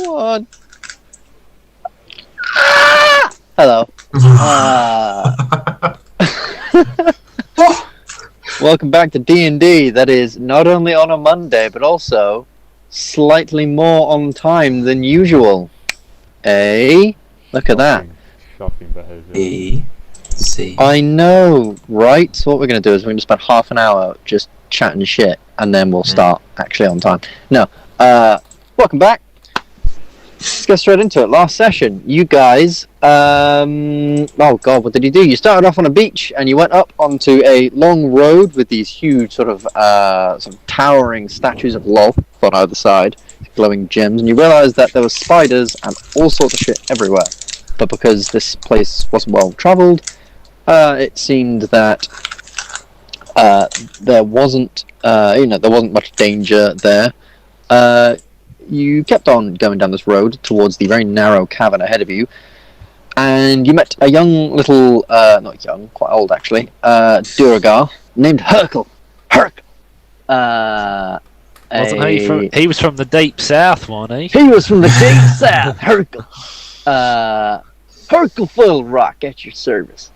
One. Hello. Welcome back to D&D. That is not only on a Monday, but also slightly more on time than usual. Look at that. Shocking behaviour. I know, right? So what we're going to do is we're going to spend half an hour just chatting shit, and then we'll start actually on time. No. Welcome back. Let's get straight into it. Last session, you guys, oh god, what did you do? You started off on a beach, and you went up onto a long road with these huge sort of towering statues of Lolth on either side, glowing gems, and you realised that there were spiders and all sorts of shit everywhere. But because this place wasn't well travelled, it seemed that there wasn't much danger there. You kept on going down this road towards the very narrow cavern ahead of you, and you met a young little, not young, quite old actually, Duragar named Herkel. Wasn't he from? He was from the deep south, wasn't he? He was from the deep south, Herkel. Herkel Full Rock at your service.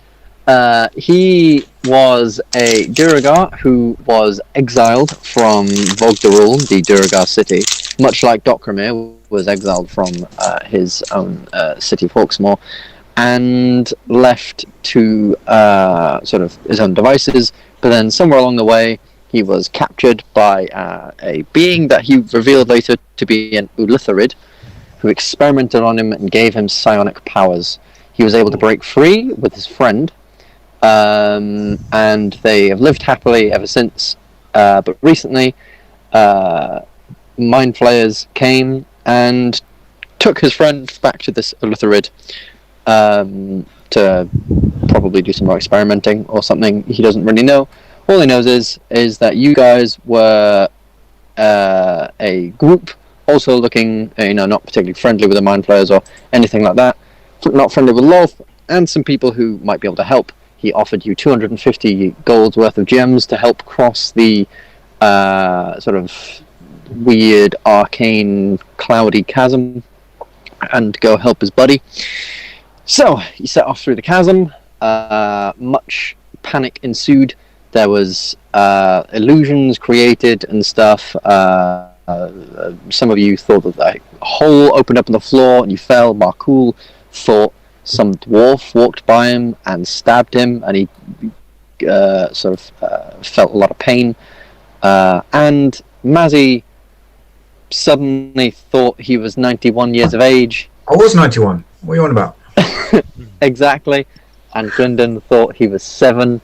He was a Duragar who was exiled from Vogdarul, the Duragar city, much like Dokrumir was exiled from his own city of Hawksmoor, and left to sort of his own devices. But then somewhere along the way, he was captured by a being that he revealed later to be an Ulitharid, who experimented on him and gave him psionic powers. He was able to break free with his friend, and they have lived happily ever since. But recently, mind flayers came and took his friend back to this Ulitharid to probably do some more experimenting or something. He doesn't really know. All he knows is that you guys were a group, also looking, not particularly friendly with the mind flayers or anything like that. Not friendly with Lolth, and some people who might be able to help. He offered you 250 gold's worth of gems to help cross the sort of weird, arcane, cloudy chasm and go help his buddy. So, he set off through the chasm. Much panic ensued. There was illusions created and stuff. Some of you thought that the hole opened up in the floor and you fell. Markul thought some dwarf walked by him and stabbed him, and he felt a lot of pain. And Mazzy suddenly thought he was 91 years of age. I was 91. What are you on about? Exactly. And Gylndan thought he was 7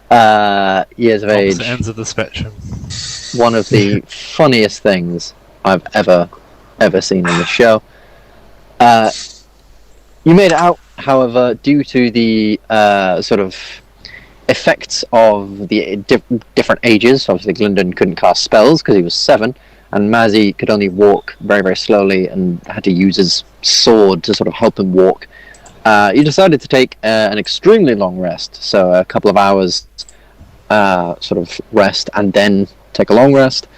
years of age. Opposite ends of the spectrum. One of the funniest things I've ever seen in the show. You made it out, however, due to the sort of effects of the different ages. Obviously, Gylndan couldn't cast spells because he was 7, and Mazzy could only walk very, very slowly and had to use his sword to sort of help him walk. You decided to take an extremely long rest, so a couple of hours sort of rest and then take a long rest,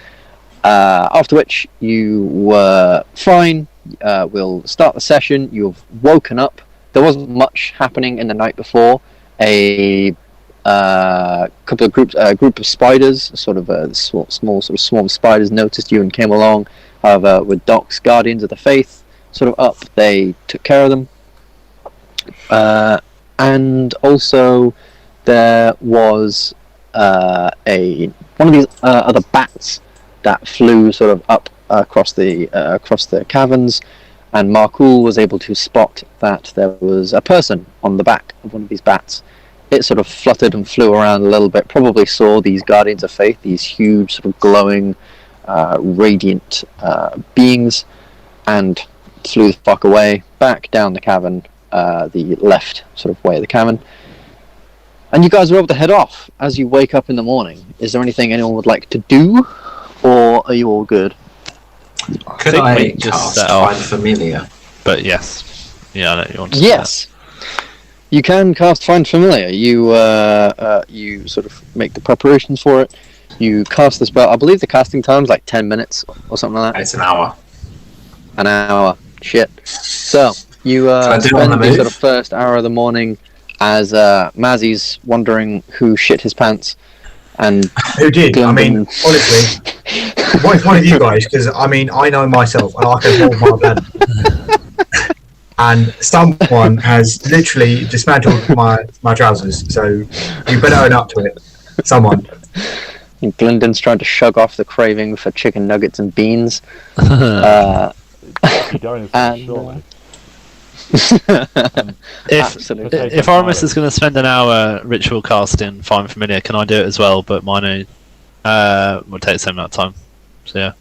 after which you were fine. We'll start the session. You've woken up. There wasn't much happening in the night before. A couple of group of spiders, sort of a small sort of swarm of spiders, noticed you and came along. However, with Doc's Guardians of the Faith sort of up, they took care of them. And also there was one of these other bats that flew sort of up across the caverns, and Markul was able to spot that there was a person on the back of one of these bats. It sort of fluttered and flew around a little bit, probably saw these Guardians of Faith, these huge sort of glowing, radiant beings, and flew the fuck away, back down the cavern, the left sort of way of the cavern. And you guys were able to head off. As you wake up in the morning, is there anything anyone would like to do, or are you all good? Could I just find familiar? But yes, yeah, I know you want to. Yes, you can cast Find Familiar. You sort of make the preparations for it. You cast the spell. I believe the casting time's like 10 minutes or something like that. It's an hour. An hour. Shit. So you Can I do it on spend the the move? sort of first hour of the morning as Mazzy's wondering who shit his pants, and Who did? I mean, Gylndan- honestly, what is one of you guys? Because I mean, I know myself, and I can hold my bladder. And someone has literally dismantled my trousers, so you better own up to it. Someone. Glyndon's trying to shug off the craving for chicken nuggets and beans. You don't And, surely. Absolutely. If Oramis is going to spend an hour ritual casting Fine Familiar, can I do it as well? But mine will take the same amount of time. So yeah.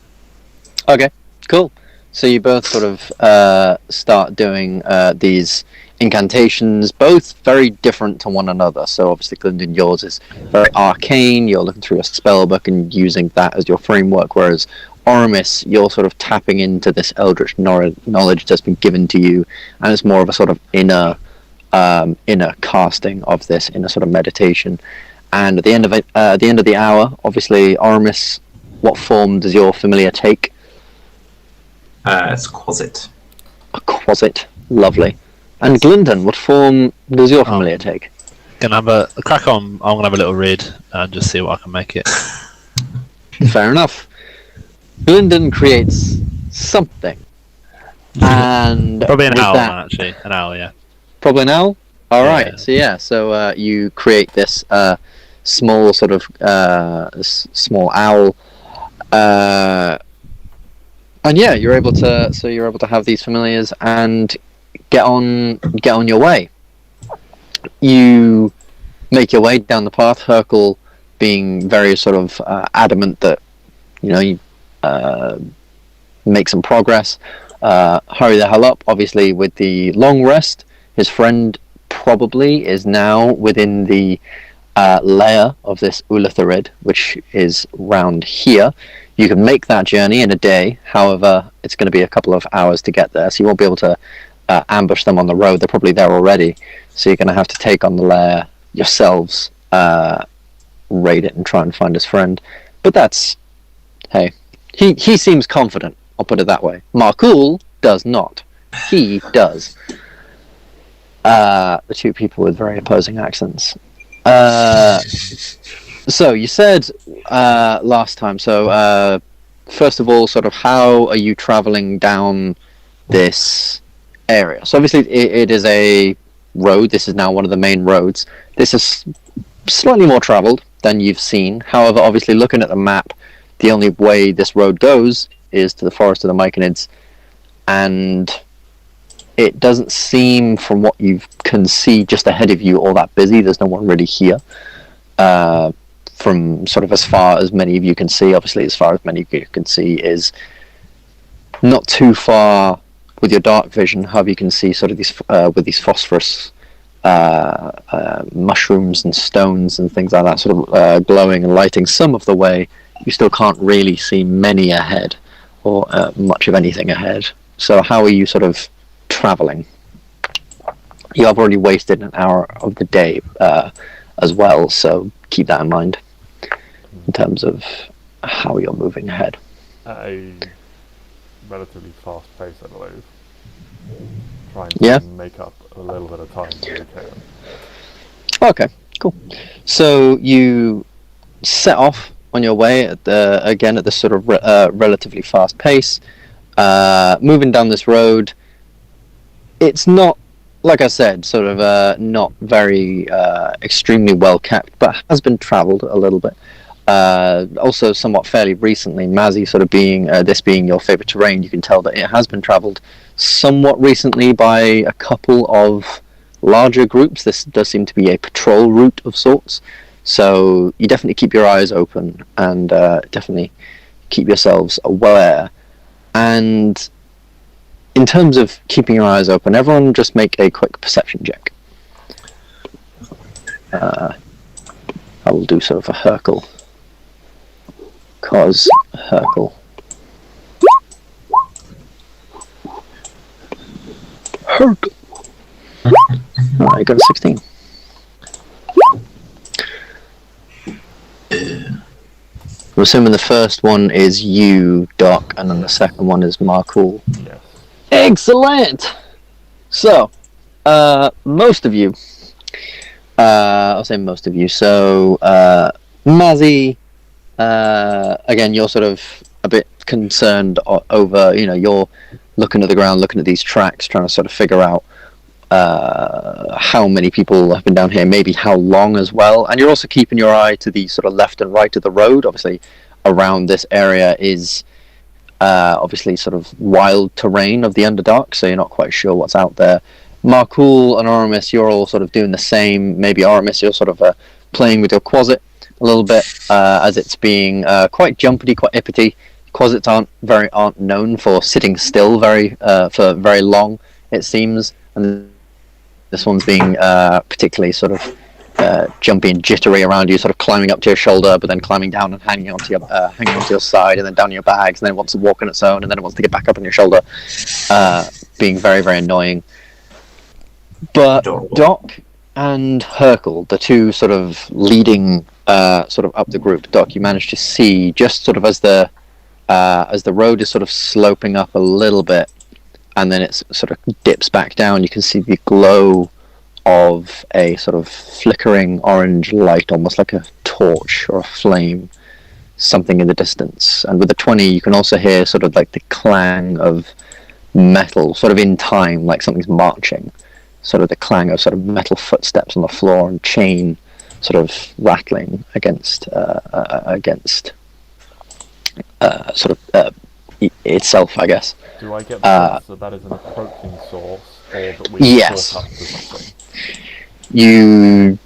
Okay, cool. So you both sort of start doing these incantations, both very different to one another. So obviously, Glyndon, yours is very arcane. You're looking through a spell book and using that as your framework, whereas Oramis, you're sort of tapping into this eldritch knowledge that's been given to you, and it's more of a sort of inner casting of this, inner sort of meditation. And at the end of it, at the end of the hour, obviously, Oramis, what form does your familiar take? It's Quasit. A quasit. Lovely. And Glyndon, what form does your familiar take? Gonna have a crack on. I'm gonna have a little read and just see what I can make it. Fair enough. Glyndon creates something. And Probably an with owl, that- actually. An owl, yeah. Probably an owl? Alright, Yeah. so you create this small sort of small owl. And yeah, you're able to have these familiars and get on your way. You make your way down the path, Hercule being very sort of adamant that you make some progress. Hurry the hell up. Obviously, with the long rest, his friend probably is now within the layer of this Ulatharid, which is round here. You can make that journey in a day. However, it's going to be a couple of hours to get there, so you won't be able to ambush them on the road. They're probably there already, so you're going to have to take on the lair yourselves, raid it, and try and find his friend. But that's, hey, he seems confident. I'll put it that way. Markul does not. He does. The two people with very opposing accents. So you said last time. So first of all, sort of how are you traveling down this area? So obviously it is a road. This is now one of the main roads. This is slightly more traveled than you've seen. However, obviously looking at the map, the only way this road goes is to the Forest of the Myconids, and it doesn't seem, from what you can see just ahead of you, all that busy. There's no one really here. From sort of as far as many of you can see, obviously as far as many of you can see is not too far with your dark vision. However, you can see sort of these with these phosphorus mushrooms and stones and things like that, sort of glowing and lighting some of the way. You still can't really see many ahead, or much of anything ahead. So how are you sort of traveling? You have already wasted an hour of the day as well, so keep that in mind in terms of how you're moving ahead. At a relatively fast pace, I believe. Trying Yeah. to make up a little bit of time where we can. Okay, cool. So you set off on your way at this sort of relatively fast pace, moving down this road. It's not, like I said, sort of not very extremely well kept, but has been travelled a little bit. Also, somewhat fairly recently, Mazzy sort of being this being your favourite terrain, you can tell that it has been travelled somewhat recently by a couple of larger groups. This does seem to be a patrol route of sorts, so you definitely keep your eyes open and definitely keep yourselves aware. And in terms of keeping your eyes open, everyone just make a quick perception check. I will do sort of a Hercule. Cause Hercule. Hercule. Alright, you got a 16. I'm assuming the first one is you, Doc, and then the second one is Markul. Yes. Excellent. So, most of you. I'll say most of you. So, Mazzy. Again, you're sort of a bit concerned over. You're looking at the ground, looking at these tracks, trying to sort of figure out how many people have been down here, maybe how long as well. And you're also keeping your eye to the sort of left and right of the road. Obviously, around this area is obviously sort of wild terrain of the Underdark, so you're not quite sure what's out there. Markul and Oramis, you're all sort of doing the same. Maybe Oramis, you're sort of playing with your quasit a little bit, as it's being quite jumpity, quite ippity. Quasits aren't known for sitting still for very long, it seems, and this one's being particularly sort of jumpy and jittery around you, sort of climbing up to your shoulder, but then climbing down and hanging onto your side, and then down your bags, and then it wants to walk on its own, and then it wants to get back up on your shoulder, being very, very annoying. But Doc and Hercule, the two sort of leading sort of up the group, Doc, you manage to see just sort of as the road is sort of sloping up a little bit, and then it sort of dips back down. You can see the glow of a sort of flickering orange light, almost like a torch or a flame, something in the distance. And with the 20, you can also hear sort of like the clang of metal, sort of in time, like something's marching. Sort of the clang of sort of metal footsteps on the floor and chain sort of rattling against itself, I guess. Do I get the sense that is an approaching source, or that we yes. up to something? You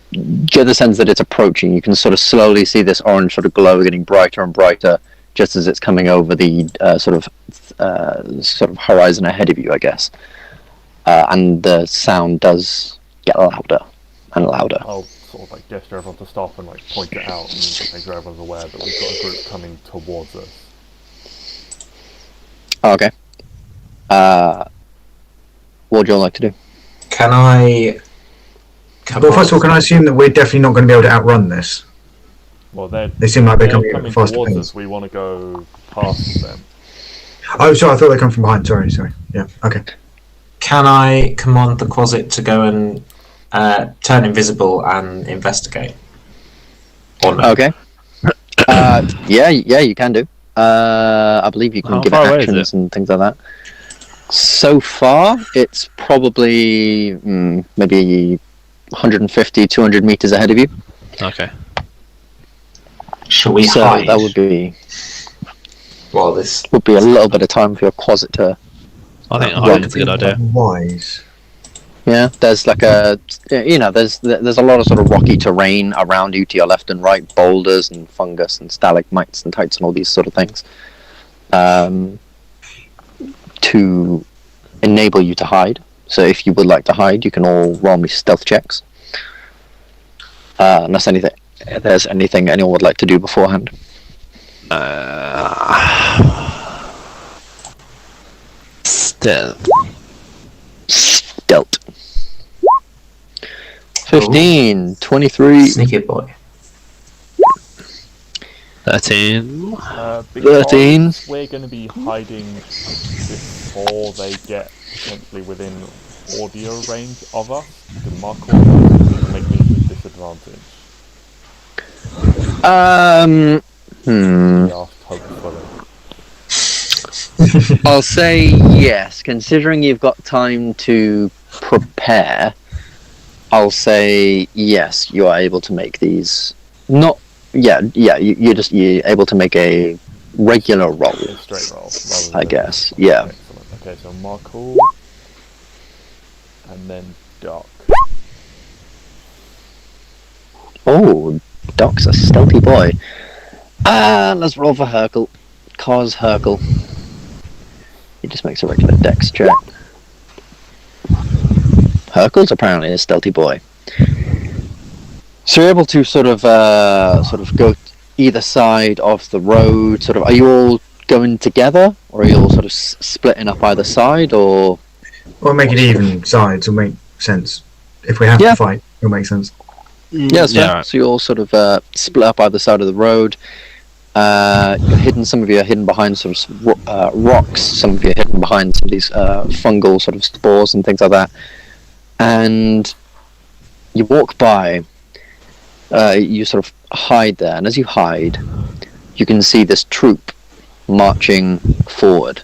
get the sense that it's approaching. You can sort of slowly see this orange sort of glow getting brighter and brighter just as it's coming over the sort of horizon ahead of you, I guess. And the sound does get louder and louder. I'll sort of like gesture everyone to stop and like point it out and make sure everyone's aware that we've got a group coming towards us. Okay. What would you all like to do? First of all, can I assume that we're definitely not going to be able to outrun this? Well, they seem like they're coming at a faster towards pace. us. We want to go past them. Oh, sorry, I thought they come from behind. Sorry. Yeah, okay. Can I command the Quasit to go and turn invisible and investigate? Or no? Okay. Yeah, you can do. I believe you can give it actions and things like that. So far, it's probably maybe 150, 200 meters ahead of you. Okay. Shall we so hide? That would be. Well, this would be a little bit of time for your Quasit to. I think hiding's a good idea. Wise. Yeah, there's like there's a lot of sort of rocky terrain around you to your left and right, boulders and fungus and stalagmites and tights and all these sort of things, to enable you to hide. So if you would like to hide, you can all roll me stealth checks. Unless there's anything anyone would like to do beforehand. Stealth. 15, 23. Sneaky boy. 13. 13. We're going to be hiding before they get essentially within audio range of us. The Markle make me a disadvantage. I'll say yes, considering you've got time to prepare. I'll say yes, you are able to make these. You're able to make a regular roll. A straight roll. I guess, yeah. Excellent. Okay, so Markle, and then Doc. Oh, Doc's a stealthy boy. Let's roll for Hercule. Cause Hercule. He just makes a regular dex check. Hercule's apparently a stealthy boy. So you're able to sort of go either side of the road. Sort of, are you all going together, or are you all sort of splitting up either side, or? Or make it even sides will make sense. If we have to fight, it'll make sense. Yeah, so you all sort of split up either side of the road. You're hidden. Some of you are hidden behind sort of rocks. Some of you are hidden behind some of these fungal sort of spores and things like that. And you walk by. You sort of hide there, and as you hide, you can see this troop marching forward.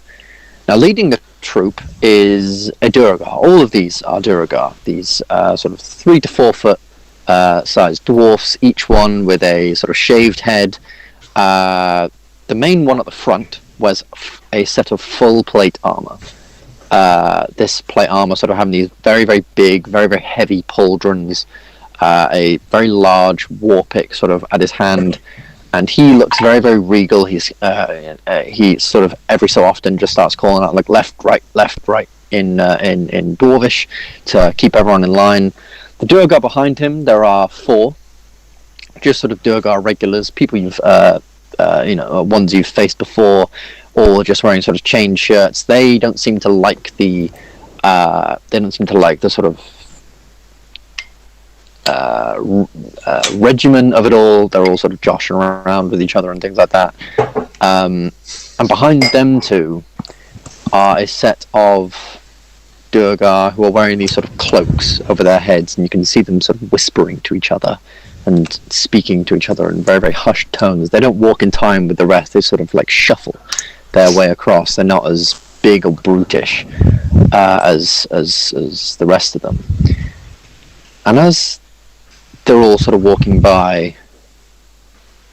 Now, leading the troop is a Duergar. All of these are Duergar. These sort of 3 to 4 foot sized dwarfs, each one with a sort of shaved head. The main one at the front wears a set of full plate armor. This plate armor sort of having these very, very big, very, very heavy pauldrons, a very large war pick sort of at his hand, and he looks very, very regal. He sort of every so often just starts calling out like left, right in Dwarvish to keep everyone in line. The Duergar behind him, there are 4, just sort of Duergar regulars, people you've ones you've faced before, or just wearing sort of chain shirts. They don't seem to like the sort of regimen of it all. They're all sort of joshing around with each other and things like that. And behind them too are a set of Duergar who are wearing these sort of cloaks over their heads, and you can see them sort of whispering to each other and speaking to each other in very, very hushed tones. They don't walk in time with the rest. They sort of like shuffle their way across. They're not as big or brutish as the rest of them. And as they're all sort of walking by,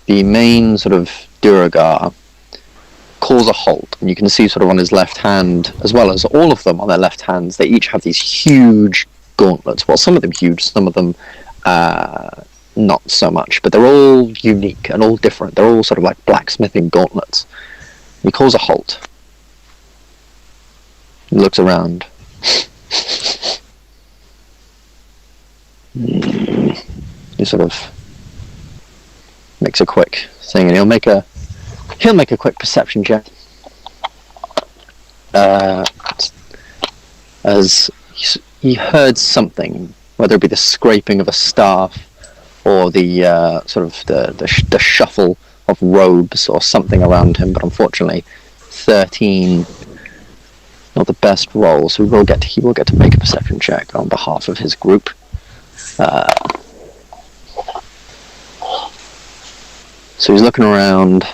the main sort of Duergar calls a halt, and you can see sort of on his left hand, as well as all of them on their left hands, they each have these huge gauntlets. Well, some of them huge, some of them not so much, but they're all unique and all different. They're all sort of like blacksmithing gauntlets. He calls a halt. He looks around. He sort of makes a quick thing, and he'll make a quick perception check. As he heard something, whether it be the scraping of a staff or the sort of the shuffle of robes or something around him, but unfortunately 13, not the best roll, so he will get to make a perception check on behalf of his group. So he's looking around.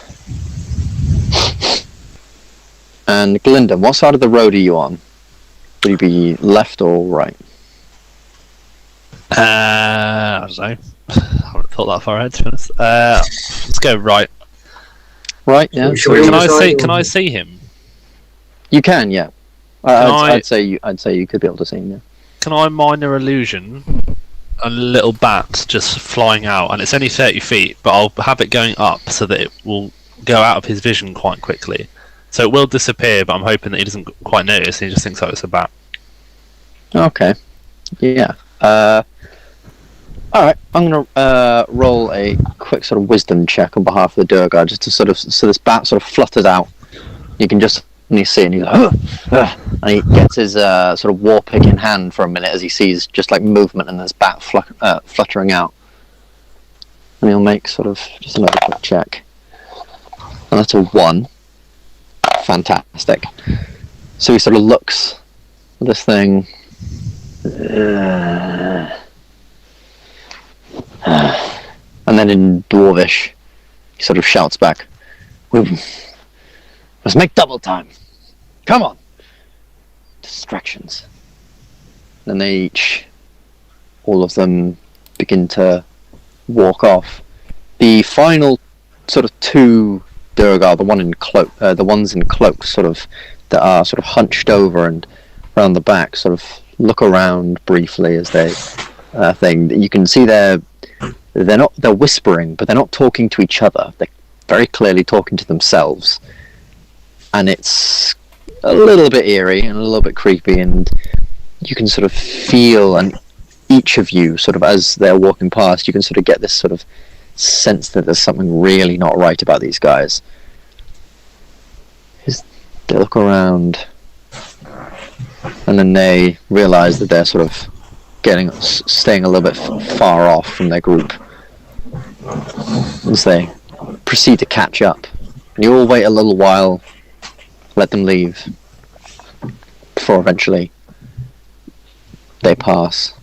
And Gylndan, what side of the road are you on? Would you be left or right? I don't know. I haven't thought that far ahead, to be honest. Let's go right. Right, yeah. Can I see him? You can, yeah. I'd say you could be able to see him, yeah. Can I minor illusion a little bat just flying out, and it's only 30 feet, but I'll have it going up so that it will go out of his vision quite quickly. So it will disappear, but I'm hoping that he doesn't quite notice, and he just thinks, oh, it's a bat. Okay. Yeah. Alright, I'm going to roll a quick sort of wisdom check on behalf of the Duergar, just to sort of, so this bat sort of flutters out. You can just see, and he's like, and he gets his sort of war pick in hand for a minute as he sees just like movement and this bat fluttering out. And he'll make sort of just another quick check. And that's a 1. Fantastic. So he sort of looks at this thing. And then in Dwarvish, he sort of shouts back, "Let's make double time. Come on." Distractions. Then they all of them begin to walk off. The final sort of 2 Duergar, the ones in cloaks, sort of that are sort of hunched over and around the back, sort of look around briefly as they thing. You can see they're whispering, but they're not talking to each other. They're very clearly talking to themselves, and it's a little bit eerie and a little bit creepy, and you can sort of feel, and each of you sort of as they're walking past, you can sort of get this sort of sense that there's something really not right about these guys. They look around, and then they realise that they're sort of staying a little bit far off from their group as they proceed to catch up. And you all wait a little while, let them leave, before eventually they pass.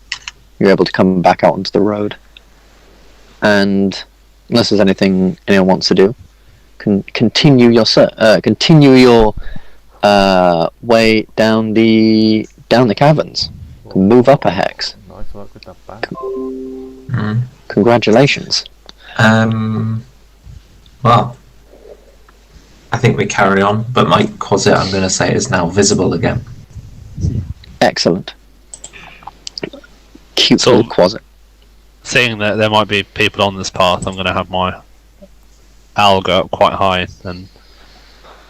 You're able to come back out onto the road. And unless there's anything anyone wants to do, continue your way down the caverns. Move up a hex. Nice work with that back. Congratulations. Well, I think we carry on, but my closet, I'm going to say, is now visible again. Excellent. Cute So- little closet. Seeing that there might be people on this path, I'm going to have my owl go up quite high and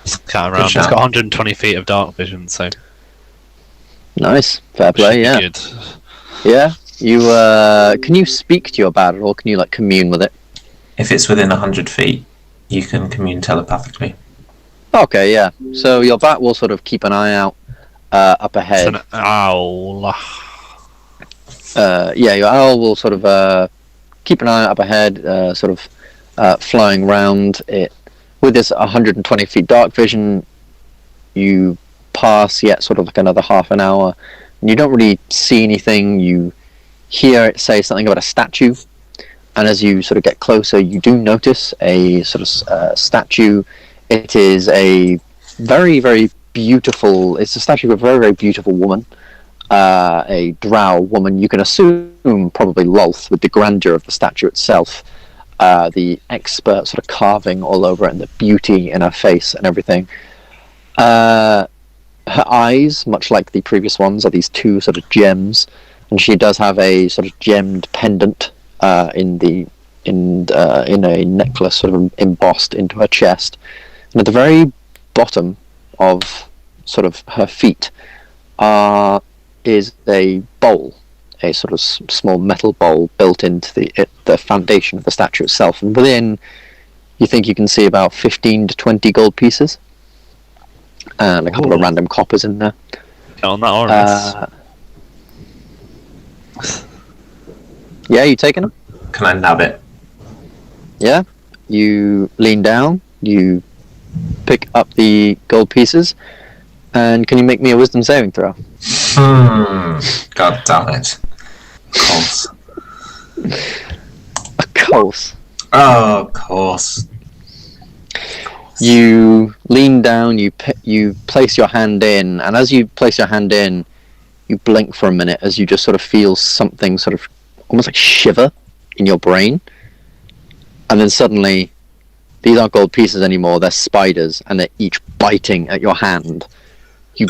scout around. It's shout. got 120 feet of dark vision, so Nice. Fair play, should yeah. be good. Yeah. You can you speak to your bat at all? Can you like commune with it? If it's within 100 feet, you can commune telepathically. Okay, yeah. So your bat will sort of keep an eye out up It's ahead. an owl. Yeah, your owl will sort of keep an eye up ahead, sort of flying round it. With this 120 feet dark vision, you pass yet sort of like another half an hour, and you don't really see anything. You hear it say something about a statue, and as you sort of get closer, you do notice a sort of statue. It is a very, very beautiful. It's a statue of a very, very beautiful woman. A drow woman, you can assume probably Lolth with the grandeur of the statue itself, the expert sort of carving all over it and the beauty in her face and everything. Her eyes, much like the previous ones, are these two sort of gems, and she does have a sort of gemmed pendant in a necklace sort of embossed into her chest. And at the very bottom of sort of her feet is a bowl, a sort of small metal bowl built into the foundation of the statue itself, and within you think you can see about 15 to 20 gold pieces and a couple of random coppers in there. Get on that Oramis. Yeah, you taking them? Can I nab it? Yeah. You lean down, you pick up the gold pieces, and can you make me a wisdom saving throw? God damn it. Of course. Of course. Oh, of course. You lean down, you place your hand in, and as you place your hand in, you blink for a minute as you just sort of feel something sort of almost like shiver in your brain, and then suddenly these aren't gold pieces anymore, they're spiders, and they're each biting at your hand. You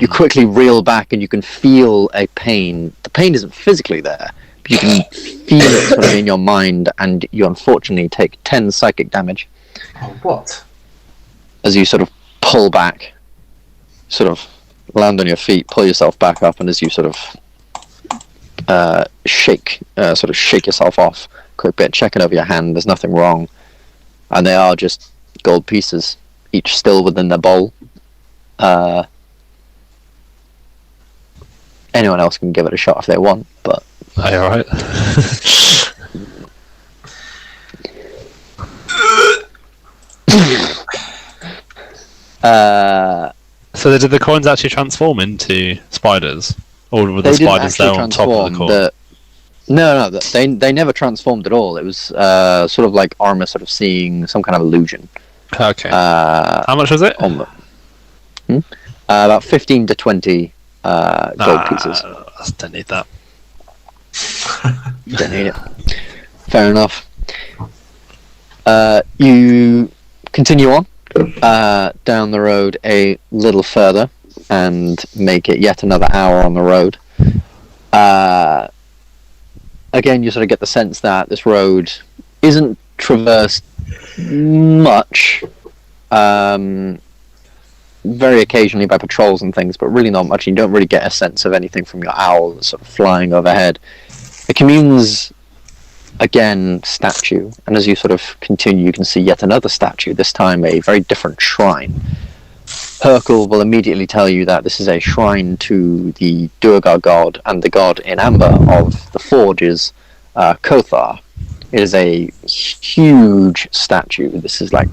quickly reel back, and you can feel a pain. The pain isn't physically there, but you can feel it sort of in your mind, and you unfortunately take 10 psychic damage. Oh, what? As you sort of pull back, sort of land on your feet, pull yourself back up, and as you sort of shake yourself off, quick bit checking over your hand, there's nothing wrong, and they are just gold pieces, each still within their bowl. Anyone else can give it a shot if they want, but Are you alright? So did the coins actually transform into spiders? Or were the they didn't spiders there actually on top of the transform. coin? No, they never transformed at all. It was sort of like Aramis sort of seeing some kind of illusion. Okay. How much was it? About 15 to 20 gold pieces. I don't need that. Don't need it. Fair enough. You continue on down the road a little further and make it yet another hour on the road. Again, you sort of get the sense that this road isn't traversed much. Very occasionally by patrols and things, but really not much. You don't really get a sense of anything from your owl that's sort of flying overhead. The commune's again statue, and as you sort of continue, you can see yet another statue, this time a very different shrine. Hercule will immediately tell you that this is a shrine to the Durgar god and the god in Ambyr of the forges, Kothar, It is a huge statue. This is like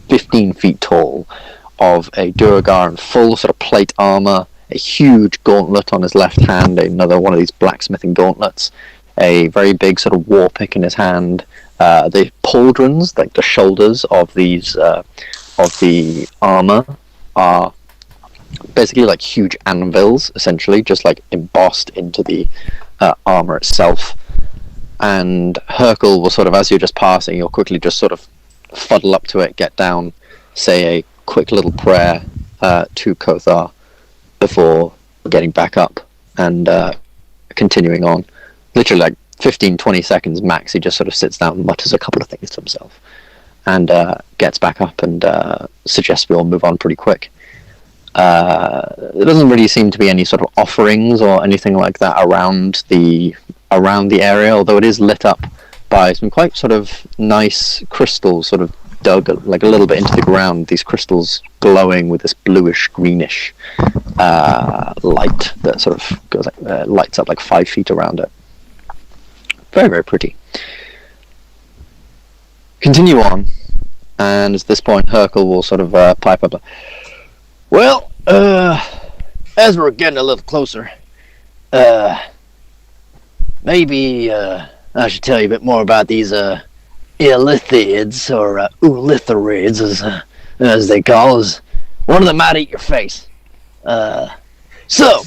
15 feet tall, of a Duragar in full sort of plate armor, a huge gauntlet on his left hand, another one of these blacksmithing gauntlets, a very big sort of war pick in his hand. The pauldrons, like the shoulders of these of the armor, are basically like huge anvils, essentially, just like embossed into the armor itself. And Hercule will sort of, as you're just passing, you'll quickly just sort of fuddle up to it, get down, say a quick little prayer to Kothar before getting back up and continuing on. Literally like 15-20 seconds max, he just sort of sits down and mutters a couple of things to himself and gets back up and suggests we all move on pretty quick. There doesn't really seem to be any sort of offerings or anything like that around the area, although it is lit up by some quite sort of nice crystals sort of dug like a little bit into the ground, these crystals glowing with this bluish greenish light that sort of goes like, lights up like 5 feet around it. Very, very pretty. Continue on, and at this point Hercule will sort of pipe up, well, as we're getting a little closer, maybe I should tell you a bit more about these Illithids, or Ulithorids, as they call us. One of them might eat your face. So,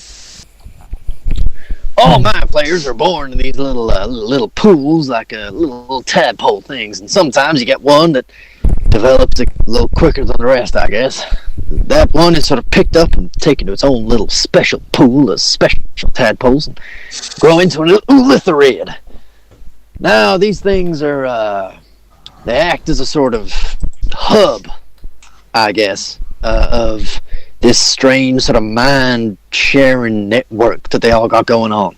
all mind flayers are born in these little pools, like little tadpole things, and sometimes you get one that develops a little quicker than the rest, I guess. That one is sort of picked up and taken to its own little special pool of special tadpoles and grow into an Ulithorid. Now, these things are, they act as a sort of hub, I guess, of this strange sort of mind-sharing network that they all got going on.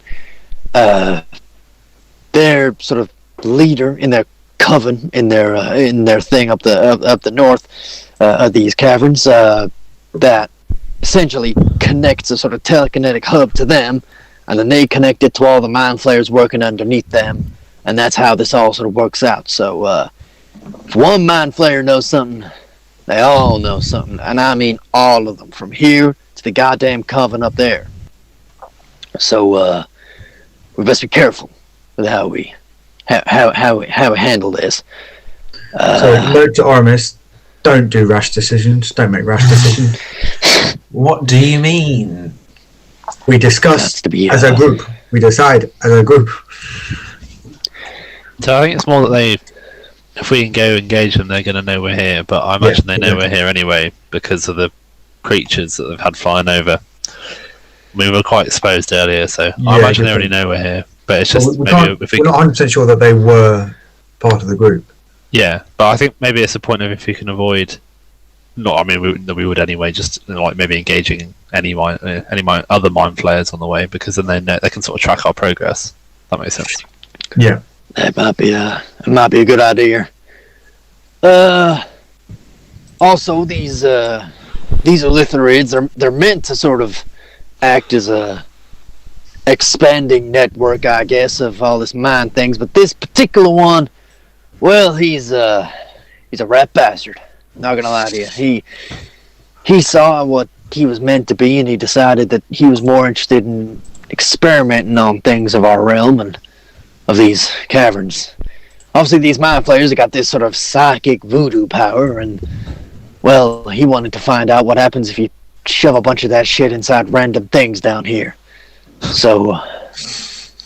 Their sort of leader in their coven, in their thing up the north of these caverns, that essentially connects a sort of telekinetic hub to them, and then they connect it to all the mind flayers working underneath them, and that's how this all sort of works out. So if one mind flayer knows something, they all know something, and I mean all of them, from here to the goddamn coven up there. So we best be careful with how we handle this. So note to Oramis: don't do rash decisions. Don't make rash decisions. What do you mean? We discuss as a group. We decide as a group. So I think it's more that if we can go engage them, they're going to know we're here. But I imagine they know we're here anyway because of the creatures that they've had flying over. We were quite exposed earlier, so I imagine they already know we're here. But it's just we're maybe not 100% sure that they were part of the group. Yeah, but I think maybe it's a point of if we can avoid. Not, I mean, we would anyway. Just like maybe engaging any other mind flayers on the way, because then they can sort of track our progress. That makes sense. Yeah. That might be a good idea. Also, these Ulithorids, they're meant to sort of act as a expanding network, I guess, of all this mind things. But this particular one, well, he's a rat bastard. Not gonna lie to you. He saw what he was meant to be, and he decided that he was more interested in experimenting on things of our realm and of these caverns. Obviously, these mind flayers have got this sort of psychic voodoo power, and well, he wanted to find out what happens if you shove a bunch of that shit inside random things down here. So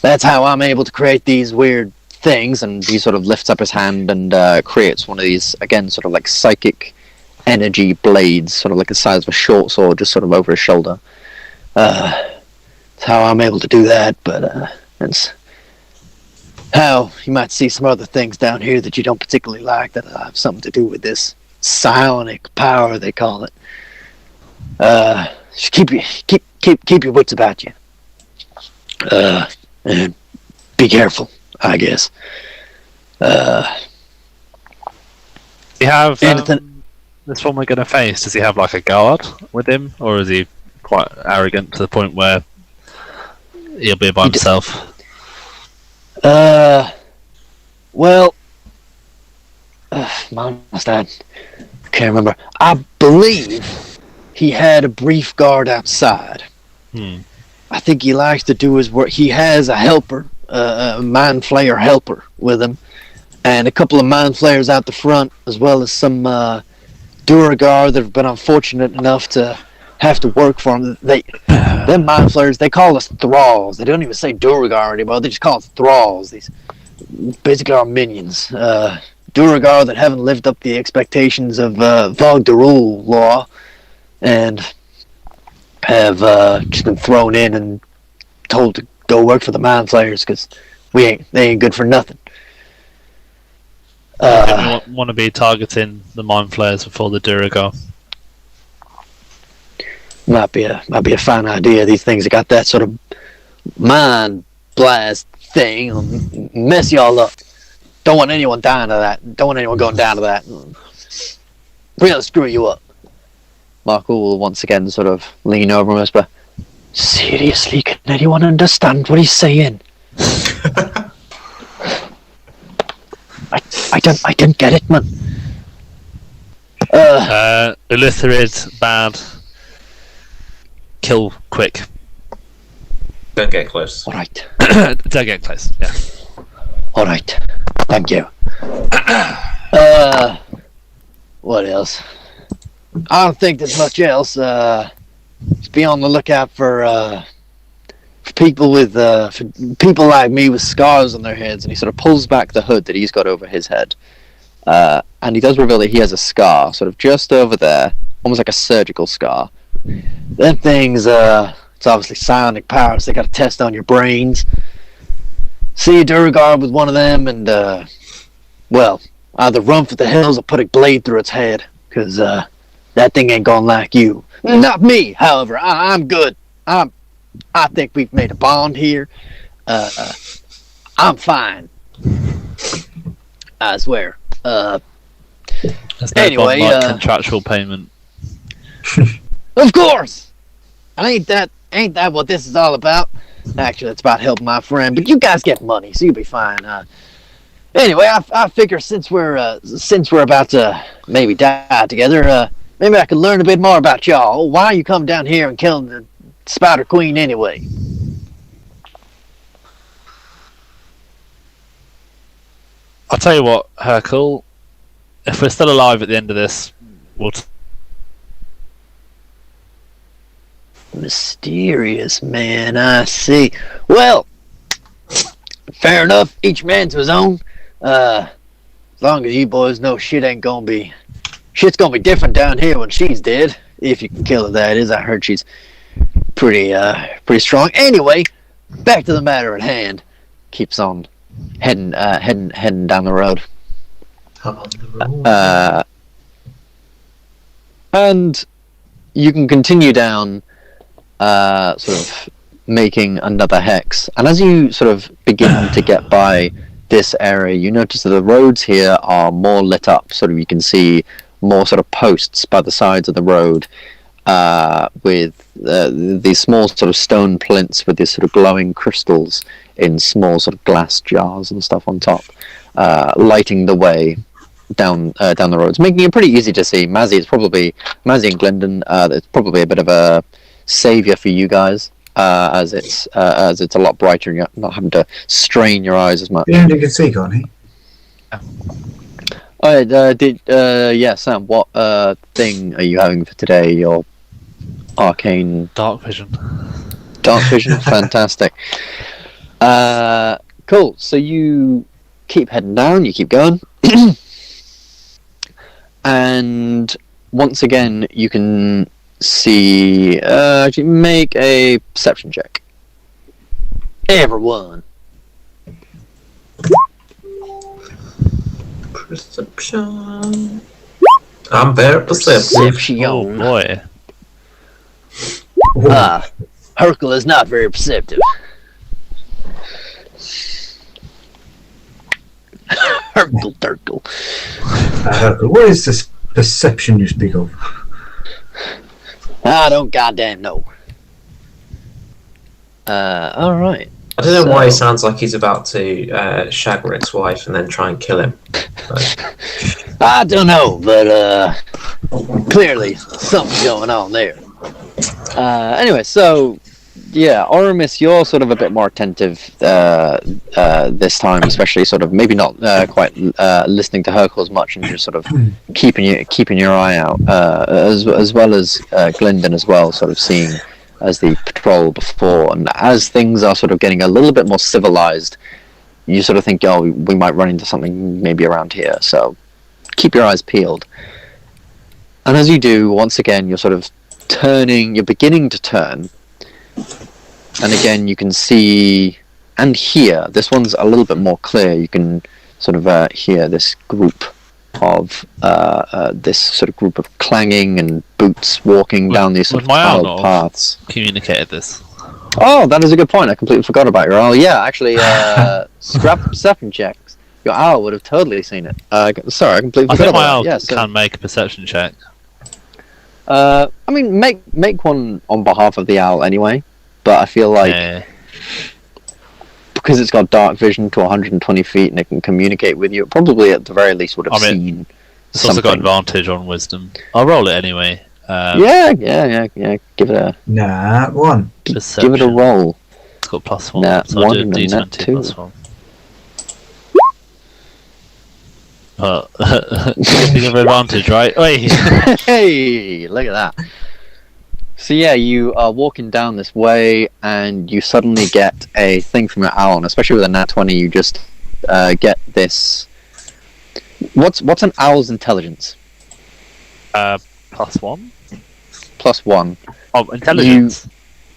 that's how I'm able to create these weird things. And he sort of lifts up his hand and creates one of these, again, sort of like psychic energy blades, sort of like the size of a short sword, just sort of over his shoulder. That's how I'm able to do that, but it's how you might see some other things down here that you don't particularly like that have something to do with this psionic power, they call it. Just keep your wits about you. And be careful, I guess. You have this one we're going to face. Does he have like a guard with him, or is he quite arrogant to the point where he'll be by himself? Well, my dad. I can't remember. I believe he had a brief guard outside. I think he likes to do his work. He has a helper, a mind flayer helper with him, and a couple of mind flayers out the front, as well as some Duragar that have been unfortunate enough to have to work for him. Them mind flayers, they call us thralls. They don't even say Duragar anymore. They just call us thralls. These basically our minions. Duragar that haven't lived up to the expectations of Vogdarul law, and have just been thrown in and told to go work for the mind flayers because they ain't good for nothing. Want to be targeting the mind flayers before the Duragar. Might be a fine idea. These things have got that sort of mind blast thing. It'll mess y'all up. Don't want anyone dying to that. Don't want anyone going down to that. Really screw you up. Marco will once again sort of lean over and whisper, "Seriously, can anyone understand what he's saying?" I don't get it, man. Illithrid, bad. Kill quick. Don't get close. Alright. Don't get close, yeah. Alright. Thank you. What else? I don't think there's much else. Just be on the lookout for people with for people like me with scars on their heads. And he sort of pulls back the hood that he's got over his head, and he does reveal that he has a scar, sort of just over there, almost like a surgical scar. Them things, it's obviously psionic powers. They got a test on your brains. See a Duragar with one of them, and well, either run for the hills or put a blade through its head, because that thing ain't gonna like you. Not me, however. I'm good. I think we've made a bond here. I'm fine. I swear. There's no Anyway, bond like contractual payment. Of course. Ain't that what this is all about? Actually, it's about helping my friend. But you guys get money, so you'll be fine. Anyway, I figure since we're about to maybe die together, maybe I could learn a bit more about y'all. Why you come down here and killing the Spider Queen anyway? I'll tell you what, Hercule. If we're still alive at the end of this, we'll. Mysterious man, I see. Well, fair enough. Each man to his own. As long as you boys know shit's gonna be different down here when she's dead. If you can kill her, that is. I heard she's pretty strong. Anyway, back to the matter at hand. Keeps on heading down the road. And you can continue down, sort of making another hex. And as you sort of begin to get by this area, you notice that the roads here are more lit up. Sort of, you can see more sort of posts by the sides of the road, with these small sort of stone plinths with these sort of glowing crystals in small sort of glass jars and stuff on top, lighting the way down the roads, making it pretty easy to see. Mazzy and Gylndan, it's probably a bit of a savior for you guys, as it's a lot brighter and you're not having to strain your eyes as much. Yeah, you can see, can't he? Yeah, Sam, what thing are you having for today? Your arcane Dark vision. Fantastic. Cool, so you keep heading down, you keep going. And once again you can see, actually make a perception check, everyone. Perception. I'm very perceptive. Oh boy. Hercule is not very perceptive. Hercule. What is this perception you speak of? I don't goddamn know. Alright. I don't know why he So- sounds like he's about to shag Rick's wife and then try and kill him. But, I don't know, but clearly something's going on there. Anyway, so yeah, Oramis, you're sort of a bit more attentive this time, especially sort of maybe not quite listening to Hercule as much, and just sort of keeping your eye out, as well as Gylndan as well, sort of seeing as the patrol before, and as things are sort of getting a little bit more civilized, you sort of think, oh, we might run into something maybe around here, so keep your eyes peeled. And as you do, once again, you're sort of you're beginning to turn, and again you can see and hear, this one's a little bit more clear, you can sort of hear this group of clanging and boots walking down these sort of tiled paths. Communicated this. Oh, that is a good point. I completely forgot about your owl. Yeah, actually, perception checks. Your owl would have totally seen it. Sorry, I completely forgot about that. I think my owl can make a perception check. I mean, make one on behalf of the owl anyway. But I feel like because it's got dark vision to 120 feet and it can communicate with you, it probably at the very least would have seen. It's also got advantage on wisdom. I'll roll it anyway. Yeah. Give it a one. Give it a roll. It's got +1. Nah, so I'll do one D20 and two. +1. Give advantage, right? Oi. Hey, look at that. So yeah, you are walking down this way, and you suddenly get a thing from your owl, and especially with a nat 20, you just get this. What's an owl's intelligence? +1. +1. Oh, intelligence.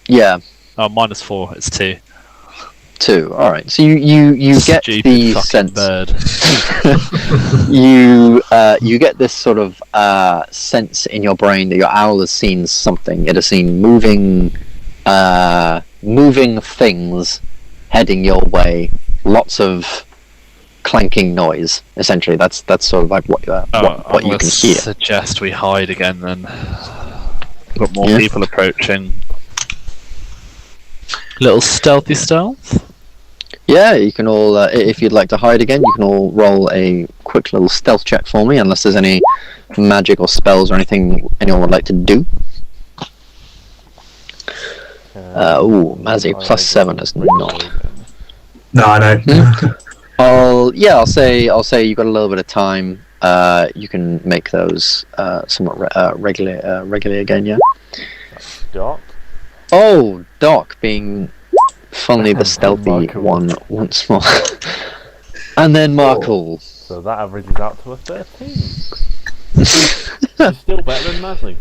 Yeah. Oh, -4. It's 2. 2. All right. So you get Stupid the fucking sense. bird. You get this sort of sense in your brain that your owl has seen something. It has seen moving things heading your way. Lots of clanking noise. Essentially, that's sort of like what you can hear. Suggest we hide again then. Got more people approaching. Little stealthy stealth. Yeah, you can all, if you'd like to hide again, you can all roll a quick little stealth check for me, unless there's any magic or spells or anything anyone would like to do. Mazzy, +7 is not. No, I know. I'll say you've got a little bit of time. You can make those somewhat regularly again, yeah? Doc? Oh, Doc being... Funnily, the stealthy one once more. And then Markle. So that averages out to a 13. It's still better than Mazzy.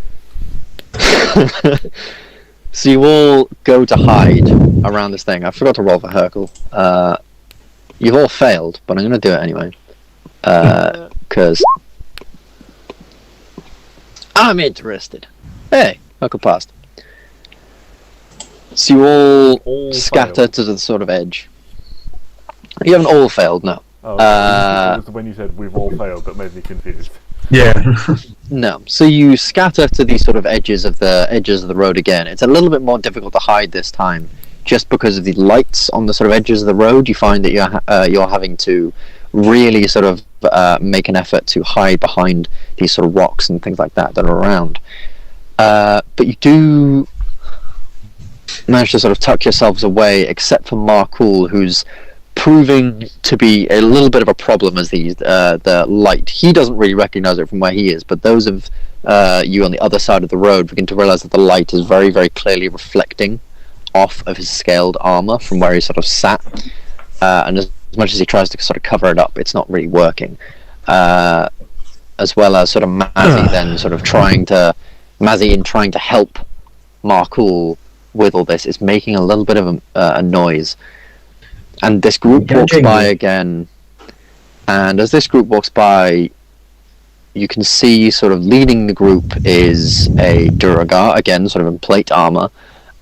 So you all go to hide around this thing. I forgot to roll for Hercule. You've all failed, but I'm going to do it anyway. Because I'm interested. Hey, Hercule passed. So you all scatter failed. to the sort of edge. You haven't all failed, no. Oh, it was when you said we've all failed that made me confused. Yeah. No. So you scatter to these sort of edges of the road again. It's a little bit more difficult to hide this time, just because of the lights on the sort of edges of the road. You find that you're having to really sort of make an effort to hide behind these sort of rocks and things like that are around. But you do manage to sort of tuck yourselves away, except for Markul, who's proving to be a little bit of a problem as the light. He doesn't really recognize it from where he is, but those of you on the other side of the road begin to realize that the light is very, very clearly reflecting off of his scaled armor from where he sort of sat, and as much as he tries to sort of cover it up, it's not really working. As well as sort of Mazzy then sort of trying to help Markul with all this, is making a little bit of a noise. And this group walks by again, and as this group walks by, you can see sort of leading the group is a Duragar, again sort of in plate armor,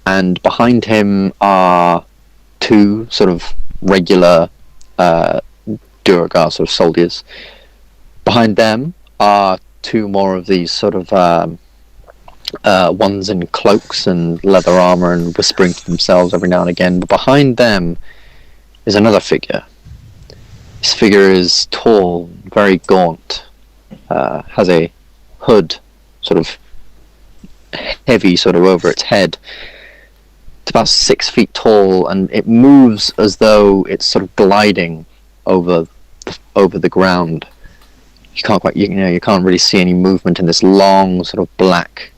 and behind him are two sort of regular Duragar sort of soldiers. Behind them are two more of these sort of ones in cloaks and leather armor and whispering to themselves every now and again. But behind them is another figure. This figure is tall, very gaunt, has a hood, sort of heavy, sort of over its head. It's about 6 feet tall, and it moves as though it's sort of gliding over the ground. You can't quite, you can't really see any movement in this long, sort of black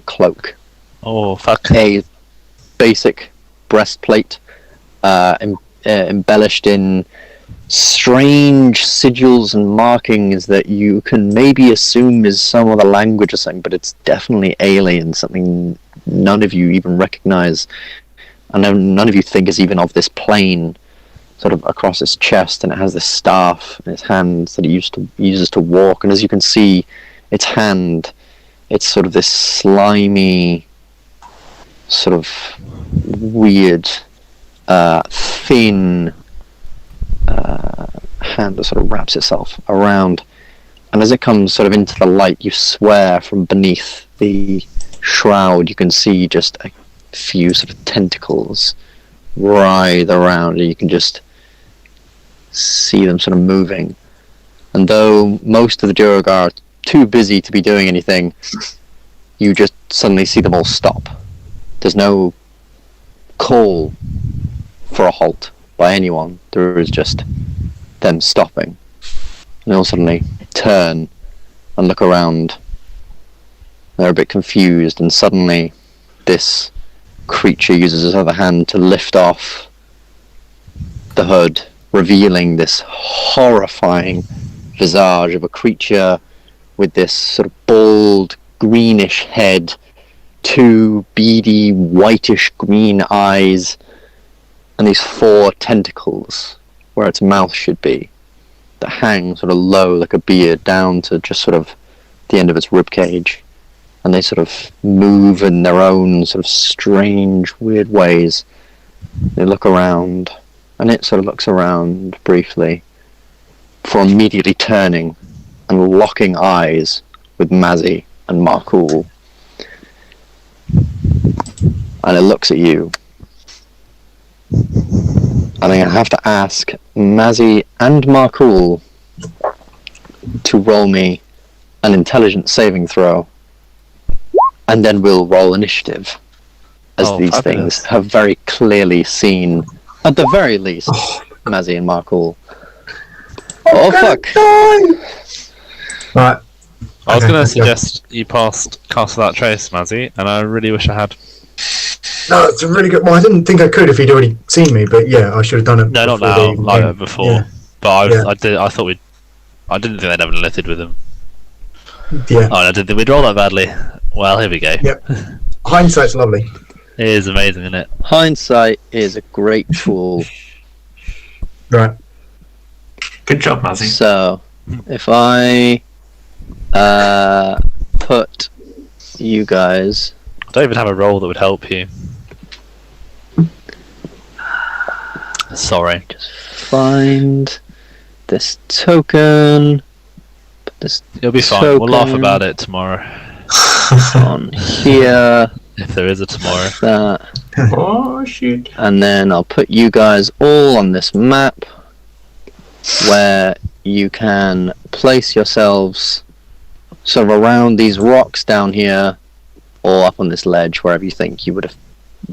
cloak. Oh, fuck. A basic breastplate, embellished in strange sigils and markings that you can maybe assume is some other language or something, but it's definitely alien, something none of you even recognize, and none of you think is even of this plane, sort of across its chest, and it has this staff in its hands that it uses to walk, and as you can see, its hand, it's sort of this slimy, sort of weird, thin hand that sort of wraps itself around, and as it comes sort of into the light, you swear from beneath the shroud you can see just a few sort of tentacles writhe around, and you can just see them sort of moving. And though most of the Durag are too busy to be doing anything, you just suddenly see them all stop. There's no call for a halt by anyone. There is just them stopping. And they all suddenly turn and look around. They're a bit confused, and suddenly this creature uses his other hand to lift off the hood, revealing this horrifying visage of a creature with this sort of bald, greenish head, 2 beady, whitish green eyes, and these 4 tentacles where its mouth should be, that hang sort of low like a beard down to just sort of the end of its ribcage. And they sort of move in their own sort of strange, weird ways. They look around, and it sort of looks around briefly, before immediately turning and locking eyes with Mazzy and Markul. And it looks at you. And I'm going to have to ask Mazzy and Markul to roll me an intelligence saving throw. And then we'll roll initiative, as these fabulous. things have very clearly seen, at the very least, Mazzy and Markul. Oh, fuck! Right. I was going to suggest you cast Without Trace, Mazzy, and I really wish I had. No, it's a really good. Well, I didn't think I could if he'd already seen me, but yeah, I should have done it. No, not before now, like before. Yeah. But Yeah. I didn't think they'd ever lifted with him. Yeah. Oh, and I didn't think we'd roll that badly. Well, here we go. Yep. Hindsight's lovely. It is amazing, isn't it? Hindsight is a great tool. Right. Good job, Mazzy. So, if I put you guys... I don't even have a roll that would help you. Sorry. Just find this token. Put this You'll be fine. We'll laugh about it tomorrow. on here. If there is a tomorrow. That. Oh, shoot. And then I'll put you guys all on this map, where you can place yourselves sort of around these rocks down here, or up on this ledge, wherever you think you would have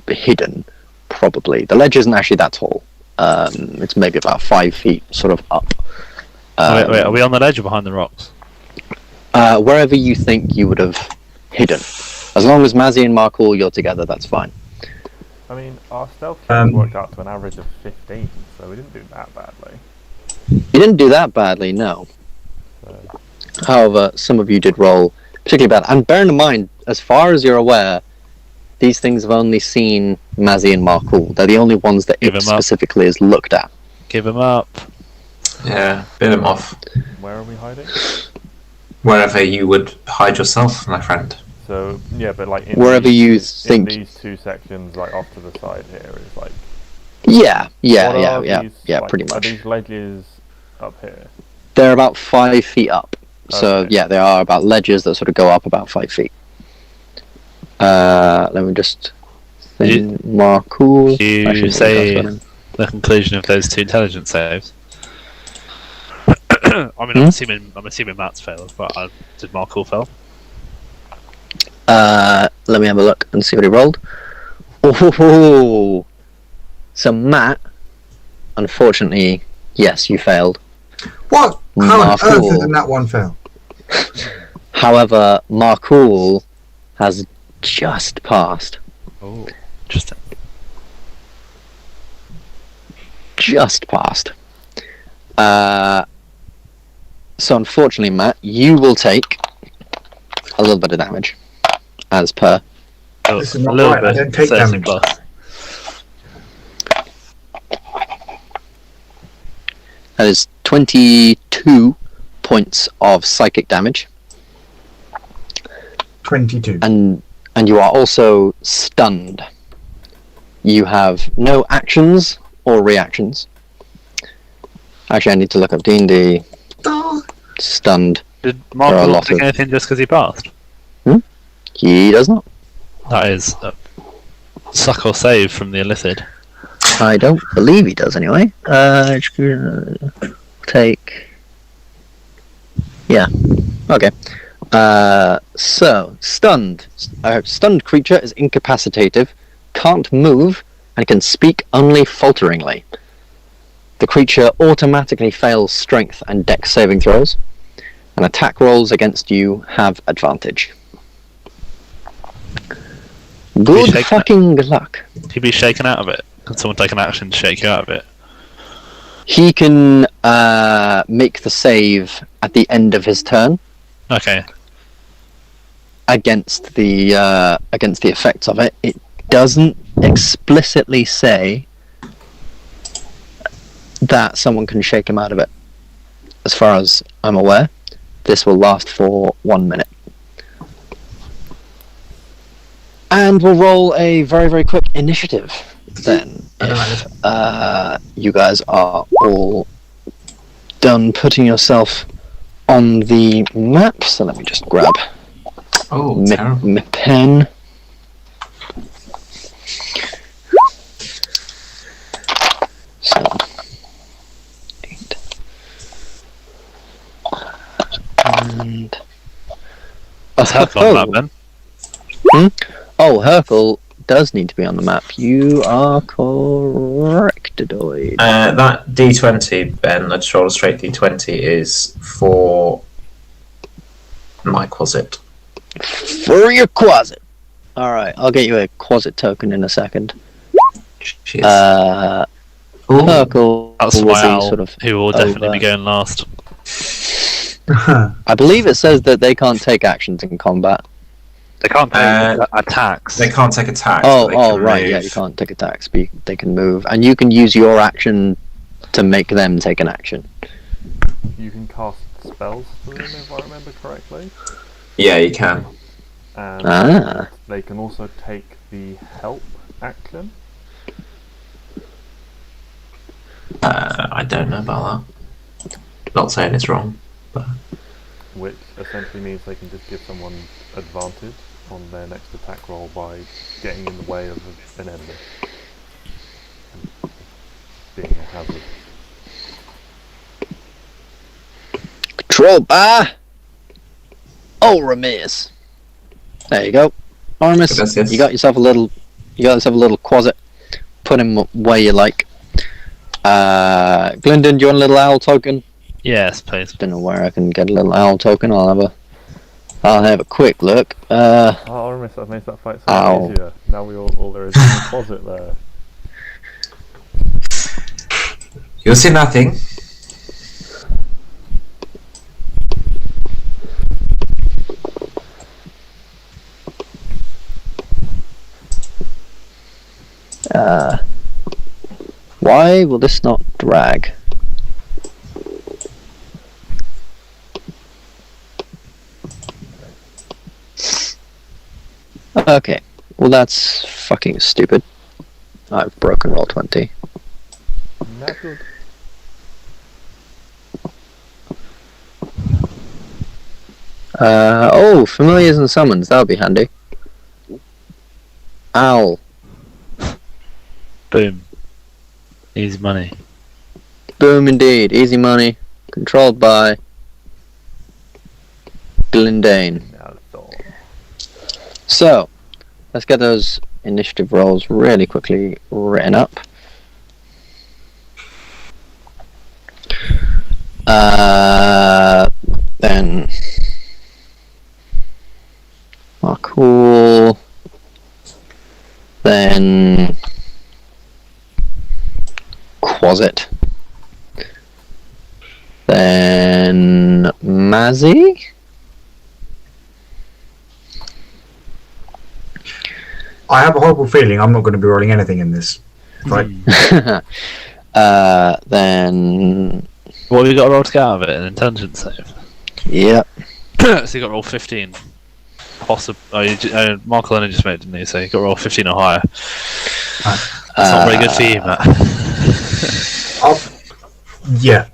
hidden, probably. The ledge isn't actually that tall. It's maybe about 5 feet sort of up. Wait, are we on the ledge or behind the rocks? Wherever you think you would have hidden. As long as Mazzy and Markul, you're together, that's fine. I mean, our stealth check worked out to an average of 15, so we didn't do that badly. You didn't do that badly, no. So, However, some of you did roll particularly bad. And bear in mind, as far as you're aware, these things have only seen Mazzy and Markul. They're the only ones that Give it 'em up. specifically is looked at. Give him up. Yeah, bit him off. where are we hiding? Wherever you would hide yourself, my friend. So, yeah, but like in Wherever these, you in think... these 2 sections, like off to the side here, is like... Yeah, what are yeah, these, yeah, like, pretty Are much. these ledges up here? They're about 5 feet up. So Okay. yeah, they are about ledges that sort of go up about 5 feet. Let me just think. Marcool. You Actually, say that's better. the conclusion of those 2 intelligence saves. I mean, I'm assuming Matt's failed, but did Mark fail? Let me have a look and see what he rolled. Oh, so Matt, unfortunately, yes, you failed. What? How on earth Marcool. did that one fail? However, Marcool has just passed. Oh, interesting. Just passed. So unfortunately, Matt, you will take a little bit of damage, as per. Oh, This is a not little right, I bit. don't take 30 damage. plus. That is 22 points of psychic damage, 22. and you are also stunned. You have no actions or reactions. Actually, I need to look up D&D. Oh, Stunned. Did There are Mark a not lot take of- anything just because he passed? He does not. That is a suck or save from the illithid. I don't believe he does anyway. Take. Yeah. Okay. So stunned. Stunned creature is incapacitative, can't move, and can speak only falteringly. The creature automatically fails strength and dex saving throws, and attack rolls against you have advantage. Good shaken fucking luck. He'd be shaken out of it. Can someone take an action to shake you out of it? He can make the save at the end of his turn Okay. against the effects of it. It doesn't explicitly say that someone can shake him out of it. As far as I'm aware, this will last for 1 minute. And we'll roll a very, very quick initiative then. If you guys are all done putting yourself on the map. So let me just grab Oh, terrible. my pen. So, 8. And... Let's have on that then. Oh, Hercule does need to be on the map. You are correctadoid. That D20, Ben, I just rolled a straight D20, is for my closet. For your closet. Alright, I'll get you a closet token in a second. Cheers. Ooh. Hercule That's will my be owl, sort of who will definitely over. be going last. I believe it says that they can't take actions in combat. They can't take Uh, attacks. They can't take attacks. Oh, but they oh, can right, move. yeah, you can't take attacks, but they can move. And you can use your action to make them take an action. You can cast spells through them if I remember correctly. Yeah, you can. And Ah. they can also take the help action. I don't know about that. Not saying it's wrong. Which essentially means they can just give someone advantage on their next attack roll by getting in the way of an enemy. And being a hazard. Controlled by Oramis. There you go. Oramis, Yes. you got yourself a little closet. Put him where you like. Glyndon, do you want a little owl token? Yes, please. Don't know where I can get a little owl token. I'll have a quick look. Oh, Oramis, I've made that fight so Ow. much easier. Now all there is in the closet there. You'll see nothing. Why will this not drag? Okay, well that's fucking stupid. I've broken roll 20. Not good. Oh, familiars and summons. That would be handy. Owl. Boom. Easy money. Boom indeed. Easy money. Controlled by Gylndan. So, let's get those initiative rolls really quickly written up. Then cool. Then Quasit. Then Mazzy. I have a horrible feeling I'm not going to be rolling anything in this. Right. Then What have you got to roll to get out of it? An intelligence save. yep. So you got to roll 15. Michael only just made it, didn't he? So you got to roll 15 or higher. That's not very good for you, Matt. Yeah.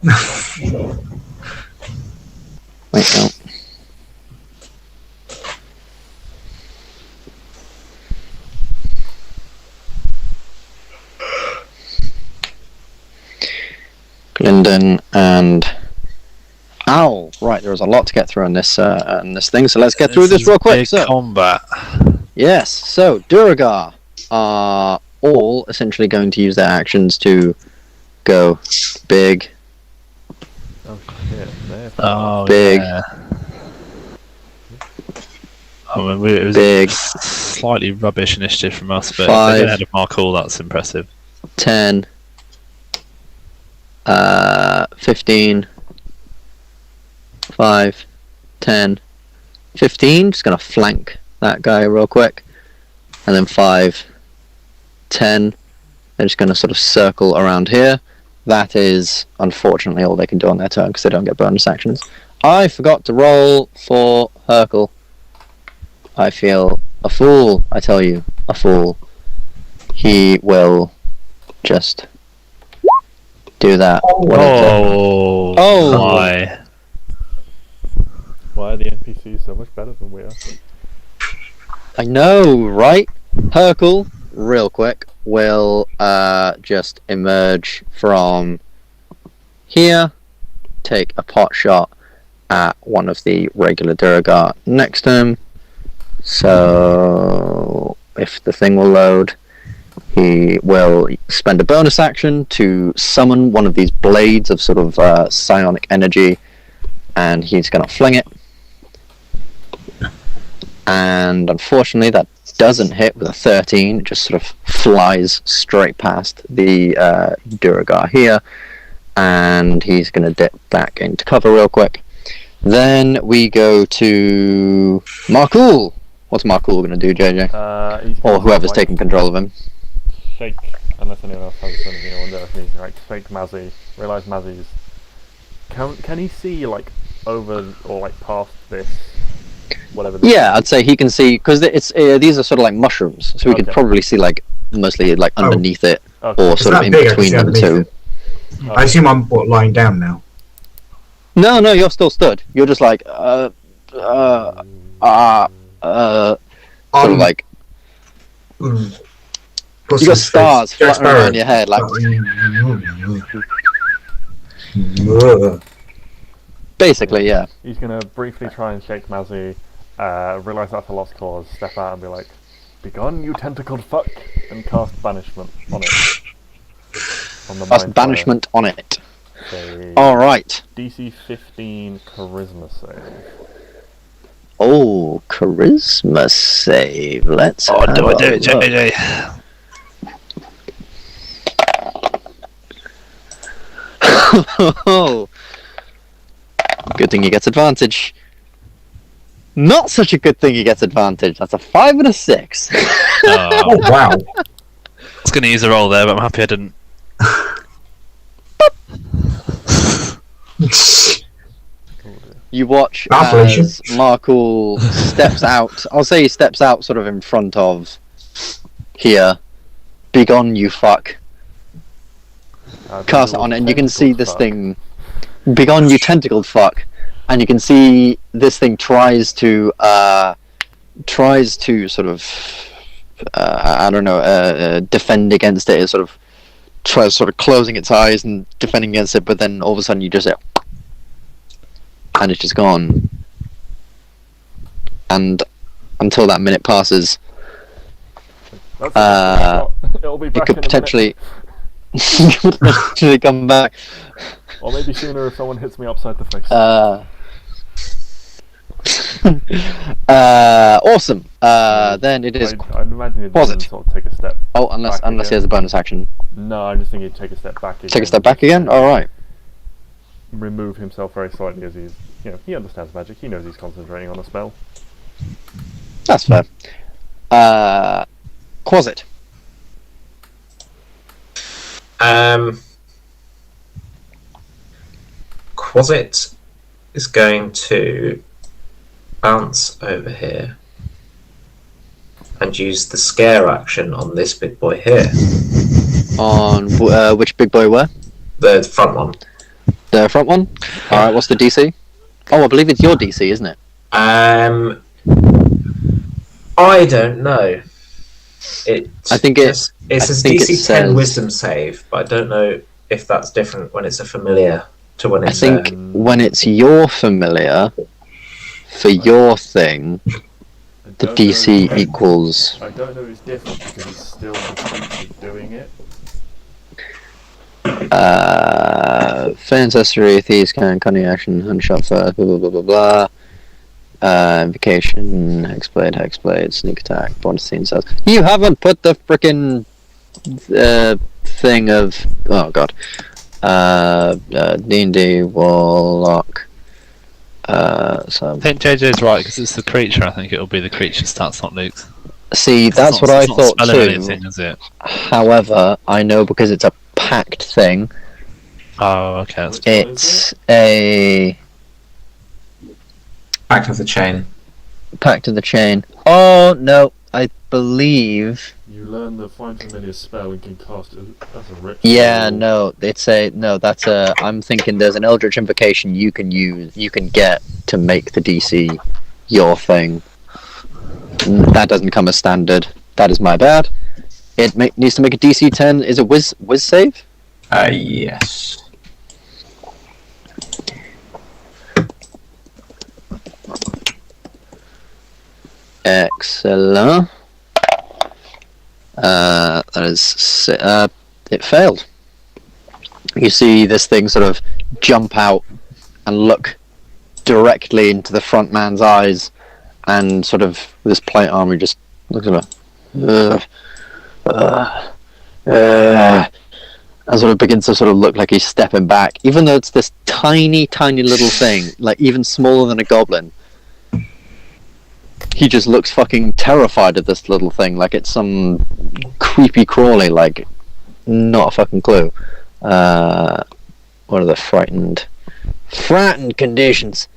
Wait, no. Gylndan and Owl. Right, there was a lot to get through on this thing, so let's get through this real quick. Big So, combat. yes, so Duragar are all essentially going to use their actions to go big, Oh shit, they're Oh, big, yeah. I mean, it was big, slightly rubbish initiative from us, but if 5. they get ahead of Markall, that's impressive. 10, 15, 5, 10, 15. Just going to flank that guy real quick. And then 5, 10. They're just going to sort of circle around here. That is, unfortunately, all they can do on their turn because they don't get bonus actions. I forgot to roll for Hercule. I feel a fool, I tell you. A fool. He will just do that. Oh, Oh. my. Why are the NPCs so much better than we are? I know, right? Hercule, real quick, will just emerge from here, take a pot shot at one of the regular Duragar next to him. So, if the thing will load, he will spend a bonus action to summon one of these blades of sort of psionic energy, and he's going to fling it. And unfortunately, that doesn't hit with a 13. It just sort of flies straight past the Duragar here, and he's going to dip back into cover real quick. Then we go to Markul. What's Markul going to do, JJ? He's Or gonna, whoever's like, taking control of him. Shake, unless anyone else has anything on there. He's like shake Mazzy. Realise Mazzy's. Can he see like over or like past this? Whatever. This Yeah, I'd say he can see because it's these are sort of like mushrooms, so we could Okay. probably see like mostly like underneath it Okay. or It's sort of that in big, I can between see them underneath too. it. I assume I'm lying down now. No, you're still stood. You're just like sort of like you got stars flying around your head, like basically, yeah. He's gonna briefly try and shake Mazzy. Realise that's a lost cause. Step out and be like, "Begone, you tentacled fuck!" and cast banishment on it. On the That's mind banishment on it. flayer. All right. DC 15 charisma save. Oh, charisma save. Let's. Oh, have do a it, look. JJ. Good thing he gets advantage. Not such a good thing he gets advantage. That's a 5 and a 6. Oh wow! I was going to use a roll there, but I'm happy I didn't. You watch Apparition. as Markul steps out. I'll say he steps out sort of in front of here. Begone, you fuck. Cast it on it, and you can see this thing. Begone, you tentacled fuck. and you can see this thing tries to sort of defend against it. It sort of tries sort of closing its eyes and defending against it, but then all of a sudden you just hear, and it's just gone. And until that minute passes, it'll be it back could in potentially come back. Or maybe sooner if someone hits me upside the face. Awesome. Then it is. I'd imagine he'd Pause it. sort of take a step. Oh, unless back he has a bonus action. No, I'm just thinking he'd take a step back again. Take a step back again. All right. Remove himself very slightly as he's, he understands magic. He knows he's concentrating on a spell. That's fair. Quasit. Quasit is going to bounce over here and use the scare action on this big boy here. On which big boy where? The front one. The front one? Alright, what's the DC? Oh, I believe it's your DC, isn't it? I don't know. I think it's a DC 10 says, Wisdom save, but I don't know if that's different when it's a familiar to when it's. I think when it's your familiar, for your thing, the DC equals. I don't know if it's different because it's still the creature doing it. Ancestry, Thieves, Cunning Action, Hunt Shot First, blah blah blah blah blah. Invocation, Hexblade, Sneak Attack, Bonus Scene Cells. You haven't put the frickin' thing of. Oh god. D&D, Warlock. So I think JJ's right because it's the creature. I think it'll be the creature stats, not Luke's. see, that's what I thought too. Anything, is it? However, I know because it's a pact thing. Oh, okay. That's It's a Pact of the Chain. Pact of the Chain. Oh no, I believe. You learn the Find Familiar spell and can cast it as a ritual. Yeah, no, it's a no. That's a. I'm thinking there's an Eldritch Invocation you can use. You can get to make the DC your thing. That doesn't come as standard. That is my bad. It needs to make a DC 10. Is it whiz save? Yes. Excellent. That is it failed. You see this thing sort of jump out and look directly into the front man's eyes, and sort of this plate armor just looks at him and sort of begins to sort of look like he's stepping back, even though it's this tiny little thing, like even smaller than a goblin. He just looks fucking terrified of this little thing, like it's some creepy crawly, like not a fucking clue. What are the frightened conditions?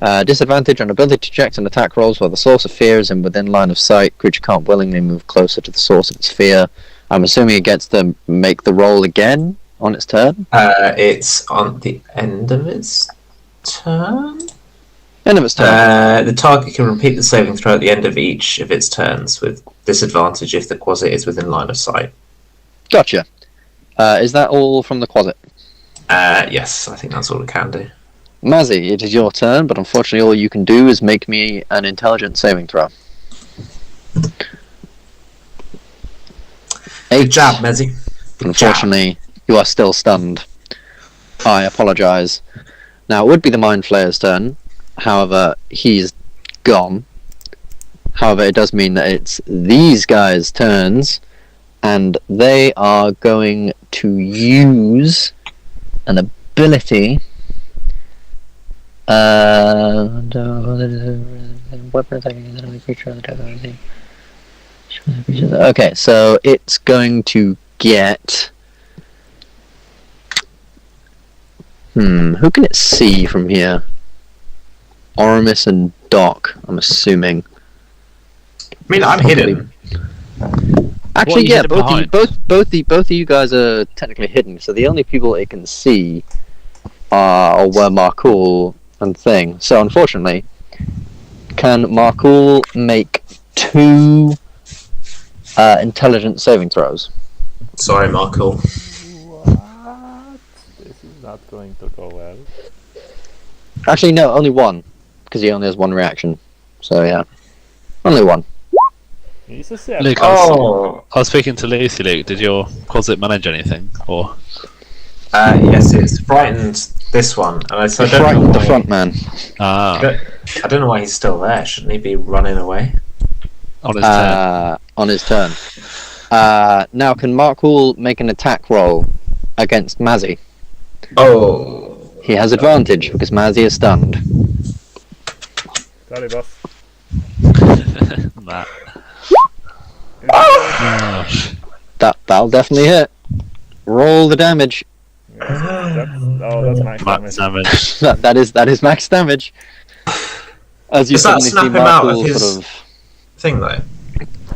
Disadvantage on ability checks and attack rolls while the source of fear is within line of sight. Creature can't willingly move closer to the source of its fear. I'm assuming it gets to make the roll again on its turn. It's on the end of its turn. End of its turn. The target can repeat the saving throw at the end of each of its turns, with disadvantage if the quasit is within line of sight. Gotcha. Is that all from the quasit? Yes, I think that's all it can do. Mazzy, it is your turn, but unfortunately all you can do is make me an intelligence saving throw. Good job, Mezzy. Unfortunately, you are still stunned. I apologise. Now, it would be the Mind Flayer's turn. However, he's gone. However, it does mean that it's these guys' turns, and they are going to use an ability. Okay, so it's going to get. Who can it see from here? Oramis and Doc, I'm assuming. I mean, I'm hidden. Actually, yeah, both of you guys are technically hidden. So the only people it can see were Markul, and thing. So unfortunately, can Markul make 2 intelligence saving throws? Sorry, Markle. What? This is not going to go well. Actually, no, only 1, because he only has 1 reaction. So yeah, only 1. He's a 7. Luke, I was speaking to Lucy. Luke, did your closet manage anything, or? Yes, it's frightened this one, and I don't know Frightened the why- front man. Ah, I don't know why he's still there. Shouldn't he be running away? on his turn. On his turn. Now, can Markul make an attack roll against Mazzy? Oh, He has advantage because Mazzy is stunned. Sorry, boss. That. That'll definitely hit. Roll the damage. That's max Max damage. damage. that is max damage. As you Does that suddenly snap see him out of Markul his- sort of. thing though.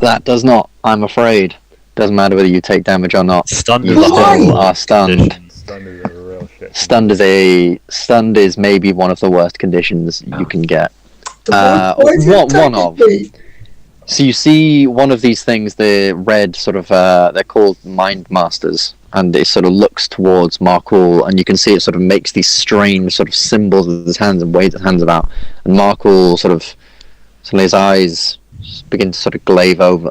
That does not. I'm afraid. Doesn't matter whether you take damage or not. Stunned You is a still horrible are stunned. condition. Stunned is a real shit. Stunned is maybe one of the worst conditions you can get. Why is he One attacking of. me? So you see one of these things, the red sort of, they're called Mind Masters, and it sort of looks towards Markul, and you can see it sort of makes these strange sort of symbols with his hands and waves his hands about, and Markul sort of, suddenly his eyes begin to sort of glaze over,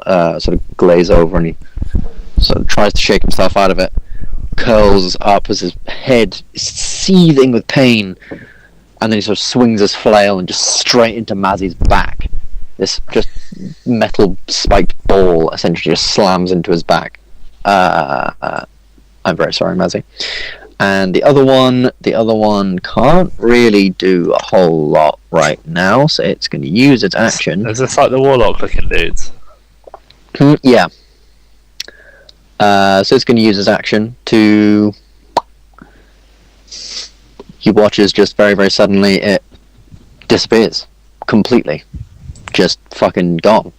and he sort of tries to shake himself out of it, curls up as his head is seething with pain, and then he sort of swings his flail and just straight into Mazzy's back. This just metal spiked ball essentially just slams into his back. I'm very sorry, Mazzy. And the other one can't really do a whole lot right now, so it's going to use its action. Is this like the warlock looking dudes? Yeah. So it's going to use its action to. He watches just very, very suddenly it disappears completely. Just fucking gone.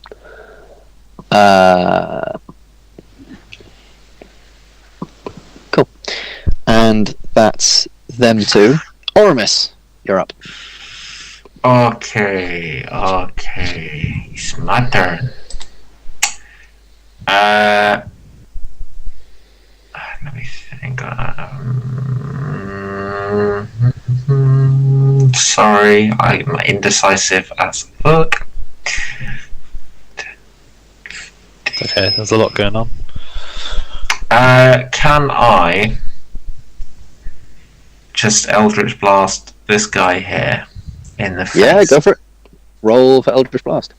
Cool. And that's them two. Oramis, you're up. Okay, it's my turn. Let me think. Sorry, I'm indecisive as fuck. Okay, there's a lot going on. Can I just Eldritch Blast this guy here in the face? Yeah, go for it. Roll for Eldritch Blast.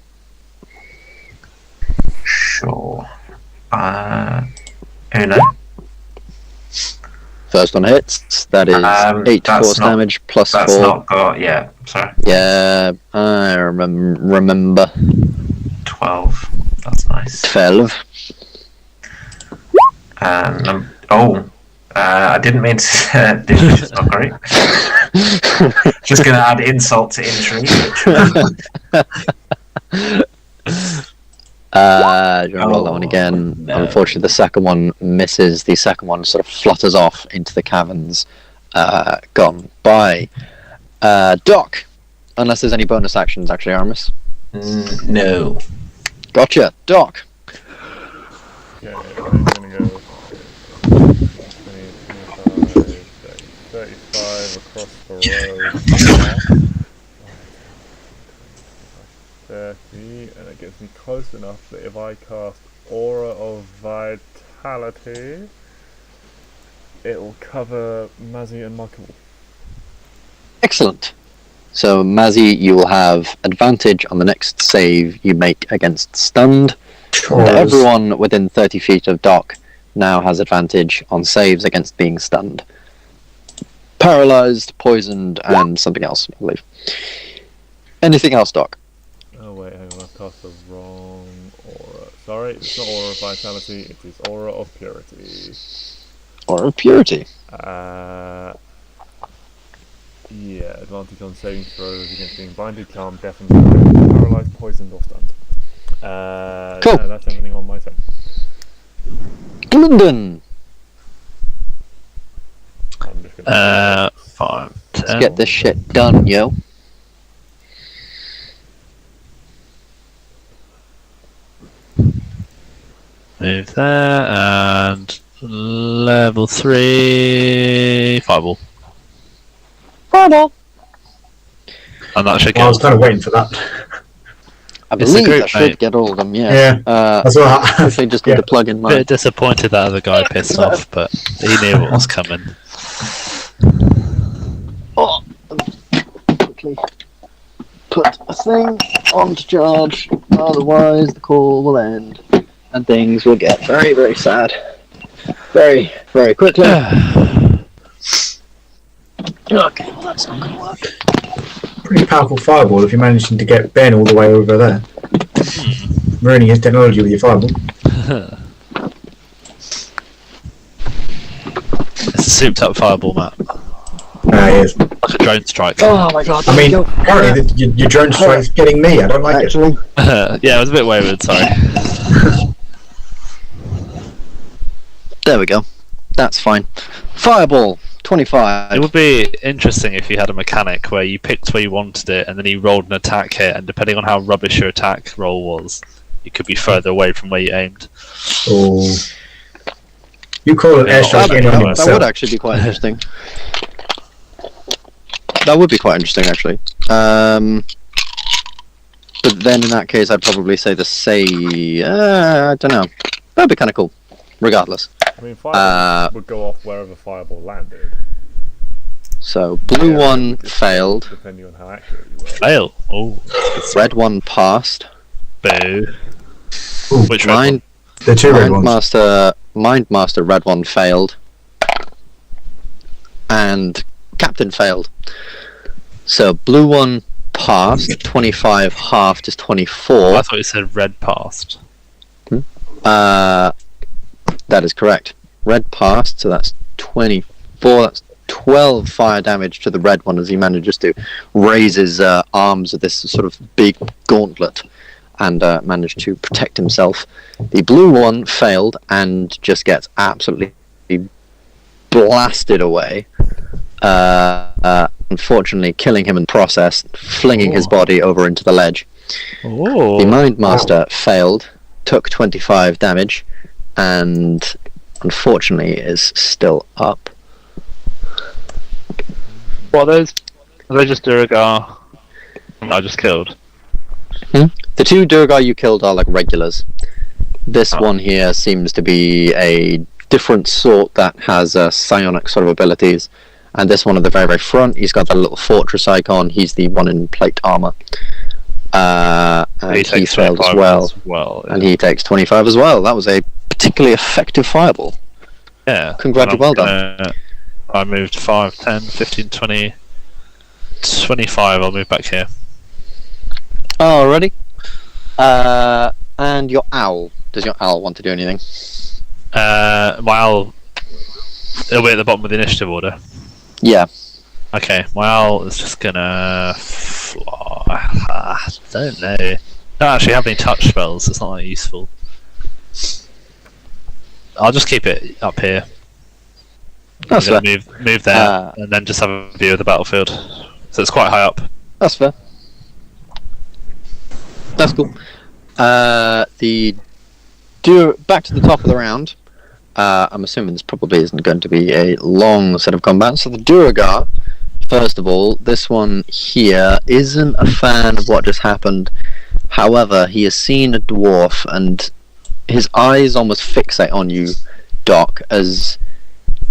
Sure. Uno. First one hits. That is 8 that's force not- damage plus That's 4. not got. Yeah, sorry. Yeah, I remember. 12. That's nice. 12. I didn't mean to do which is not great. Just gonna add insult to injury. Do you want to roll that one again? No. Unfortunately, the second one misses. The second one sort of flutters off into the caverns. Gone by. Doc, unless there's any bonus actions, actually, Aramis. No. Gotcha, Doc. Okay, I'm gonna go 20, 25, 35 across the road. 30, and it gets me close enough that if I cast Aura of Vitality, it will cover Mazzy and Michael. Excellent. So, Mazzy, you will have advantage on the next save you make against stunned. And everyone within 30 feet of Doc now has advantage on saves against being stunned. Paralyzed, poisoned, and something else, I believe. Anything else, Doc? Oh wait, hang on, I've cast the wrong aura. Sorry, it's not Aura of Vitality, it is Aura of Purity. Or of Purity? Yeah, advantage on saving throws against being blinded, calmed, deafened, paralyzed, poisoned, or stunned. Cool. No, that's everything on my turn. Gylndan! I'm just gonna 5, 10, Let's get this shit done, yo. Move there, and level 3 fireball. Fireball! And that should Well, I was get. kind of waiting for that. I It's a believe group, that should mate. get all of them, yeah. Yeah, that's what I Actually, just need to plug in A mine. bit disappointed that other guy pissed off, but he knew what was coming. Oh, quickly put a thing on to charge, otherwise the call will end and things will get very, very sad. Very, very quickly. Okay, well that's not going to work. pretty powerful fireball if you're managing to get Ben all the way over there. Ruining his technology with your fireball. It's a souped up fireball, Matt. Yes. Like a drone strike. Oh my god, I mean, there we go. apparently your drone strike's getting me. I don't like Actually, Yeah, it was a bit wayward, sorry. there we go. That's fine. Fireball, 25. It would be interesting if you had a mechanic where you picked where you wanted it and then you rolled an attack hit, and depending on how rubbish your attack roll was, you could be further away from where you aimed. Oh. You call an airstrike in on That would yourself. actually be quite interesting. That would be quite interesting, actually. But then in that case, I'd probably say the I don't know. That'd be kind of cool, regardless. I mean, fireball would go off wherever fireball landed. So, blue Yeah, one it's failed, depending on how accurate you were. Fail. Oh, red one passed, boo. Ooh, Which red one? mind, the two red ones. Mindmaster red one failed, and captain failed. So, blue one passed, 25 halved is 24. I thought you said red passed. That is correct. Red passed, so that's 24. That's 12 fire damage to the red one as he manages to raise his arms with this sort of big gauntlet and manage to protect himself. The blue one failed and just gets absolutely blasted away. Unfortunately, killing him in the process, flinging his body over into the ledge. Oh. The Mindmaster failed, took 25 damage, and unfortunately is still up. What are those? Are they just Duragar I just killed? The two Durgar you killed are like regulars. This one here seems to be a different sort that has psionic sort of abilities. And this one at the very, very front, he's got that little fortress icon. He's the one in plate armor. And he failed as well. Yeah. And he takes 25 as well. That was a particularly effective fireball. Yeah. Congratulations, well done. I moved 5, 10, 15, 20, 25. I'll move back here. Alrighty. And your owl. Does your owl want to do anything? My owl. It'll be at the bottom of the initiative order. Yeah. Okay, my owl is just gonna fly. I don't know. I don't actually have any touch spells. It's not that useful. I'll just keep it up here. That's fair. Move there, and then just have a view of the battlefield. So it's quite high up. That's fair. That's cool. Back to the top of the round. I'm assuming this probably isn't going to be a long set of combat. So the Duragar, first of all, this one here isn't a fan of what just happened. However, he has seen a dwarf, and his eyes almost fixate on you, Doc, as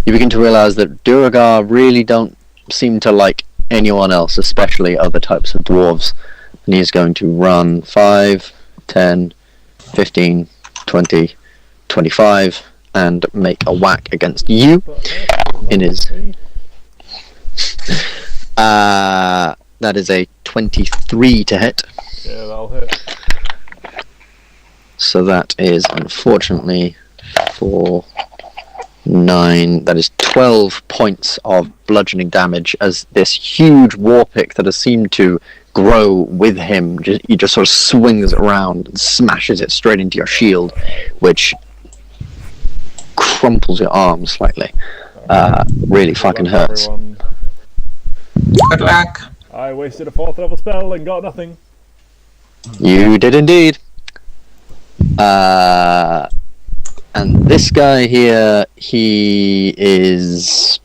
you begin to realise that Duragar really don't seem to like anyone else, especially other types of dwarves. And he's going to run 5, 10, 15, 20, 25, and make a whack against you in his... that is a 23 to hit. Yeah, that'll hit. So that is unfortunately 4, 9, that is 12 points of bludgeoning damage as this huge war pick that has seemed to grow with him, he just sort of swings it around and smashes it straight into your shield, which crumples your arm slightly. Really fucking hurts. Good luck. I wasted a 4th level spell and got nothing. You did indeed. And this guy here, he is...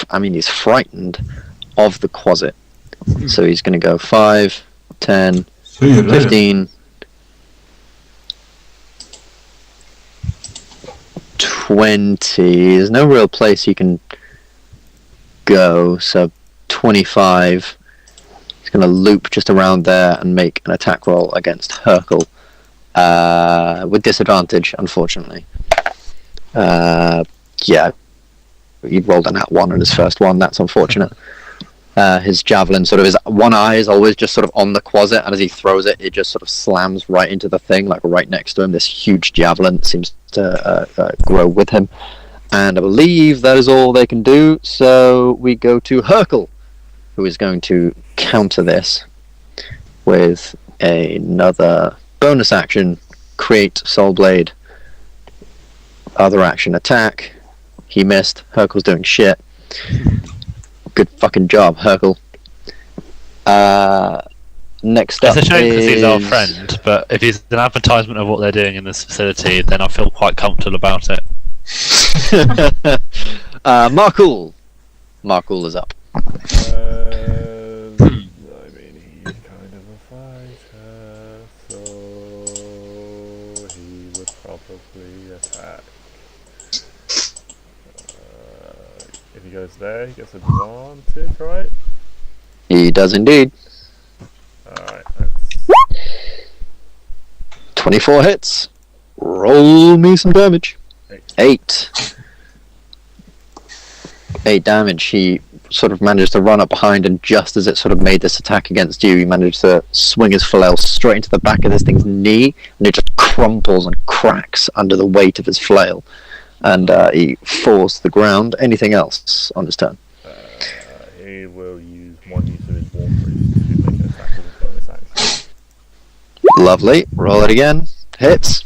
I mean, he's frightened of the Quasit. So he's going to go 5, 10, 15, 20. There's no real place he can go, so 25. He's going to loop just around there and make an attack roll against Hercule. With disadvantage, unfortunately. Yeah, he'd rolled a nat 1 on his first one. That's unfortunate. His javelin, sort of, his one eye is always just sort of on the Quasit, and as he throws it, it just sort of slams right into the thing, like right next to him. This huge javelin seems to grow with him. And I believe that is all they can do, so we go to Hercule, who is going to counter this with another bonus action, create Soul Blade. Other action, attack. He missed. Hercule's doing shit. Good fucking job, Hercule. Next up, it's a shame because he's our friend, but if he's an advertisement of what they're doing in this facility, then I feel quite comfortable about it. Markul. Markul is up. I mean, he's kind of a fighter, so he would probably attack. If he goes there, he gets advantage, right? He does indeed. Alright, let's... 24 hits. Roll me some damage. 8 damage. He sort of managed to run up behind, and just as it sort of made this attack against you, he managed to swing his flail straight into the back of this thing's knee, and it just crumples and cracks under the weight of his flail, and he falls to the ground. Anything else on his turn? He will use one use of his warp priest to make an attack with a bonus action. Lovely. Roll it again. Hits.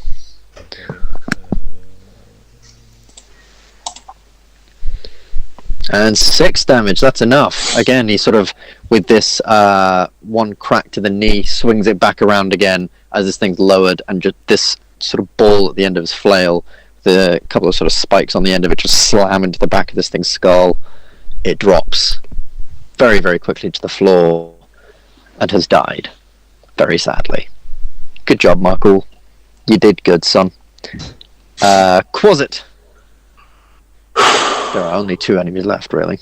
And 6 damage, that's enough. Again, he sort of, with this one crack to the knee, swings it back around again as this thing's lowered, and just this sort of ball at the end of his flail, the couple of sort of spikes on the end of it just slam into the back of this thing's skull. It drops very, very quickly to the floor and has died, very sadly. Good job, Markul. You did good, son. Quasit. There are only 2 enemies left, really.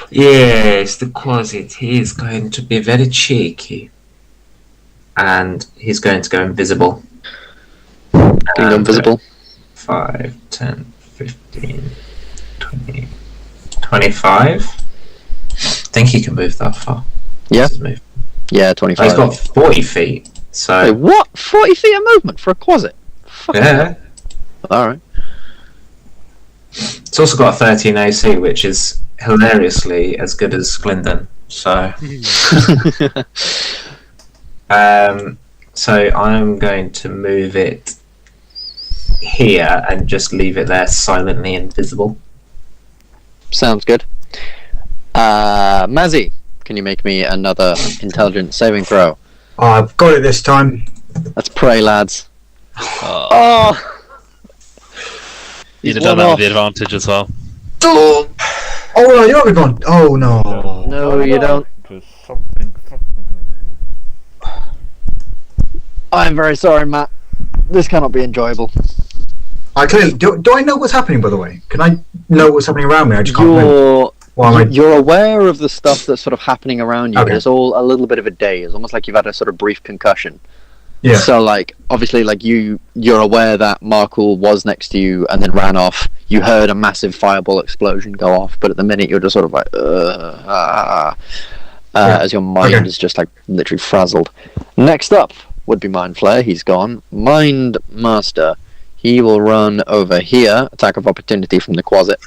Yes, the Quasit. He is going to be very cheeky. And he's going to go invisible. Being invisible. 5, 10, 15, 20, 25. I think he can move that far. Yeah. What's his move? Yeah, Oh, 25. he's got 40 feet. So Wait, what? 40 feet of movement for a Quasit? yeah. Alright. It's also got a 13 AC, which is hilariously as good as Gylndan. So so I'm going to move it here and just leave it there silently invisible. Sounds good. Mazzy, can you make me another intelligence saving throw? Oh, I've got it this time. Let's pray, lads. Oh. You'd have done that with the advantage as well. Oh no, you're not gone. Oh no. No, you don't. There's something fucking... I'm very sorry, Matt. This cannot be enjoyable. I clearly do I know what's happening, by the way? Can I know what's happening around me? I just can't remember. You're aware of the stuff that's sort of happening around you. Okay. It's all a little bit of a daze, almost like you've had a sort of brief concussion. Yeah. So, like, obviously, like you're aware that Markul was next to you and then ran off. You heard a massive fireball explosion go off, but at the minute you're just sort of like, as your mind is just like literally frazzled. Next up would be Mind Flayer. He's gone. Mind Master. He will run over here. Attack of opportunity from the Quasit.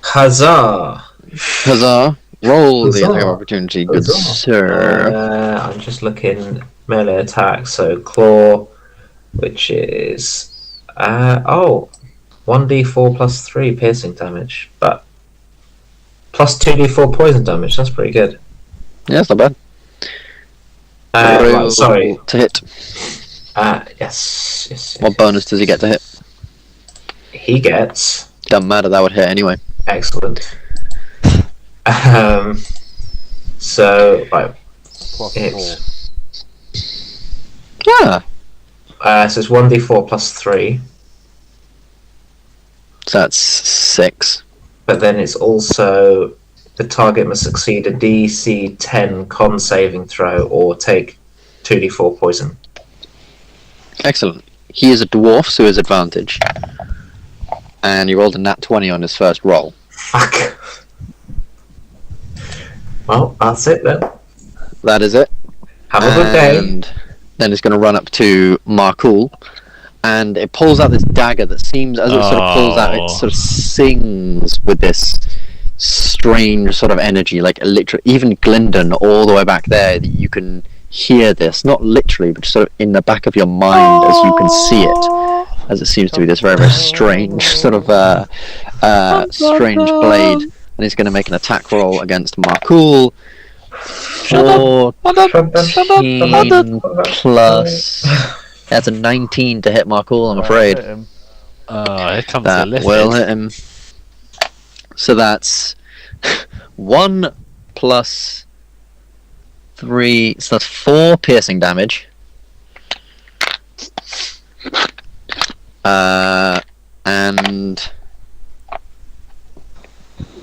Huzzah! Huzzah! Roll the Huzzah. attack of opportunity, good Huzzah. sir. I'm just looking melee attack, so claw, which is 1d4 plus 3 piercing damage, but plus 2d4 poison damage. That's pretty good. Yeah, it's not bad. Right, sorry. To hit. Yes. What bonus does he get to hit? He gets. Doesn't matter, that would hit anyway. Excellent. So, right. Plus It's, 4. Yeah. so it's 1d4 plus 3, So that's 6. but then it's also the target must succeed a DC 10 con saving throw or take 2d4 poison. Excellent. He is a dwarf, so his advantage. And he rolled a nat 20 on his first roll. Fuck. Well, that's it then. That is it. Have a good day. And then it's going to run up to Markul, and it pulls out this dagger that seems, as it sort of pulls out, it sort of sings with this strange sort of energy, like even Gylndan all the way back there, that you can hear this, not literally, but just sort of in the back of your mind as you can see it, as it seems to be this very, very strange sort of strange blade. And he's going to make an attack roll against Markul. 14 plus. That's a 19 to hit Markul, I'm afraid. Hit him. Here comes the That lift. will hit him. So that's 1 plus 3. So that's 4 piercing damage. And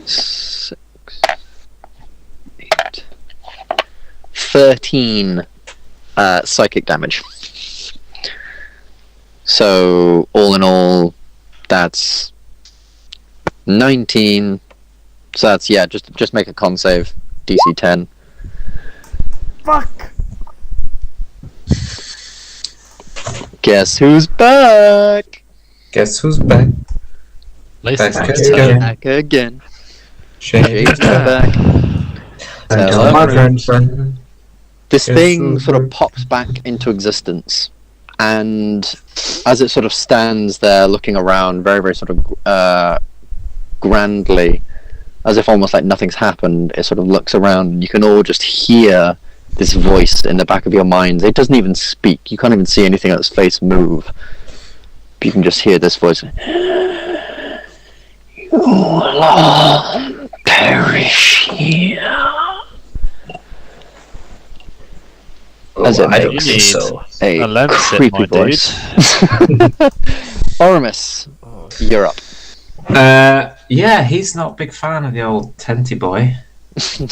6, 8, 13 psychic damage. So all in all, that's 19. So that's, yeah, just make a con save, DC 10. Fuck! Guess who's back? Guess who's back? Lace's Back next again. turn. Back again. Shane. Jake's back. Hello, my friend. This Yes, thing sort of okay. pops back into existence, and as it sort of stands there looking around very, very sort of grandly, as if almost like nothing's happened, it sort of looks around, and you can all just hear this voice in the back of your minds. It doesn't even speak. You can't even see anything on its face move. But you can just hear this voice. You will all perish here. As it I don't makes think so. a A lens sit, creepy my voice. Oramis, Oh, you're up. Yeah, he's not a big fan of the old tenty boy. So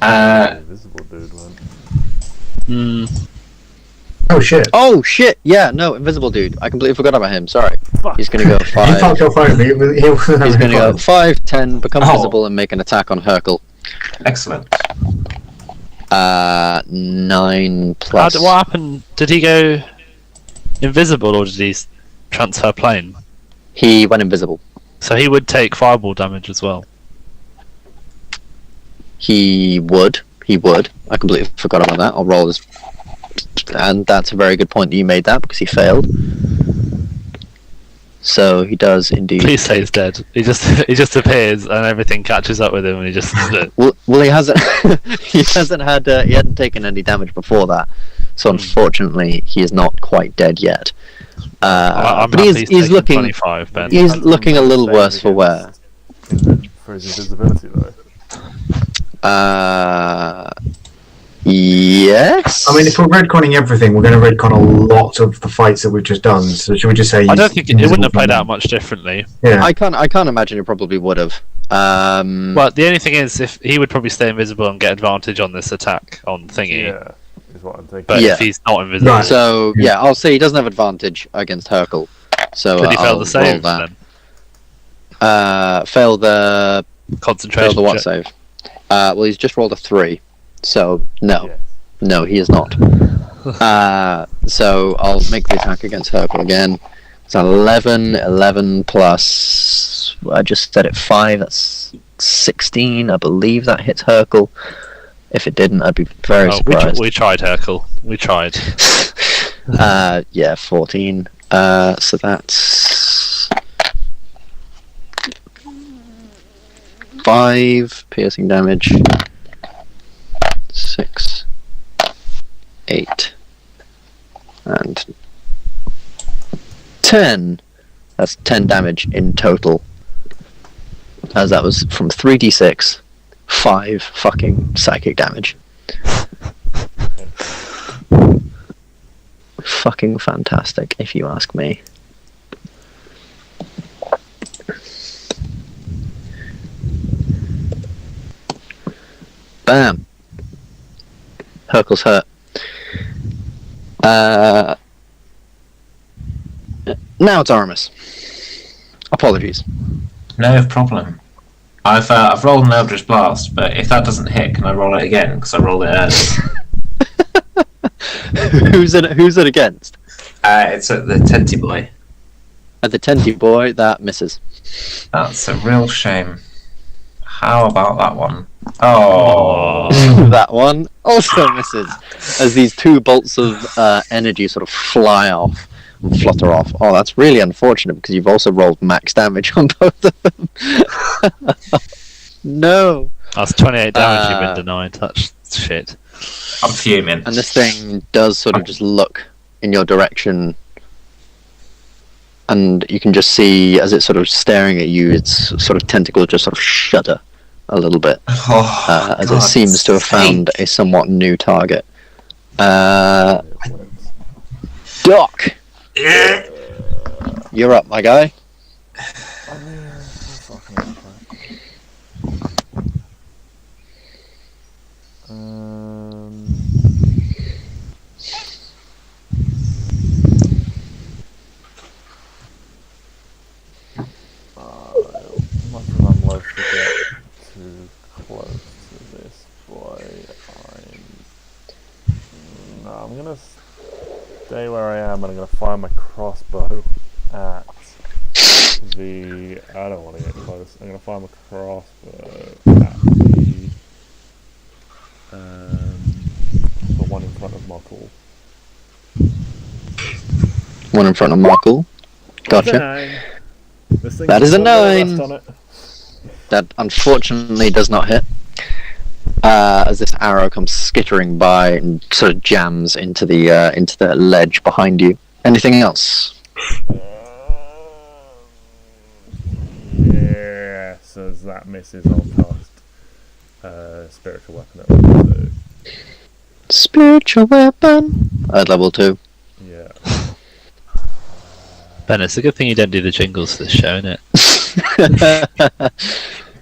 the invisible dude went. Oh shit. Oh shit! Yeah, no, invisible dude. I completely forgot about him. Sorry. Fuck. He's gonna go You 5. fucked your phone. He wasn't He's having gonna go fun. 5, 10, become Oh. visible, and make an attack on Hercule. excellent. 9 plus. What happened? Did he go invisible or did he transfer plane? He went invisible. So he would take fireball damage as well. He would. I completely forgot about that. I'll roll his. And that's a very good point that you made that, because he failed. So he does indeed. Please say he's dead. He just appears and everything catches up with him and he just. Well, he hasn't. He hadn't taken any damage before that. So unfortunately, he is not quite dead yet. I'm But happy he's taking looking. 25, Ben. He's looking a little worse for wear. For his invisibility, though. Yes. I mean, if we're retconning everything, we're going to retcon a lot of the fights that we've just done. So should we just say? I don't think it wouldn't have played invisible out much differently. Yeah. I can't imagine it probably would have. Well, the only thing is, if he would probably stay invisible and get advantage on this attack on thingy. Yeah, is what I'm thinking. But Yeah. if he's not invisible, Right. So yeah, I'll say he doesn't have advantage against Hercule. So could he fail I'll the save roll that. then? Fail the Concentration. what check. save? Well, he's just rolled a 3, so no, Yeah. no, he is not. So I'll make the attack against Hercule again. It's 11 plus. I just said it 5. That's 16. I believe that hits Hercule. If it didn't, I'd be very surprised. We tried, Hercule. We tried. Yeah, 14. So that's 5 piercing damage. 6, 8, and 10. That's 10 damage in total. As that was from 3d6, 5 fucking psychic damage. Fucking fantastic, if you ask me. Bam. Hercule's hurt. Now it's Oramis. Apologies. No problem. I've rolled an Eldritch Blast, but if that doesn't hit, can I roll it again? Because I rolled it early. Who's it against? It's at the Tenty Boy. At the Tenty Boy, that misses. That's a real shame. How about that one? Oh, That one also misses. As these 2 bolts of energy sort of fly off and flutter off. Oh, that's really unfortunate because you've also rolled max damage on both of them. No. That's 28 damage you've been denied. That's shit. I'm fuming. And this thing does sort of just look in your direction, and you can just see as it's sort of staring at you, its sort of tentacles just sort of shudder a little bit as it seems to have found a somewhat new target. Doc, you're up, my guy. I'm loath to get too close to this boy. I'm gonna stay where I am, and I'm gonna fire my crossbow at the. I don't want to get close. I'm gonna fire my crossbow at the one in front of Markle. One in front of Markle. Gotcha. That is a 9. That unfortunately does not hit. As this arrow comes skittering by and sort of jams into the ledge behind you. Anything else? Yes, as that misses, I'll cast spiritual weapon at level 2. Spiritual weapon at level 2. Yeah. Ben, it's a good thing you don't do the jingles for this show, isn't it?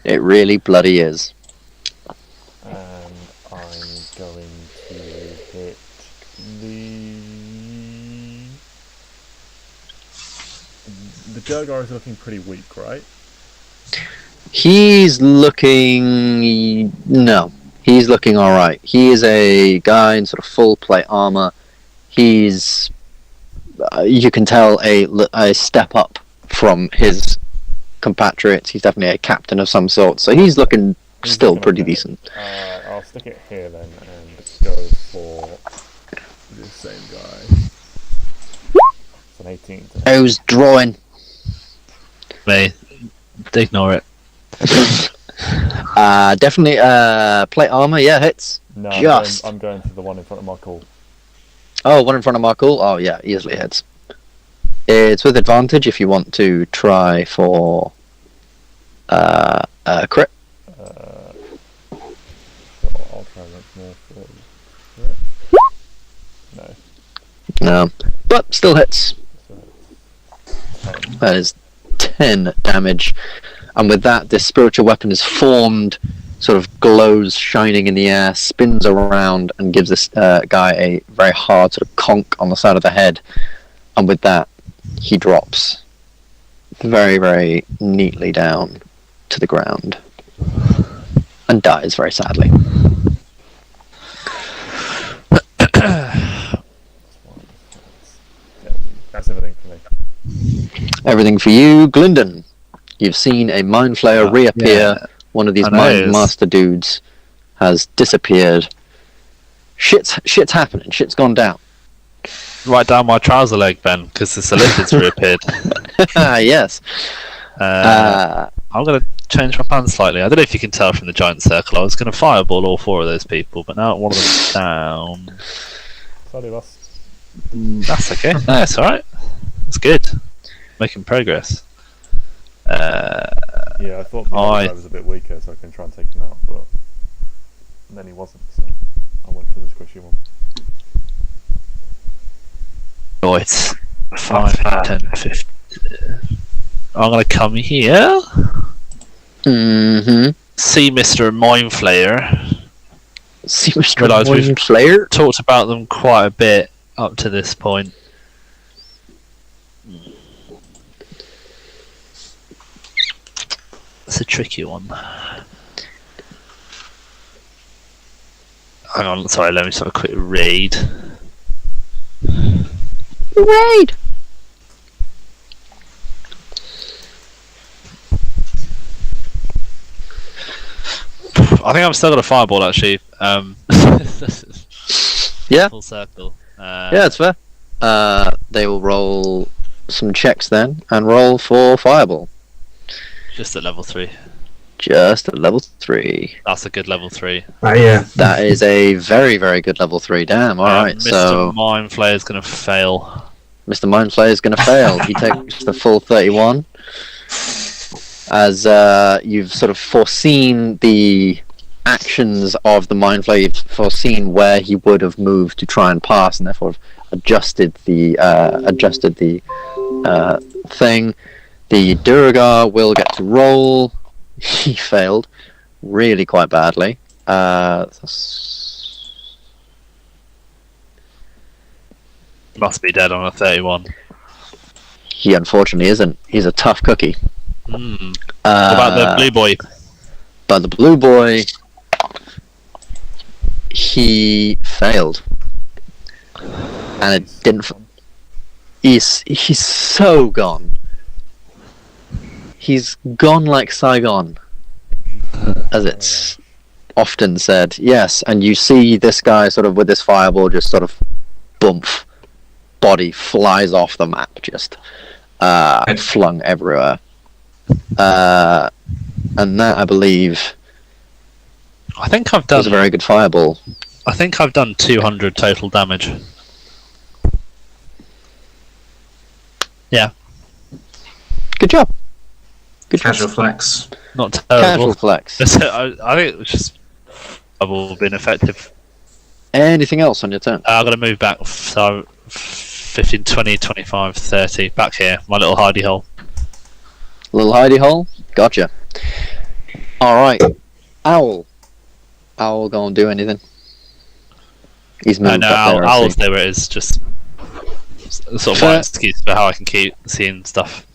It really bloody is. And I'm going to hit the Durgar is looking pretty weak, right? He's looking alright. He is a guy in sort of full plate armor. He's you can tell a step up from his compatriots. He's definitely a captain of some sort, so he's looking still pretty decent. I'll stick it here then and go for the same guy. It's an 18. I was drawing. Me, ignore it. Definitely plate armor, yeah, hits. No, Just. I'm going for the one in front of Markle. Oh, one in front of Markle? Oh yeah, easily hits. It's with advantage if you want to try for crit. So I'll try once more for crit. No. No, but still hits. So, That is 10 damage. And with that, this spiritual weapon is formed, sort of glows, shining in the air, spins around, and gives this guy a very hard sort of conk on the side of the head. And with that, he drops very, very neatly down to the ground and dies very sadly. that's everything for me. Everything for you, Gylndan. You've seen a mind flayer reappear. yeah. One of these I know, mind it's- master dudes has disappeared. Shit's happening. Shit's gone down. Right down my trouser leg, Ben, because the Solid's reappeared. Yes. I'm going to change my plan slightly. I don't know if you can tell from the giant circle. I was going to fireball all 4 of those people, but now one of them's down. Sorry, boss. That's okay. No, that's alright. That's good. Making progress. Yeah, I thought the other guy was a bit weaker, so I can try and take him out, but then he wasn't, so I went for the squishy one. Oh, it's 5, 10, 15. I'm going to come here. Mm-hmm. See Mr. Mind Flayer. See Mr. Realise we've Mind Flayer? talked about them quite a bit up to this point. It's a tricky one. Hang on, sorry, let me just have a quick raid. Raid! I think I'm still got a fireball actually. Yeah. Full circle. Yeah, it's fair. They will roll some checks then, and roll for fireball. Just at level 3. Just at level 3. That's a good level 3. Yeah. That is a very, very good level 3. Damn, alright, Mr. so Mind Flayer is going to fail. Mr. Mind Flayer is going to fail. He takes the full 31. As you've sort of foreseen the actions of the Mind Flayer, you've foreseen where he would have moved to try and pass, and therefore adjusted the thing. The Duragar will get to roll. He failed really quite badly. Must be dead on a 31. He unfortunately isn't. He's a tough cookie. What about the blue boy? But the blue boy, he failed, and it didn't. He's so gone. He's gone like Saigon, as it's often said. Yes, and you see this guy sort of with this fireball just sort of bump, body flies off the map, just flung everywhere. And that, I believe, I think I've was a done. very good fireball. I think I've done 200 total damage. Yeah, Good job. Good Casual job. flex. not terrible. Casual flex. I think it was just. I've all been effective. Anything else on your turn? I've got to move back. So 15, 20, 25, 30. Back here, my little hidey hole. Little hidey hole? Gotcha. Alright. Owl. Owl gonna do anything? He's moved No, up there, I Owl's see. there. It is just sort of Fair. my excuse for how I can keep seeing stuff.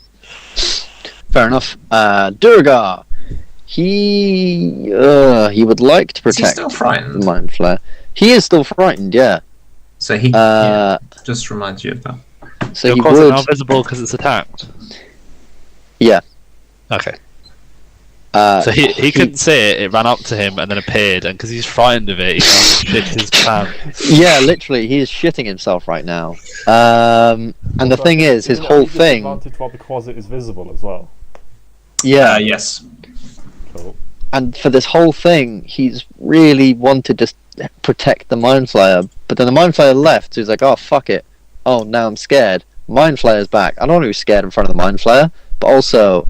Fair enough. Durgar. He would like to Is he protect still the frightened? Mind Flayer. He is still frightened, yeah. So he just reminds you of that. So Your he quad's would. now visible because it's attacked. Yeah. Okay. So So he couldn't see it. It ran up to him and then appeared, and because he's frightened of it, he can't shit his pants. Yeah, literally, he is shitting himself right now. And the thing is, his whole thing. Advantage while the closet is visible as well. Yeah, Yes. Cool. and for this whole thing, he's really wanted to protect the Mind Flayer, but then the Mind Flayer left, so he's like, oh, fuck it. Oh, now I'm scared. Mind Flayer's back. I don't want to be scared in front of the Mind Flayer, but also,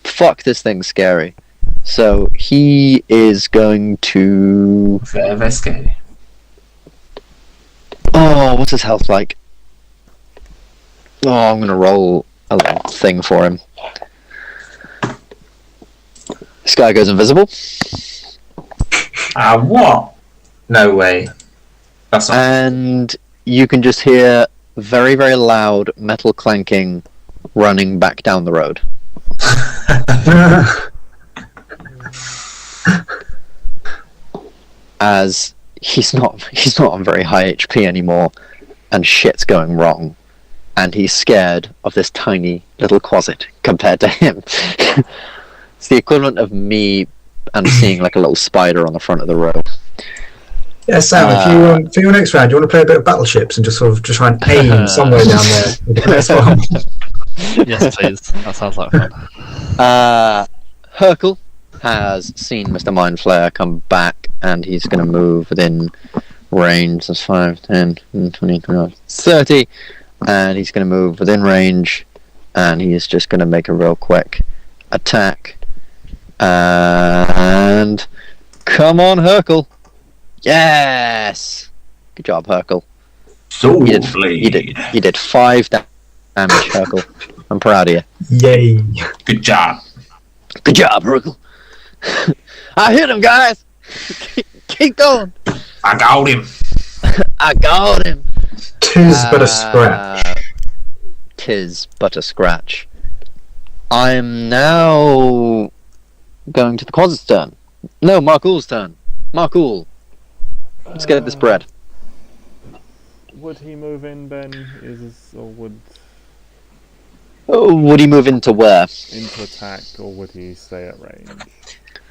fuck, this thing's scary. So he is going to... Very scary. Oh, what's his health like? Oh, I'm going to roll a little thing for him. This guy goes invisible. What? No way. That's not. And you can just hear very, very loud metal clanking running back down the road. As he's not on very high HP anymore, and shit's going wrong, and he's scared of this tiny little closet compared to him. It's the equivalent of me and seeing like a little spider on the front of the row. Yeah, Sam, for your next round, do you want to play a bit of Battleships and just try and aim somewhere down there with the next one? Yes, please. That sounds like fun. Hercule has seen Mr. Mind Flayer come back, and he's going to move within range. That's 5, 10, 20, 25, 30. And he's going to move within range, and he is just going to make a real quick attack. And come on, Hercule. Yes! Good job, Hercule. So He did 5 damage, Hercule. I'm proud of you. Yay. Good job. Good job, Hercule. I hit him, guys. Keep going. I got him. I got him. 'Tis but a scratch. 'Tis but a scratch. I'm now going to the Quaz's turn. No, Markul's turn. Markul. Let's get this bread. Would he move in, Ben? Would he move into where? Into attack, or would he stay at range?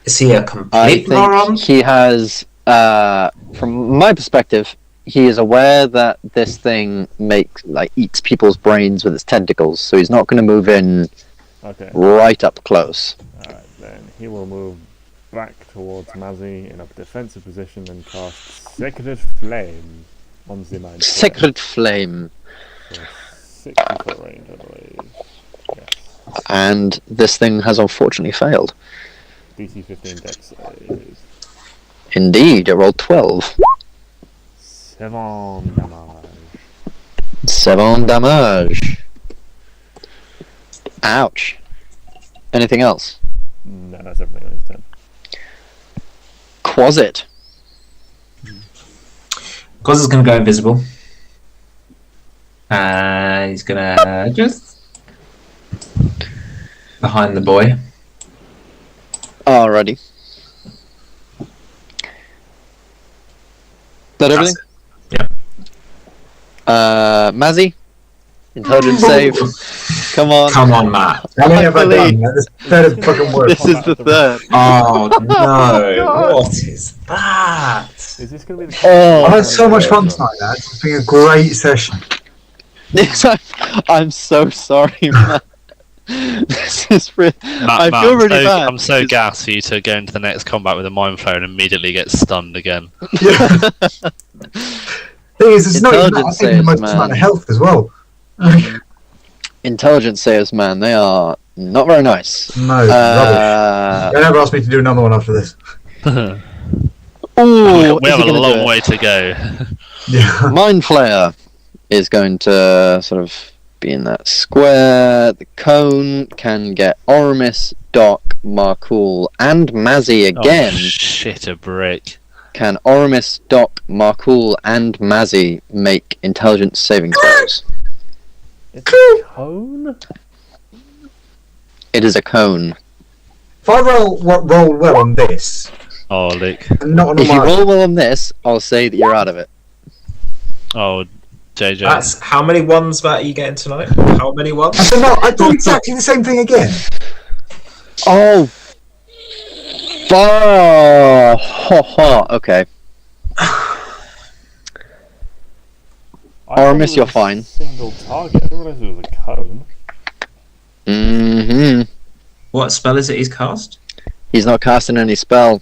Is he a I complete think moron? he has, from my perspective, he is aware that this thing eats people's brains with its tentacles, so he's not going to move in right up close. Alright, then he will move back towards Mazzy in a defensive position and cast Sacred Flame on the Mind Flayer. Sacred Flame. So 60-foot range, I believe. Yes. And this thing has unfortunately failed. DC 15 dex save. Indeed, it rolled 12. 7 damage. 7 damage. Ouch. Anything else? No, that's everything on his turn. Quasit. Cause is going to go invisible. He's going to just behind the boy. Alrighty. That everything? Yep. Mazzy? Intelligence save. Come on. Come on, Matt. How many have I done? This third fucking work. This is the third. Oh no! What is that? Is this going to be the Oh, I've had so much fun tonight, lads. It's been a great session. I'm so sorry, man. This is really. I Matt, feel really bad. I'm so gassed for you to go into the next combat with a Mind Flayer and immediately get stunned again. Thing is, it's not even that. I Intelligence think the saves, most man. amount of health as well. Intelligence saves, man. They are not very nice. No, rubbish. Don't ever ask me to do another one after this. Ooh, we have a long way to go. Yeah. Mind Flayer is going to sort of be in that square. The cone can get Oramis, Doc, Markul, and Mazzy again. Oh, shit, a brick. Can Oramis, Doc, Markul, and Mazzy make intelligence saving throws? It's a cone? It is a cone. If I roll well on this, Oh, Luke. and not on If you my... roll well on this, I'll say that you're out of it. Oh, JJ. That's how many ones, Matt, are you getting tonight? How many ones? I thought exactly the same thing again. Oh! Oh! Ho, ho. Okay. Oramis, you're fine. Single target. I didn't realise it was a cone. Mm-hmm. What spell is it he's cast? He's not casting any spell.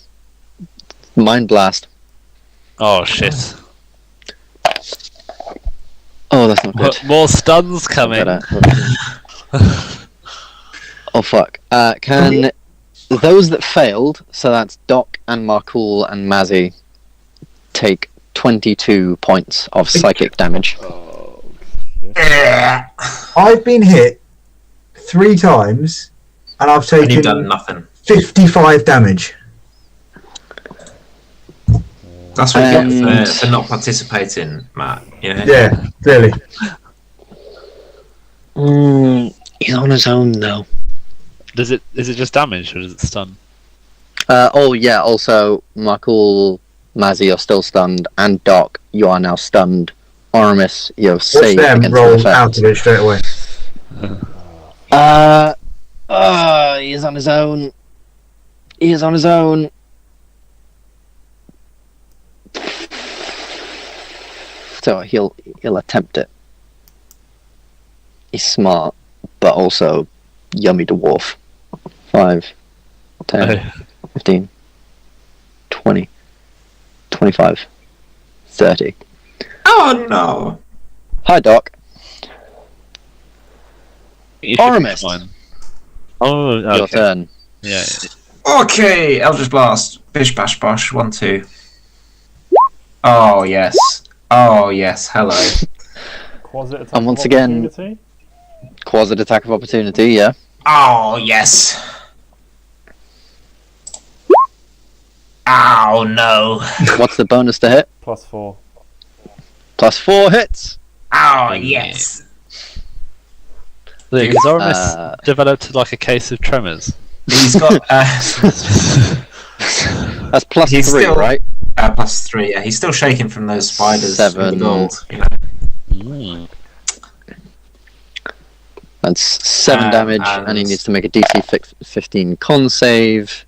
Mind Blast. Oh, shit. Oh, that's not good. More stuns coming. Oh, fuck. Can those that failed, so that's Doc and Markul and Mazzy, take 22 points of psychic damage? Oh, shit. I've been hit 3 times, and I've And you've done taken nothing. 55 damage. That's what you get for not participating, Matt. Yeah. Yeah, clearly. He's on his own, though. Is it just damage or does it stun? Oh, yeah, also, Markul, Mazzy, you're still stunned, and Doc, you are now stunned. Oramis, you have Watch saved them against roll the out of it straight away. he's on his own. He is on his own. So he'll attempt it. He's smart, but also yummy dwarf. 5, 10, 15, 20, 25, 30. Oh no! Hi, Doc. You should Oramis. be fine. Oh, okay. Your turn. Yeah. Okay, Eldritch Blast. Bish bash bosh. 1, 2. Oh yes. Oh yes. Hello. Quasi attack And once of again- opportunity? Quasi attack of opportunity, yeah. Oh yes. Oh no. What's the bonus to hit? +4. +4 hits. Oh yes. Look, has Oramis Uh, developed like a case of tremors? He's got That's +3, He's still- right? +3. Yeah, he's still shaking from those spiders. 7. With the gold, you know. Mm. That's 7 damage, and he needs to make a DC 15 con save.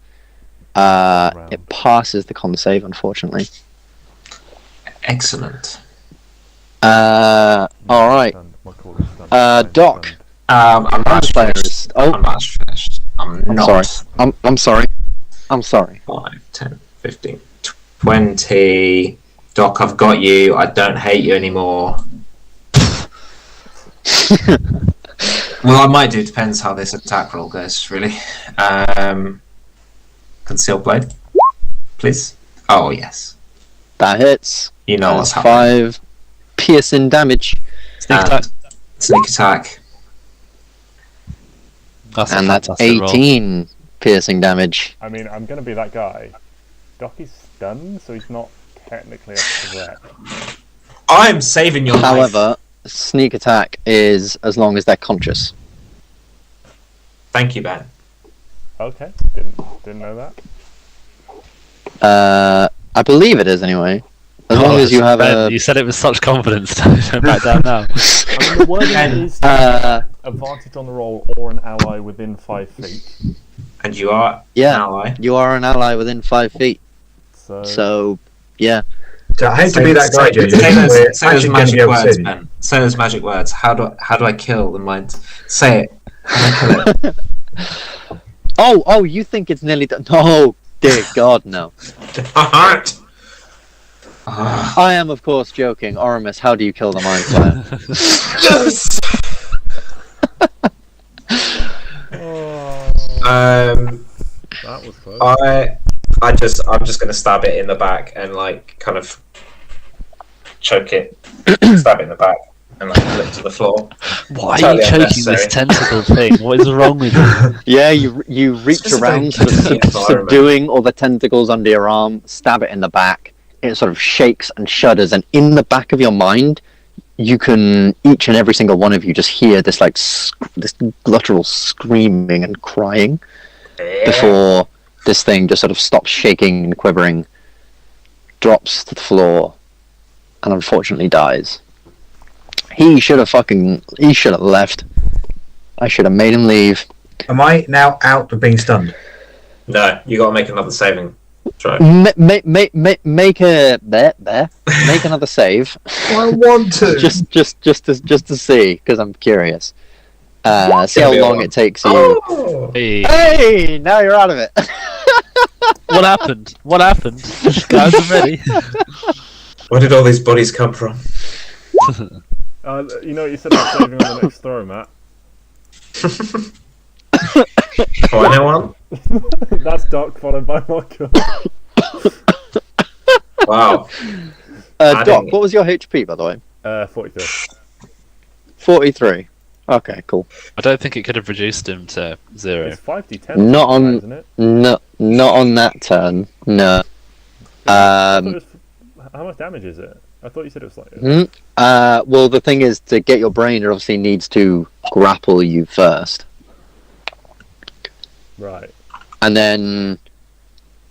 It passes the con save, unfortunately. Excellent. Alright. Doc. I'm not Flayers. finished. Oh, I'm not finished. I'm not. sorry. I'm sorry. I'm sorry. 5, 10, 15, 20. Doc, I've got you. I don't hate you anymore. Well, I might do. Depends how this attack roll goes, really. Conceal blade, please. Oh yes. That hits. You know what's That's happening. 5 piercing damage, Sneak And attack. Sneak attack. That's a and that's fantastic roll. 18 piercing damage. I mean, I'm going to be that guy. Doc is stunned, so he's not technically a threat. I'm saving your life. However, sneak attack is as long as they're conscious. Thank you, Ben. Okay, didn't know that. I believe it is anyway. As long as you have Ben, a. you said it with such confidence. Don't back down now. I mean, the wording is advantage on the roll or an ally within 5 feet. And you are Yeah. an ally. You are an ally within 5 feet. So, yeah. So I hate to be that guy, JJ. We're Say those actually going to be magic able words, to. Ben. Say those magic words. How do I kill the mind? Say it. How do I kill it? Oh, you think it's nearly done? Oh, dear God, no. Heart. I am, of course, joking. Oramis, how do you kill the Mind Flayer? Yes. That was close. I'm just gonna stab it in the back and like kind of choke it, stab it in the back and like pull it to the floor. Why are Totally you choking unnecessary. this tentacle thing? What is wrong with you? Yeah, you reach just around, about sort of the environment. subduing all the tentacles under your arm, stab it in the back. It sort of shakes and shudders, and in the back of your mind, you can, each and every single one of you, just hear this like this guttural screaming and crying before this thing just sort of stops shaking and quivering, drops to the floor, and unfortunately dies. He should have left. I should have made him leave. Am I now out of being stunned? No, you got to make another saving throw. Make another save. I want to. just to see, because I'm curious. See how Gonna be a long one. it takes you. Oh! Hey, Hey, now you're out of it. what happened? What happened? Guys, I'm ready. Where did all these bodies come from? You know what you said about saving on the next throw, Matt? Oh, anyone? That's Doc followed by Michael. Wow. Doc, what was your HP, by the way? 43. 43. Okay, cool. I don't think it could have reduced him to 0. It's 5d10, Not on- isn't it? No, not on that turn. No. I thought it was how much damage is it? I thought you said it was like... Well, the thing is, to get your brain, it obviously needs to grapple you first. Right. And then,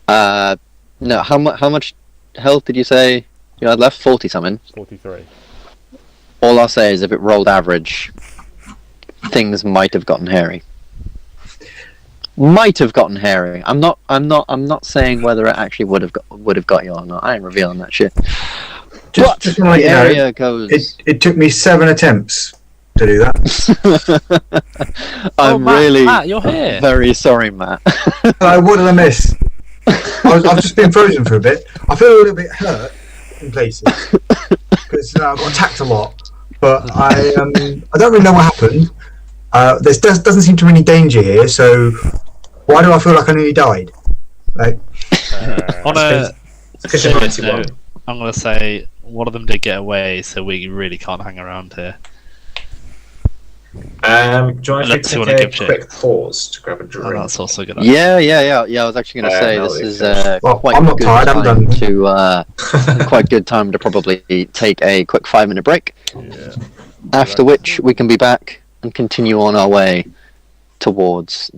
no, how much health did you say you had left? 40 something. 43. All I'll say is, if it rolled average, things might have gotten hairy. might have gotten hairy. I'm not saying whether it actually would have got you or not. I ain't revealing that shit. Just The want to let you know, area goes. it took me 7 attempts to do that. I'm Matt, really Matt, you're here. very sorry, Matt. I would have missed. I've just been frozen for a bit. I feel a little bit hurt in places because I got attacked a lot. But I don't really know what happened. There doesn't seem to be any danger here, so why do I feel like I nearly died? Like, On a Because you're serious 91. note, I'm going to say one of them did get away, so we really can't hang around here. Do you want Unless to you take wanna a give shit. quick pause to grab a And drink? that's also good. Yeah. I was actually going to say no, this we've is finished. well, quite I'm a not good tired. I'm time done. to quite good time to probably take a quick 5-minute break. Yeah. After which we can be back and continue on our way towards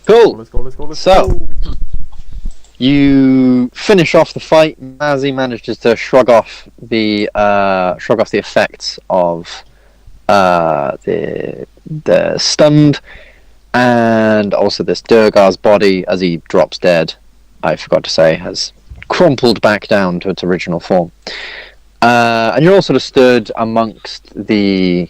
Cool. Let's go. So, you finish off the fight. Mazzy manages to shrug off the effects of the stunned, and also this Durgar's body, as he drops dead, I forgot to say, has crumpled back down to its original form. And you're all sort of stood amongst the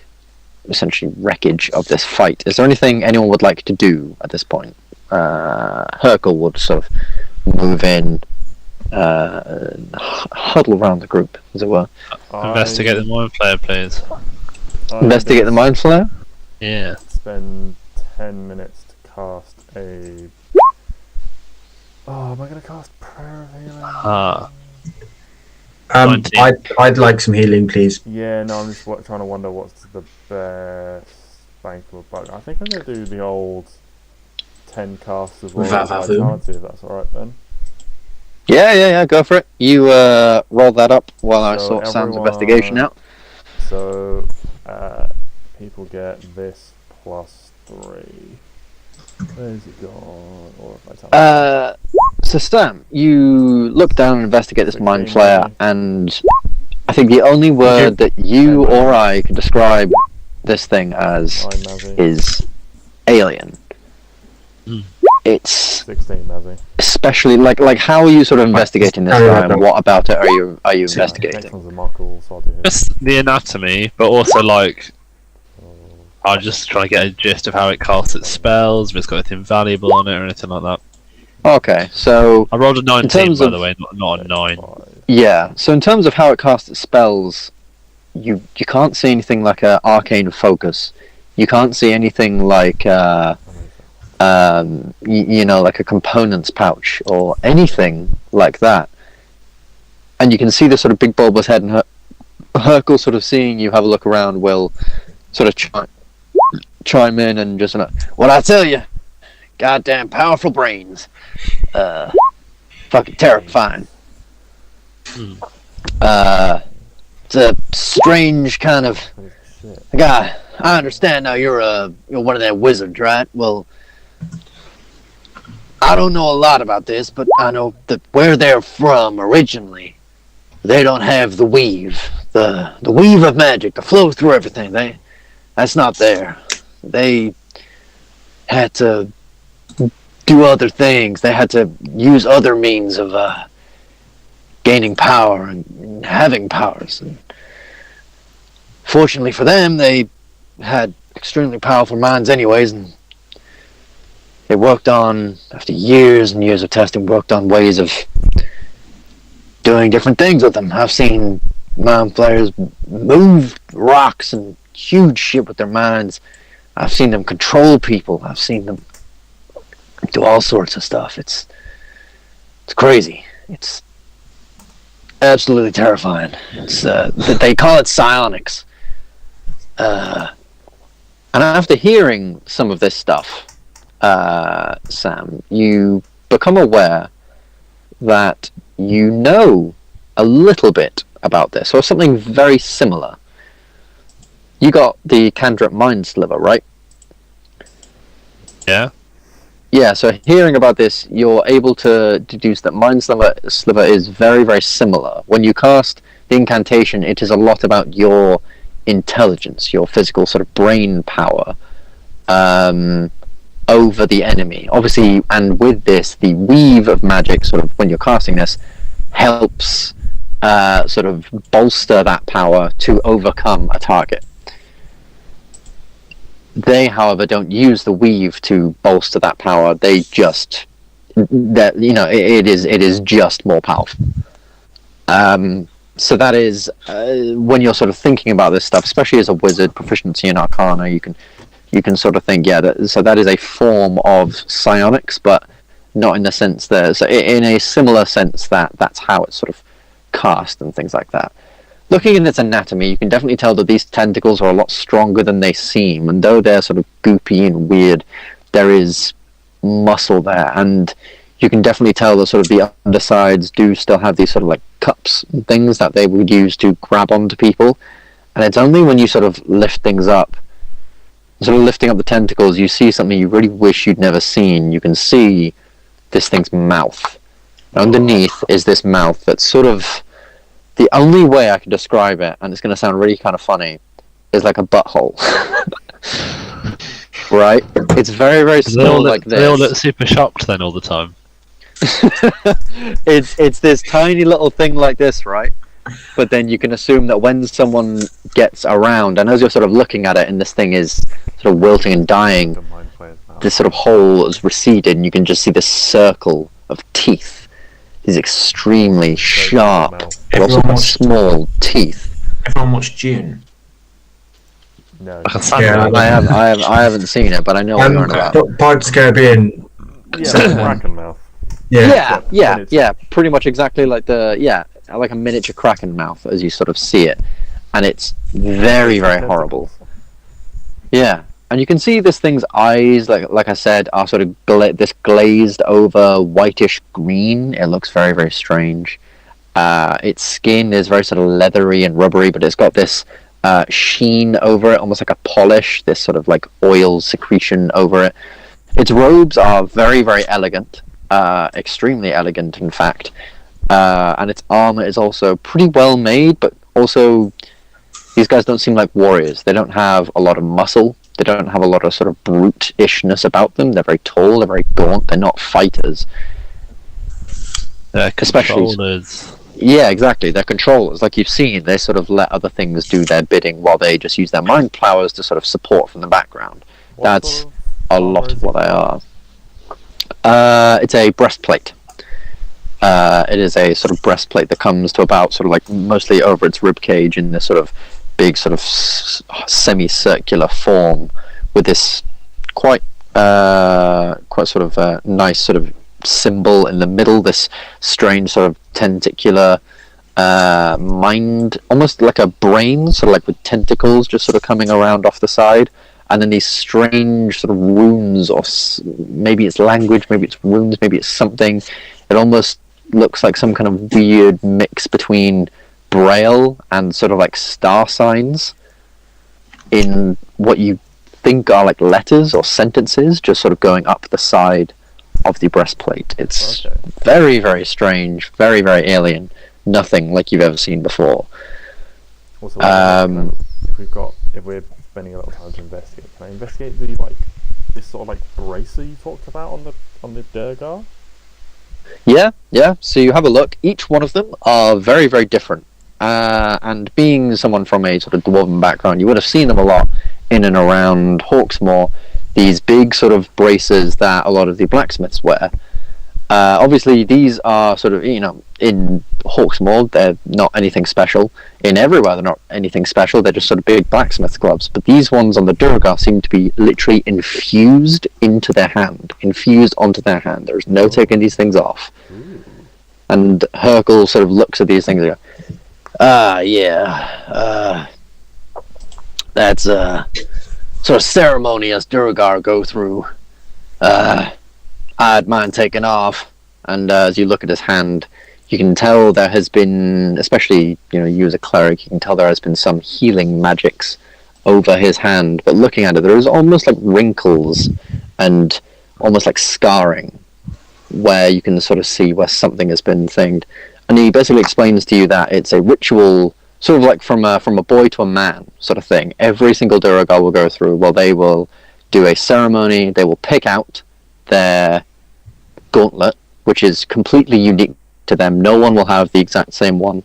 essentially wreckage of this fight. Is there anything anyone would like to do at this point? Hercule would sort of move in, huddle around the group, as it were. Investigate the mind flayer, please. Investigate the mind flayer? Yeah. Spend 10 minutes to cast a... Oh, am I going to cast Prayer of Healing? 19. I'd like some healing, please. Yeah, no, I'm just trying to wonder what's the best bang for a buck. I think I'm going to do the old 10 casts of Royal Vitality, if that's alright then. Yeah, go for it. You roll that up while I sort Sam's investigation out. So, people get this plus 3. Where's it gone? Or vitality. So Sam, you look down and investigate this mind flayer, and I think the only word that you or I can describe this thing as is alien. It's 16, Mazzy. Especially like how are you sort of investigating this guy, and what about it are you investigating? Next one's a Markle, so I'll do him. Just the anatomy, but also like I'm just trying to get a gist of how it casts its spells, if it's got anything valuable on it or anything like that. Okay, so I rolled a 19 by the way, not a 9. Yeah, so in terms of how it casts its spells, you can't see anything like a arcane focus. You can't see anything like like a components pouch or anything like that. And you can see the sort of big bulbous head, and Hercule sort of seeing you have a look around will sort of chime in and just what I tell you, goddamn powerful brains, fucking terrifying. It's a strange kind of guy. I understand now you're one of them wizards, right? Well, I don't know a lot about this, but I know that where they're from originally, they don't have the weave, the weave of magic to flow through everything. That's not there. They had to do other things. They had to use other means of gaining power and having powers. And fortunately for them, they had extremely powerful minds anyways, and they worked on, after years and years of testing, worked on ways of doing different things with them. I've seen mind flayers move rocks and huge shit with their minds. I've seen them control people. I've seen them do all sorts of stuff. It's crazy. It's absolutely terrifying. It's they call it psionics. And after hearing some of this stuff, Sam, you become aware that you know a little bit about this, or something very similar. You got the cantrip Mind Sliver, right? Yeah. Yeah, so hearing about this, you're able to deduce that Mind Sliver is very, very similar. When you cast the incantation, it is a lot about your intelligence, your physical sort of brain power over the enemy. Obviously, and with this, the weave of magic, sort of, when you're casting this, helps sort of bolster that power to overcome a target. They, however, don't use the weave to bolster that power. They just, it is just more powerful. So that is when you're sort of thinking about this stuff, especially as a wizard, proficiency in Arcana, you can sort of think, so that is a form of psionics, but not in the sense that, so in a similar sense that's how it's sort of cast and things like that. Looking at its anatomy, you can definitely tell that these tentacles are a lot stronger than they seem, and though they're sort of goopy and weird, there is muscle there, and you can definitely tell that sort of the undersides do still have these sort of like cups and things that they would use to grab onto people, and it's only when you sort of lift things up sort of lifting up the tentacles, you see something you really wish you'd never seen. You can see this thing's mouth. Underneath is this mouth that's sort of, the only way I can describe it, and it's going to sound really kind of funny, is like a butthole. Right? It's very, very small like this. They all look super shocked then all the time. It's this tiny little thing like this, right? But then you can assume that when someone gets around, and as you're sort of looking at it, and this thing is sort of wilting and dying, this sort of hole has receded, and you can just see this circle of teeth. These extremely sharp, but also quite small teeth. Everyone watched June. No. I haven't seen it, but I know what you're on about. Pirates of the Caribbean. Yeah, Kraken mouth. Yeah, pretty much exactly like like a miniature kraken mouth as you sort of see it, and it's very, very horrible. Yeah, and you can see this thing's eyes, like I said, are sort of this glazed over whitish green. It looks very, very strange. Its skin is very sort of leathery and rubbery, but it's got this sheen over it, almost like a polish, this sort of like oil secretion over it. Its robes are very, very elegant, extremely elegant in fact, and its armor is also pretty well made, but also these guys don't seem like warriors. They don't have a lot of muscle, they don't have a lot of sort of brute-ishness about them. They're very tall, they're very gaunt, they're not fighters. They're controllers. Yeah, exactly. They're controllers. Like you've seen, they sort of let other things do their bidding while they just use their mind powers to sort of support from the background. That's a lot of what they are. It's a breastplate. It is a sort of breastplate that comes to about sort of like mostly over its rib cage in this sort of big sort of semicircular form with this quite sort of nice sort of symbol in the middle, this strange sort of tentacular mind, almost like a brain, sort of like with tentacles just sort of coming around off the side, and then these strange sort of runes, or maybe it's language, maybe it's runes, maybe it's something. It almost looks like some kind of weird mix between Braille and sort of like star signs in what you think are like letters or sentences just sort of going up the side of the breastplate. It's very, very strange, very, very alien. Nothing like you've ever seen before. Also, if we're spending a little time to investigate, can I investigate this sort of like bracer you talked about on the Durgar? Yeah. So you have a look. Each one of them are very, very different. And being someone from a sort of dwarven background, you would have seen them a lot in and around Hawksmoor. These big sort of braces that a lot of the blacksmiths wear. Obviously, these are sort of, in Hawksmoor, they're not anything special. In everywhere, they're not anything special. They're just sort of big blacksmith gloves. But these ones on the Durgar seem to be literally infused into their hand. Infused onto their hand. There's no taking these things off. And Hercule sort of looks at these things and goes, that's sort of ceremony us Durgar go through. I had mine taken off, and as you look at his hand, you can tell there has been, especially you as a cleric, you can tell there has been some healing magics over his hand. But looking at it, there is almost like wrinkles and almost like scarring, where you can sort of see where something has been thinged. And he basically explains to you that it's a ritual, sort of like from a boy to a man sort of thing. Every single Durgar will go through. Well, they will do a ceremony. They will pick out their gauntlet, which is completely unique to them. No one will have the exact same one,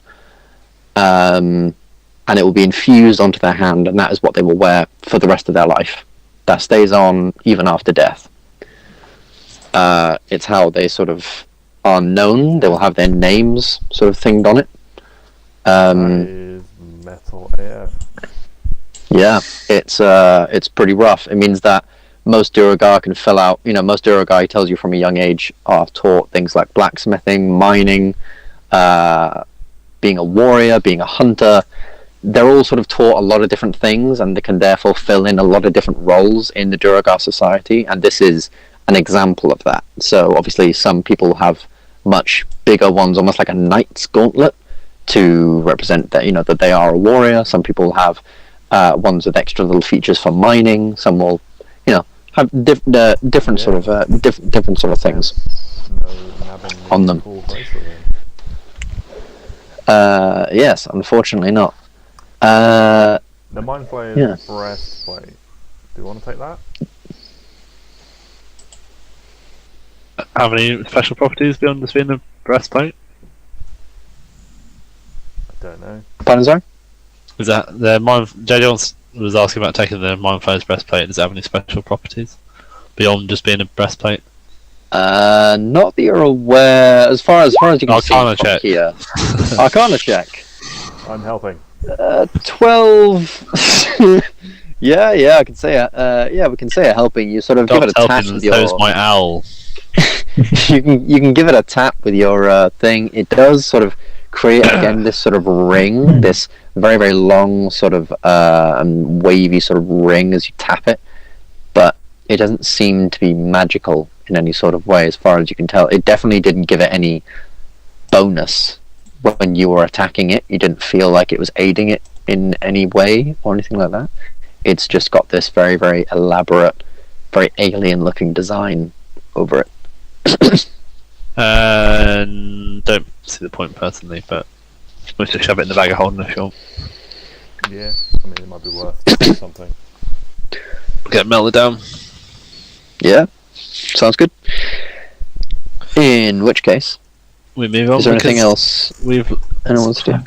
and it will be infused onto their hand, and that is what they will wear for the rest of their life. That stays on even after death. It's how they sort of are known. They will have their names sort of thinged on it. That is metal AF. Yeah, it's pretty rough. It means that most Durgar can fill out, most Durgar, he tells you from a young age, are taught things like blacksmithing, mining, being a warrior, being a hunter. They're all sort of taught a lot of different things, and they can therefore fill in a lot of different roles in the Durgar society, and this is an example of that. So obviously some people have much bigger ones, almost like a knight's gauntlet, to represent that, that they are a warrior. Some people have ones with extra little features for mining. Some will, have different sort of different sort of things on them. Yes, unfortunately not. The Mind Flayer's breastplate. Do you want to take that? Have any special properties beyond just being a breastplate? I don't know. Pardon, sorry? Is that the Mind? JJ was asking about taking the Mind Flayer's breastplate. Does it have any special properties beyond just being a breastplate? Not that you're aware. As far as you can see Arcana from check. here. Arcana check. I'm helping. 12. yeah, I can say it. Yeah, we can say it helping. You sort of give it a tap with your. So's my owl. you can give it a tap with your thing. It does sort of create again this sort of ring, this very very long sort of wavy sort of ring as you tap it, but it doesn't seem to be magical in any sort of way as far as you can tell. It definitely didn't give it any bonus when you were attacking it. You didn't feel like it was aiding it in any way or anything like that. It's just got this very very elaborate, very alien looking design over it. Don't see the point personally, but supposed to shove it in the bag of holding if you want. Yeah, I mean it might be worth something. Get melted down. Yeah, sounds good. In which case, We move on. is there anything else We've anyone wants to do?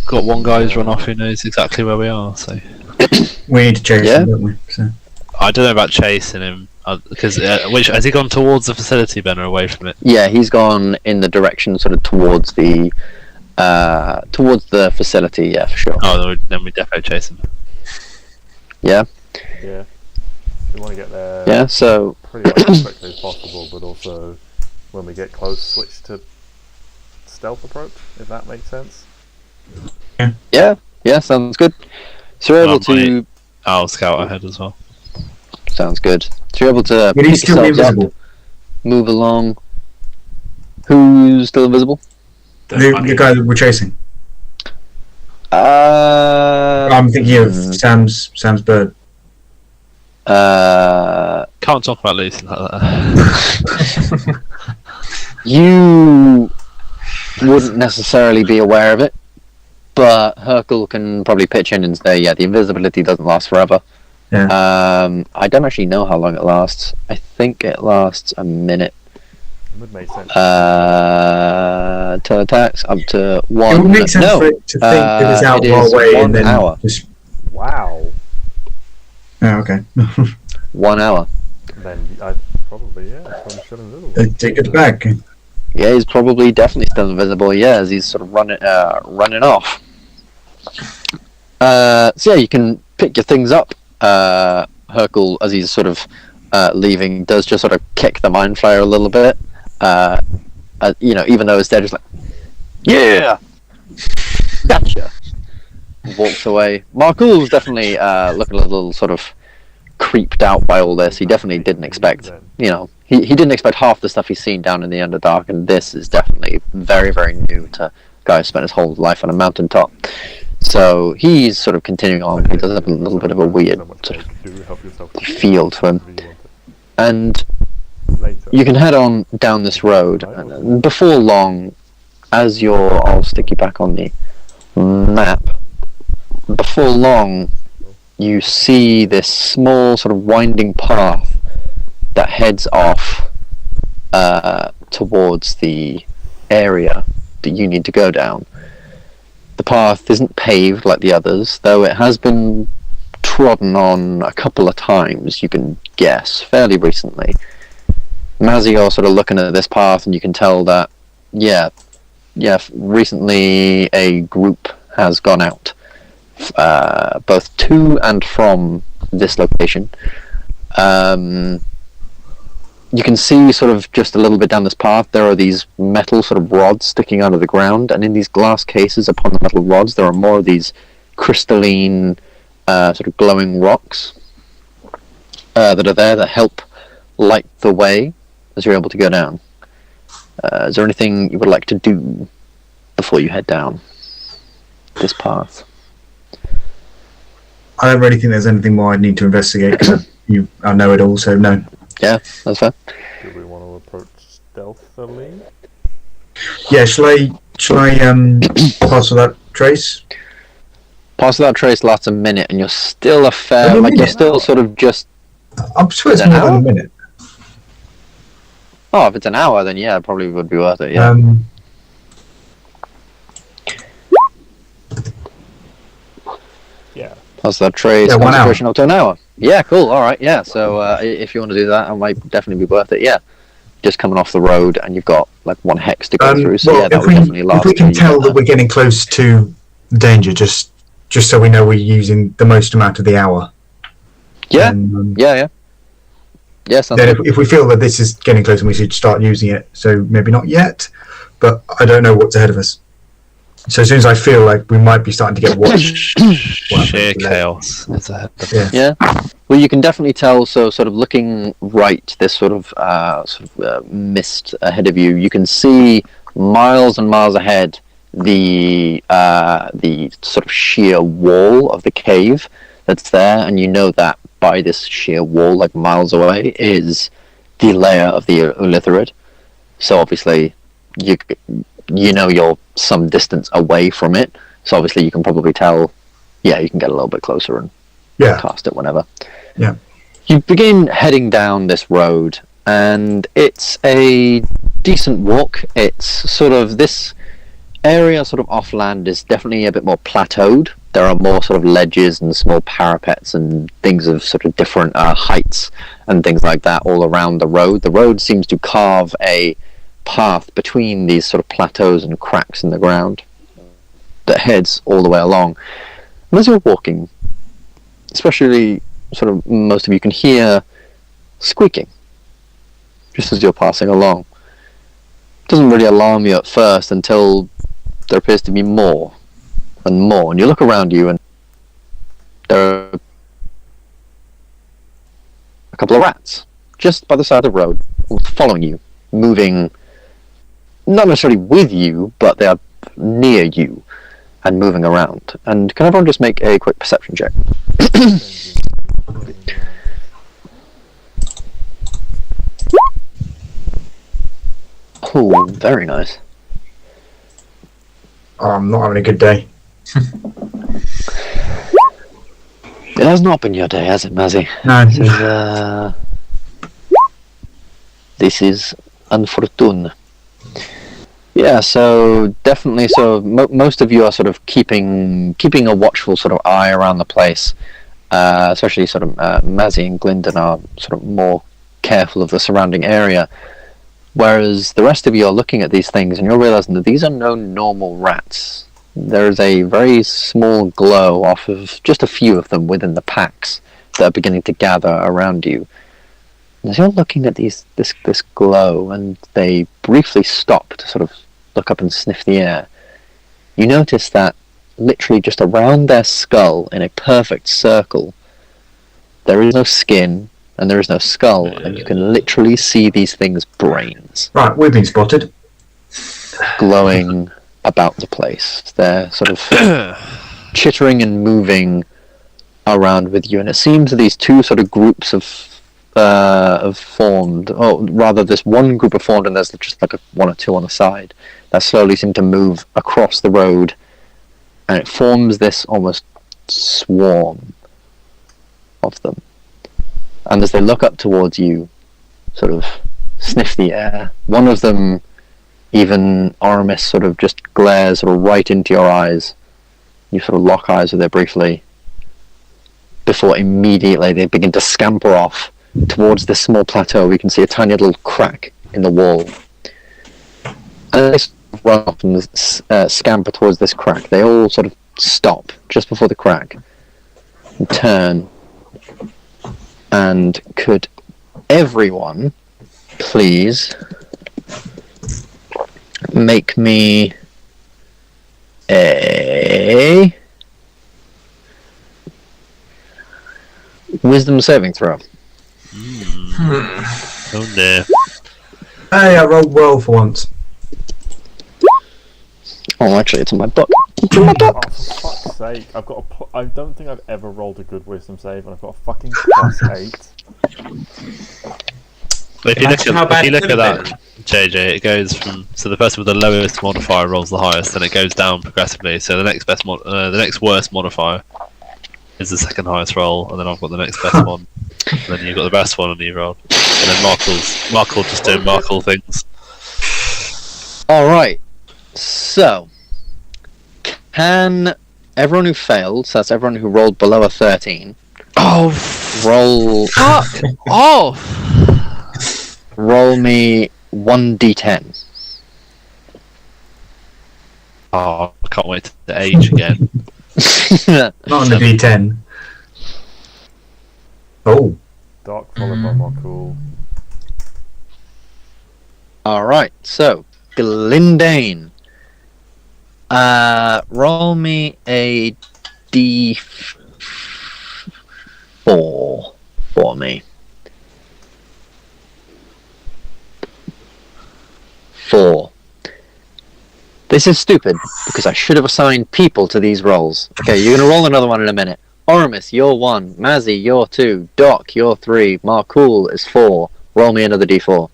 got one guy who's run off who knows exactly where we are. So We need to chase Yeah. him, don't we? So. I don't know about chasing him because which has he gone towards the facility, Ben, or away from it? Yeah, he's gone in the direction sort of towards the facility. Yeah, for sure. Oh, then we definitely chase him. Yeah, Yeah. We want to get there yeah. So pretty much as quickly as possible, but also when we get close, switch to stealth approach, if that makes sense. yeah, sounds good. So you're able to. I'll scout ahead as well. Sounds good. So you're able to But he's pick still yourselves invisible. up, move along. Who's still invisible? The guy that we're chasing. I'm thinking of Sam's bird. Can't talk about losing like that. You wouldn't necessarily be aware of it, but Hercule can probably pitch in and say, yeah, the invisibility doesn't last forever. Yeah. I don't actually know how long it lasts. I think it lasts a minute. It would make sense. To attacks up to one. It would make sense no, for it to think it is out it of our is way 1 and then hour. just. Wow. Oh, okay. 1 hour. Then I probably still invisible. Take it back. Yeah, he's probably definitely still invisible. Yeah, as he's sort of running off. So yeah, you can pick your things up. Hercule, as he's sort of leaving, does just sort of kick the Mind Flayer a little bit. Even though it's there, just like, yeah, gotcha. Walks away. Marcoul's definitely looking a little sort of creeped out by all this. He definitely didn't expect, he didn't expect half the stuff he's seen down in the Underdark, and this is definitely very, very new to a guy who spent his whole life on a mountaintop. So he's sort of continuing on. He does have a little bit of a weird sort of feel to him. And you can head on down this road, and before long, as I'll stick you back on the map, before long you see this small sort of winding path that heads off towards the area that you need to go down. The path isn't paved like the others, though it has been trodden on a couple of times, you can guess, fairly recently. Mazzy, you're sort of looking at this path and you can tell that, recently a group has gone out, both to and from this location. You can see sort of just a little bit down this path, there are these metal sort of rods sticking out of the ground, and in these glass cases upon the metal rods there are more of these crystalline sort of glowing rocks that are there that help light the way as you're able to go down. Is there anything you would like to do before you head down this path? I don't really think there's anything more I need to investigate because I know it all. So no. Yeah, that's fair. Do we want to approach stealthily? Yeah, shall I pass without trace? Pass without trace lasts a minute, and you're still a fair. Only a Like you're minute? still sort of just. I'm sure it's Is it more an than a hour? minute. Oh, if it's an hour, then yeah, it probably would be worth it. Yeah. Yeah. Pass without trace. Yeah, 1 hour. Concentration up to an hour. Yeah, cool. All right. Yeah. So if you want to do that, it might definitely be worth it. Yeah. Just coming off the road, and you've got like 1 hex to go through. So well, yeah, that if would definitely last. if we can till you tell get that we're getting close to danger, just so we know we're using the most amount of the hour. Yeah. then, Yeah. Yeah. Sounds Then good. if we feel that this is getting close and we should start using it, so maybe not yet, but I don't know what's ahead of us. So as soon as I feel like we might be starting to get watched, Sheer chaos is ahead of us. Yeah. Well, you can definitely tell. So, sort of looking right, this sort of mist ahead of you. You can see miles and miles ahead the sort of sheer wall of the cave that's there, and you know that by this sheer wall, like miles away, is the lair of the Ulitharid. So obviously, you know you're some distance away from it. So obviously, you can probably tell. Yeah, you can get a little bit closer and cast it whenever. Yeah. You begin heading down this road, and it's a decent walk. It's sort of this area, sort of off-land, is definitely a bit more plateaued. There are more sort of ledges and small parapets and things of sort of different heights and things like that all around the road. The road seems to carve a path between these sort of plateaus and cracks in the ground that heads all the way along. And as you're walking, especially sort of most of you can hear squeaking just as you're passing along. It doesn't really alarm you at first until there appears to be more and more, and you look around you and there are a couple of rats just by the side of the road following you, moving not necessarily with you, but they are near you and moving around. And can everyone just make a quick perception check? Oh, very nice. Oh, I'm not having a good day. It has not been your day, has it, Mazzy? No. This is unfortune. Yeah, so definitely. So most of you are sort of keeping a watchful sort of eye around the place. Especially sort of Mazzy and Gylndan are sort of more careful of the surrounding area. Whereas the rest of you are looking at these things and you're realizing that these are no normal rats. There is a very small glow off of just a few of them within the packs that are beginning to gather around you. And as you're looking at this glow, and they briefly stop to sort of look up and sniff the air, you notice that literally just around their skull, in a perfect circle, there is no skin and there is no skull, and you can literally see these things' brains Right, we've been spotted. glowing about the place. They're sort of chittering and moving around with you, and it seems that these two sort of groups have formed, or rather this one group have formed and there's just like one or two on the side that slowly seem to move across the road, and it forms this almost swarm of them. And as they look up towards you, sort of sniff the air, one of them, even Oramis, sort of just glares sort of right into your eyes. You sort of lock eyes with it briefly before immediately they begin to scamper off towards this small plateau. We can see a tiny little crack in the wall, and they sort of run up and scamper towards this crack. They all sort of stop just before the crack and turn. And could everyone please make me a wisdom saving throw? Oh dear. Hey, I rolled well for once. Oh, actually, it's in my book. It's in my book. Oh, for fuck's sake! I don't think I've ever rolled a good wisdom save, and I've got a fucking +8. But if you Imagine how look bad it at could've that, JJ, it goes from the person with the lowest modifier rolls the highest, and it goes down progressively. So the next the next worst modifier is the second highest roll, and then I've got the next best one, and then you've got the best one, and you roll, and then Mark will just do Markle things. All right. So, can everyone who failed, so that's everyone who rolled below a 13, roll roll me 1d10. Oh, I can't wait to age again. Not on the D10. Oh. Doc followed by Markul. All right. So, Gylndan, roll me a d4 for me. 4. This is stupid because I should have assigned people to these rolls. Okay, you're gonna roll another one in a minute. Oramis, you're 1. Mazzy, you're 2. Doc, you're 3. Markul is 4. Roll me another d4.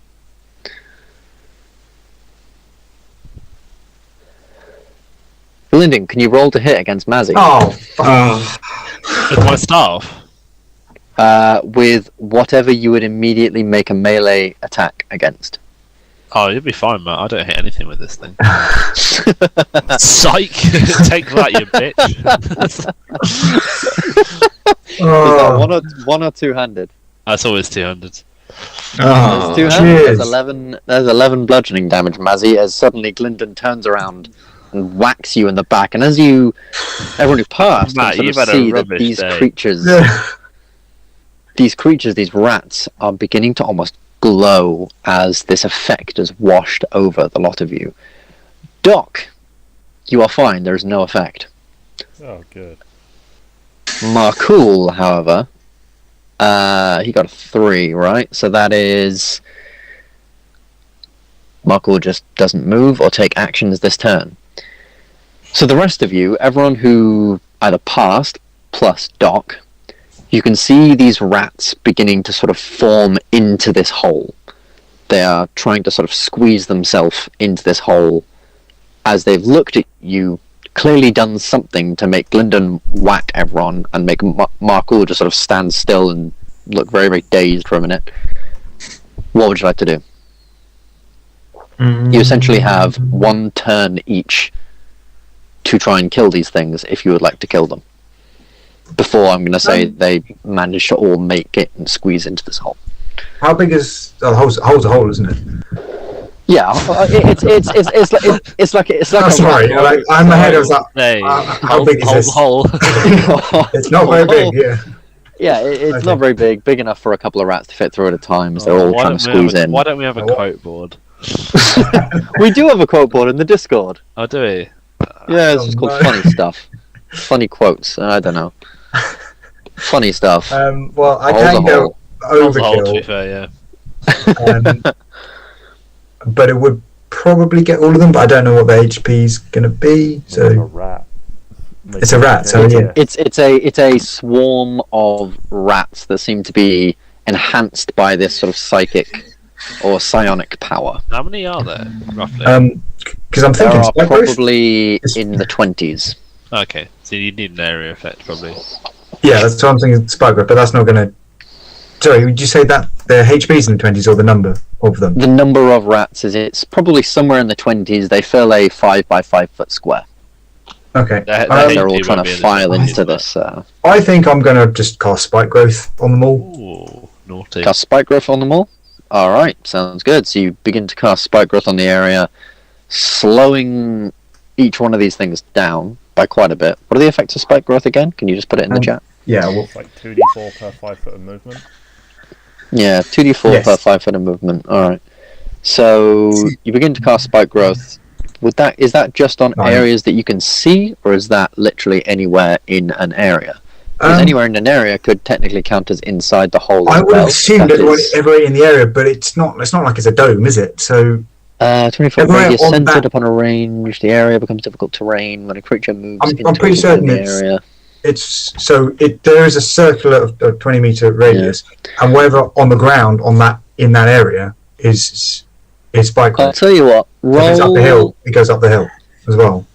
Gylndan, can you roll to hit against Mazzy? With my staff. With whatever you would immediately make a melee attack against. Oh, you'll be fine, Matt. I don't hit anything with this thing. Psych! Take that, you bitch. Is that one or two-handed? That's always 200. Oh, There's two-handed. There's 11 bludgeoning damage, Mazzy, as suddenly Gylndan turns around and whacks you in the back. And as everyone who passed, Matt, can you've sort had of a see that rubbish these day. creatures, these rats, are beginning to almost glow as this effect is washed over the lot of you. Doc, you are fine. There is no effect. Oh, good. Markul, however, he got a 3, right? So that is... Markul just doesn't move or take actions this turn. So the rest of you, everyone who either passed, plus Doc, you can see these rats beginning to sort of form into this hole. They are trying to sort of squeeze themselves into this hole as they've looked at you, clearly done something to make Gylndan whack everyone and make Markul just sort of stand still and look very, very dazed for a minute. What would you like to do? You essentially have 1 turn each to try and kill these things if you would like to kill them. Before I'm going to say they manage to all make it and squeeze into this hole. How big is the hole's a hole, isn't it? Yeah, it's like Oh, sorry, like, in my head I was like, Hey, how big is this? Hole. It's not very big, yeah. Yeah, it's Okay. not very big enough for a couple of rats to fit through at a time, as they're all Why trying to don't we have squeeze in. Why don't we have a quote board? We do have a quote board in the Discord. Oh, do we? Yeah, it's just called funny stuff. Funny quotes, I don't know. Funny stuff. Well, I Hole's can a go Hole's a hole, to be overkill, fair, yeah. but it would probably get all of them, but I don't know what the HP's going to be, It's a so... rat. It's a rat, so yeah. It's a swarm of rats that seem to be enhanced by this sort of psychic or psionic power. How many are there, roughly? Because I'm There thinking are spike growth? probably in the 20s. Okay, so you need an area effect, probably. Yeah, that's what I'm thinking, spike growth, but that's not going to... Sorry, would you say that the HP's in the 20s or the number of them? The number of rats it's probably somewhere in the 20s. They fill a 5 by 5 foot square. Okay. They're They're all HP trying won't be to in the file 20s, into but- this. I think I'm going to just cast spike growth on them all. Ooh, naughty. Cast spike growth on them all. All right, sounds good. So you begin to cast spike growth on the area, slowing each one of these things down by quite a bit. What are the effects of spike growth again? Can you just put it in the chat? Yeah, well, It's like 2d4 per 5 foot of movement. Yeah, 2d4 Yes. per 5 foot of movement. All right. So you begin to cast spike growth. Is that just on Nine. areas that you can see, or is that literally anywhere in an area? Because anywhere in an area could technically count as inside the hole. I as would well. have assumed That it was is- everywhere in the area, but it's not like it's a dome, is it? So 24 Everywhere radius on centered that- upon a range. The area becomes difficult terrain when a creature moves I'm into pretty certain the it's- area. There is a circular of 20-meter radius, and wherever on the ground in that area is spike. I'll tell you what. If it's up the hill, it goes up the hill as well.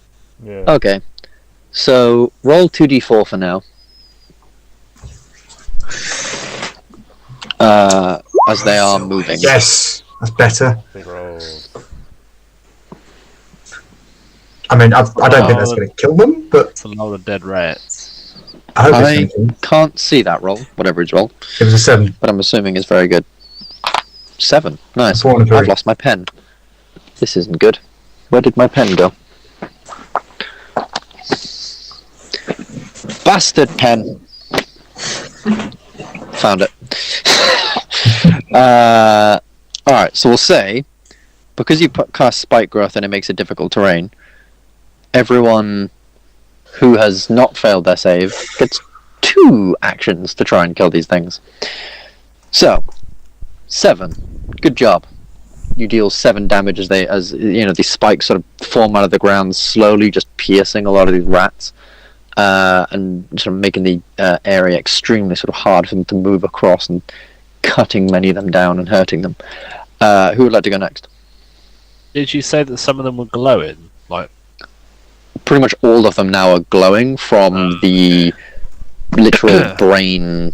Yeah. Okay. So roll 2d4 for now. As they are moving. Yes, that's better. Big roll. I mean, I don't think that's going to kill them, but It's a load of dead rats. I hope I it's going to kill them. can't see that roll, whatever it's roll, It was a 7. but I'm assuming it's very good. 7. Nice. 4 and a 3. I've lost my pen. This isn't good. Where did my pen go? Bastard pen! Found it. Alright, so we'll say, because you cast Spike Growth and it makes it difficult terrain, everyone who has not failed their save gets 2 actions to try and kill these things. So, 7. Good job. You deal 7 damage as these spikes sort of form out of the ground, slowly just piercing a lot of these rats, and sort of making the area extremely sort of hard for them to move across and cutting many of them down and hurting them. Who would like to go next? Did you say that some of them were glowing? Like, Pretty much all of them now are glowing from the literal brain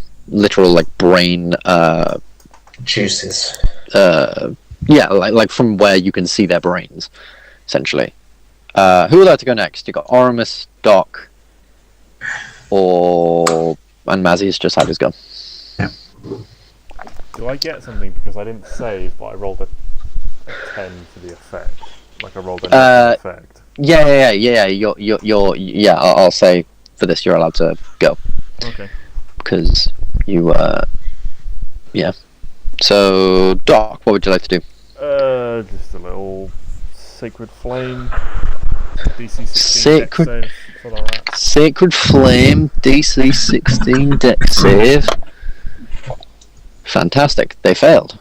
Juices. like from where you can see their brains, essentially. Who would like to go next? You got Oramis, Doc, and Mazzy's just had his go. Do I get something because I didn't save, but I rolled a 10 for the effect? Like I rolled a effect. Yeah. I'll say for this you're allowed to go Okay. because you. Yeah. So Doc, what would you like to do? Just a little sacred flame. DC 16 Sacred- dex save for the rat. Sacred Flame, DC 16 dex save. Fantastic. They failed.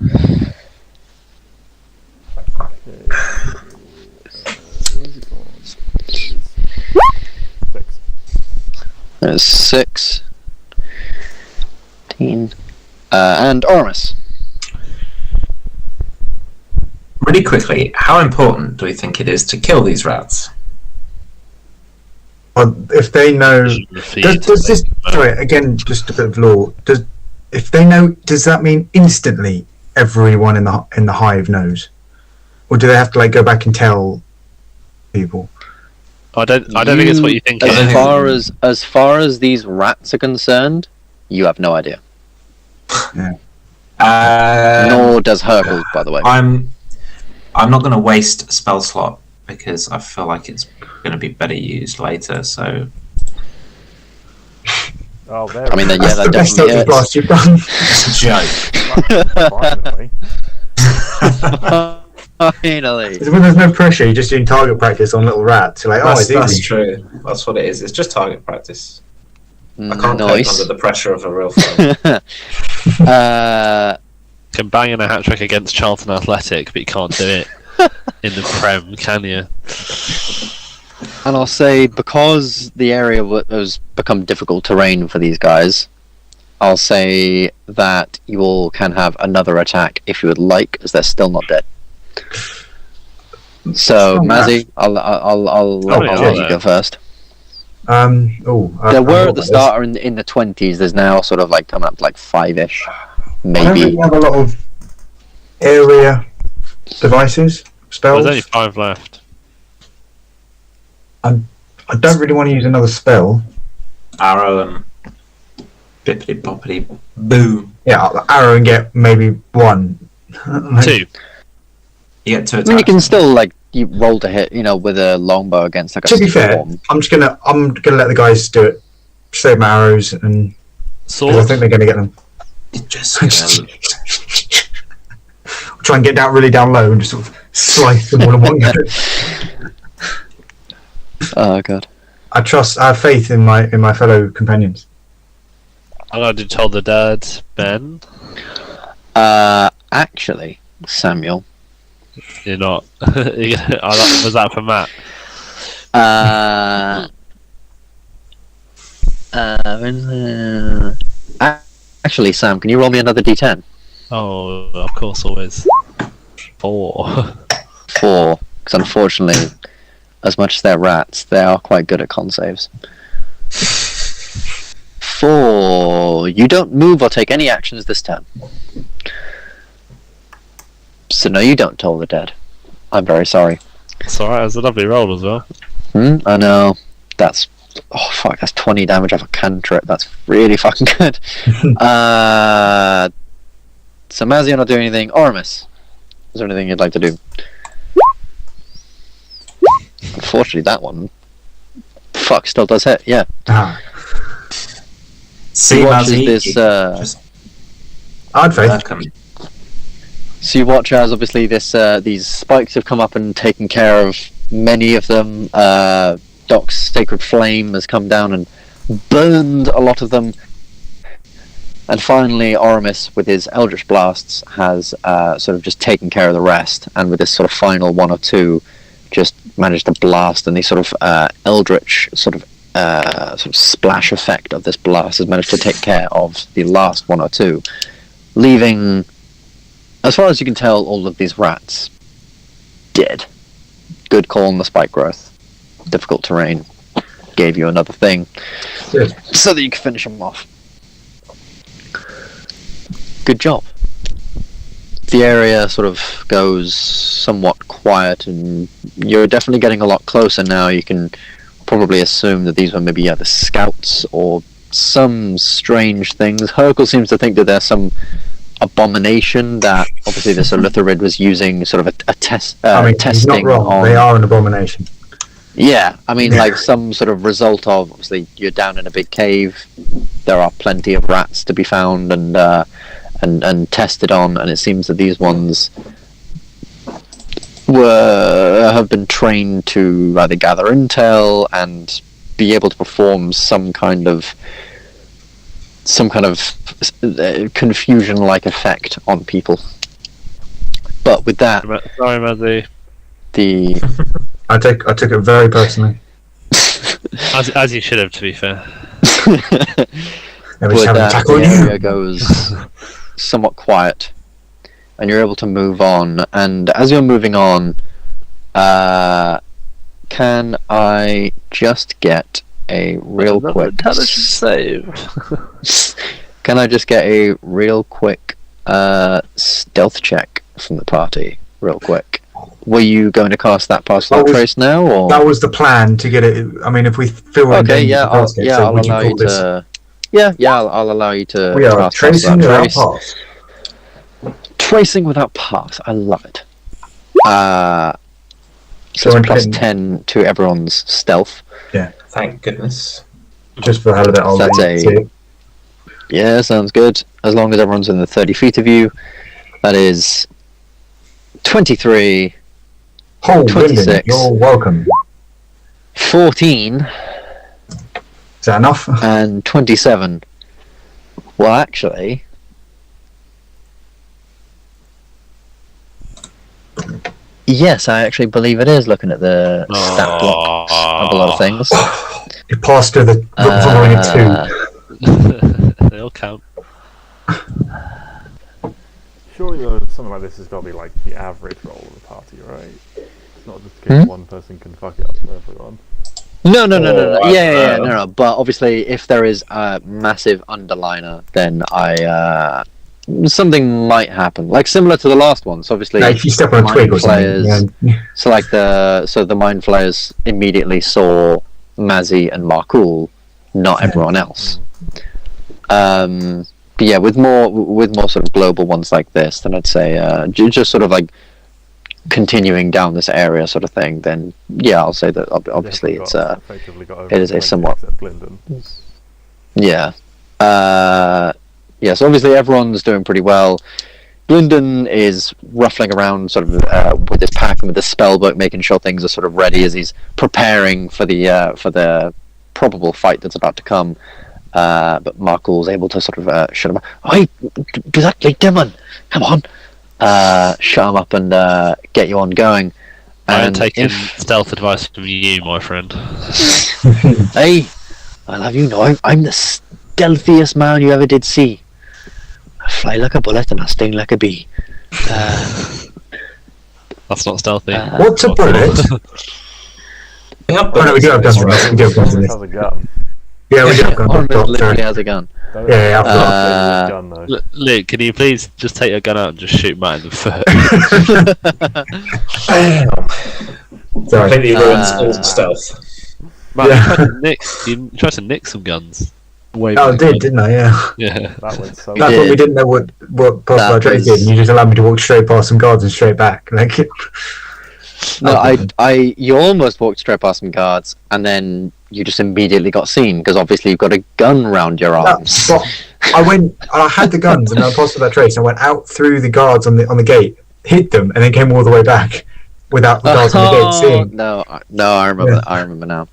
Where's it gone? 6. There's 6. 18. And Oramis. Really quickly, how important do we think it is to kill these rats? Well, if they know, defeat. does this? Sorry, again, just a bit of lore. If they know, does that mean instantly everyone in the hive knows, or do they have to like go back and tell people? I don't think it's what you think it is. As far as these rats are concerned, you have no idea. Nor does Hercule, by the way. I'm not going to waste a spell slot because I feel like it's going to be better used later. So Oh, there. I mean, we yeah, That's that the best definitely Eldritch Blast you've done. it's a joke. Finally. Finally. It's when there's no pressure, you're just doing target practice on little rats. You're like, That's it's easy. true. That's what it is. It's just target practice. I can't cope Nice. under the pressure of a real fight. Can bang in a hat trick against Charlton Athletic, but you can't do it in the Prem, can you? And I'll say, because the area has become difficult terrain for these guys, I'll say that you all can have another attack if you would like, as they're still not dead. So, Mazzy, I'll let you go first. There were at the start in the 20s. There's now sort of like coming up to like 5-ish, I don't maybe. really have a lot of area devices, spells. There's only 5 left. I don't really want to use another spell. Arrow and bippity boppity boom. Yeah, I'll arrow and get maybe 1. 2. You get 2 I attacks. mean, you can still like you roll to hit, with a longbow against like a To be fair, storm. I'm gonna let the guys do it. Save my arrows, and 'cause I Sword. think they're gonna get them. Just Try and get down really down low and just sort of slice them all in one go. Oh god. I have faith in my fellow companions. I'm going to tell the dad, Ben. Actually, Samuel, You're not. Was that for Matt? Actually, Sam, can you roll me another d10? Oh, of course, always. 4. 4, because unfortunately, as much as they're rats, they are quite good at con saves. 4. You don't move or take any actions this turn. So no, you don't toll the dead. I'm very sorry. It's alright, it was a lovely roll as well. I know. That's... Oh, fuck, that's 20 damage off a cantrip. That's really fucking good. So Mazzy, you're not doing anything. Oramis, is there anything you'd like to do? Unfortunately, that one... Fuck, still does hit, yeah. See, watches Mazzy, this... I'd faith. welcome. So you watch as obviously these spikes have come up and taken care of many of them. Doc's sacred flame has come down and burned a lot of them. And finally, Oramis, with his eldritch blasts, has sort of just taken care of the rest. And with this sort of final 1 or 2, just managed to blast. And the sort of eldritch sort of splash effect of this blast has managed to take care of the last 1 or 2, leaving, as far as you can tell, all of these rats dead. Good call on the spike growth. Difficult terrain. Gave you another thing. Good. So that you can finish them off. Good job. The area sort of goes somewhat quiet, and you're definitely getting a lot closer now. You can probably assume that these were maybe either scouts or some strange things. Hercule seems to think that there's some abomination that obviously this Eleutherid was using, sort of a test He's testing not wrong. on. They are an abomination. Yeah, I mean, like some sort of result of, obviously you're down in a big cave, there are plenty of rats to be found and tested on, and it seems that these ones have been trained to either gather intel and be able to perform some kind of confusion-like effect on people. But with that, Sorry, Mazzy. I took it very personally. As you should have, to be fair. Every time I that, tackle the you. area goes somewhat quiet, and you're able to move on. And as you're moving on, can I just get a real quick save? Can I just get a real quick stealth check from the party, real quick? Were you going to cast that Pastoral Trace now, or That was the plan to get it. I mean, if we feel okay? Yeah, I'll allow you to. I'll allow you to. We are cast tracing Pastoral without Trace. pass. Tracing without pass. I love it. So So it's plus I'm 10 to everyone's stealth. Thank goodness. Just for the hell of it, I'll That's let you see it. Yeah, sounds good. As long as everyone's in the 30 feet of you, that is 23, Oh, 26. Gylndan, you're welcome. 14, Is that enough? and 27. Well, actually, yes, I actually believe it is, looking at the stat blocks of a lot of things. You passed through the following two. They all count. Surely though, something like this has got to be like the average roll of the party, right? It's not just because one person can fuck it up for everyone. No. Yeah. But obviously, if there is a massive underliner, then something might happen. Like similar to the last one. So obviously, Like if you step on a twig or flayers, something. Yeah. So the mind flayers immediately saw Mazzy and Markul, not everyone else. But yeah, with more sort of global ones like this, then I'd say just sort of like continuing down this area sort of thing. Then yeah, I'll say that obviously it is a somewhat yeah. So obviously everyone's doing pretty well. Gylndan is ruffling around sort of with his pack and with the spell book, making sure things are sort of ready as he's preparing for the probable fight that's about to come. But Markul's able to sort of shut him up. Oi, do that, demon! Come on! shut them up and get you on going. I'm And taking stealth advice from you, my friend. Hey, I'll have you know, I'm the stealthiest man you ever did see. I fly like a bullet and I sting like a bee. That's not stealthy. What's a bullet? We have Oh, no, we do have guns in this. We do have guns in Oramis this. has a gun. Yeah, we do have guns. Oramis literally Sorry. has a gun. Don't Yeah, don't yeah, say gun though. Luke, can you please just take your gun out and just shoot Matt in the foot? Sorry. Completely ruins all the stealth. Matt, Yeah. you tried to nick some guns. Way Oh, I back did, when. didn't I? Yeah. Yeah. That went so That's did. when we didn't know what possible That trade was- did, and you just allowed me to walk straight past some guards and straight back. Like, No, you almost walked straight past some guards, and then you just immediately got seen because obviously you've got a gun round your arms. but I had the guns, and I passed that trace. I went out through the guards on the gate, hit them, and then came all the way back without the guards on the gate seeing. No, I remember. Yeah. I remember now.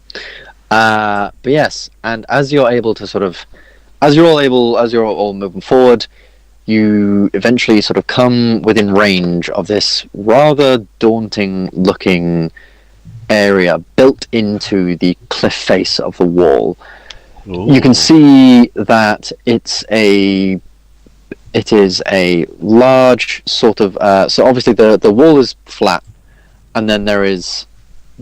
But yes, and as you're able to as you're all moving forward, you eventually sort of come within range of this rather daunting-looking area built into the cliff face of the wall. You can see that it is a large sort of so obviously the wall is flat, and then there is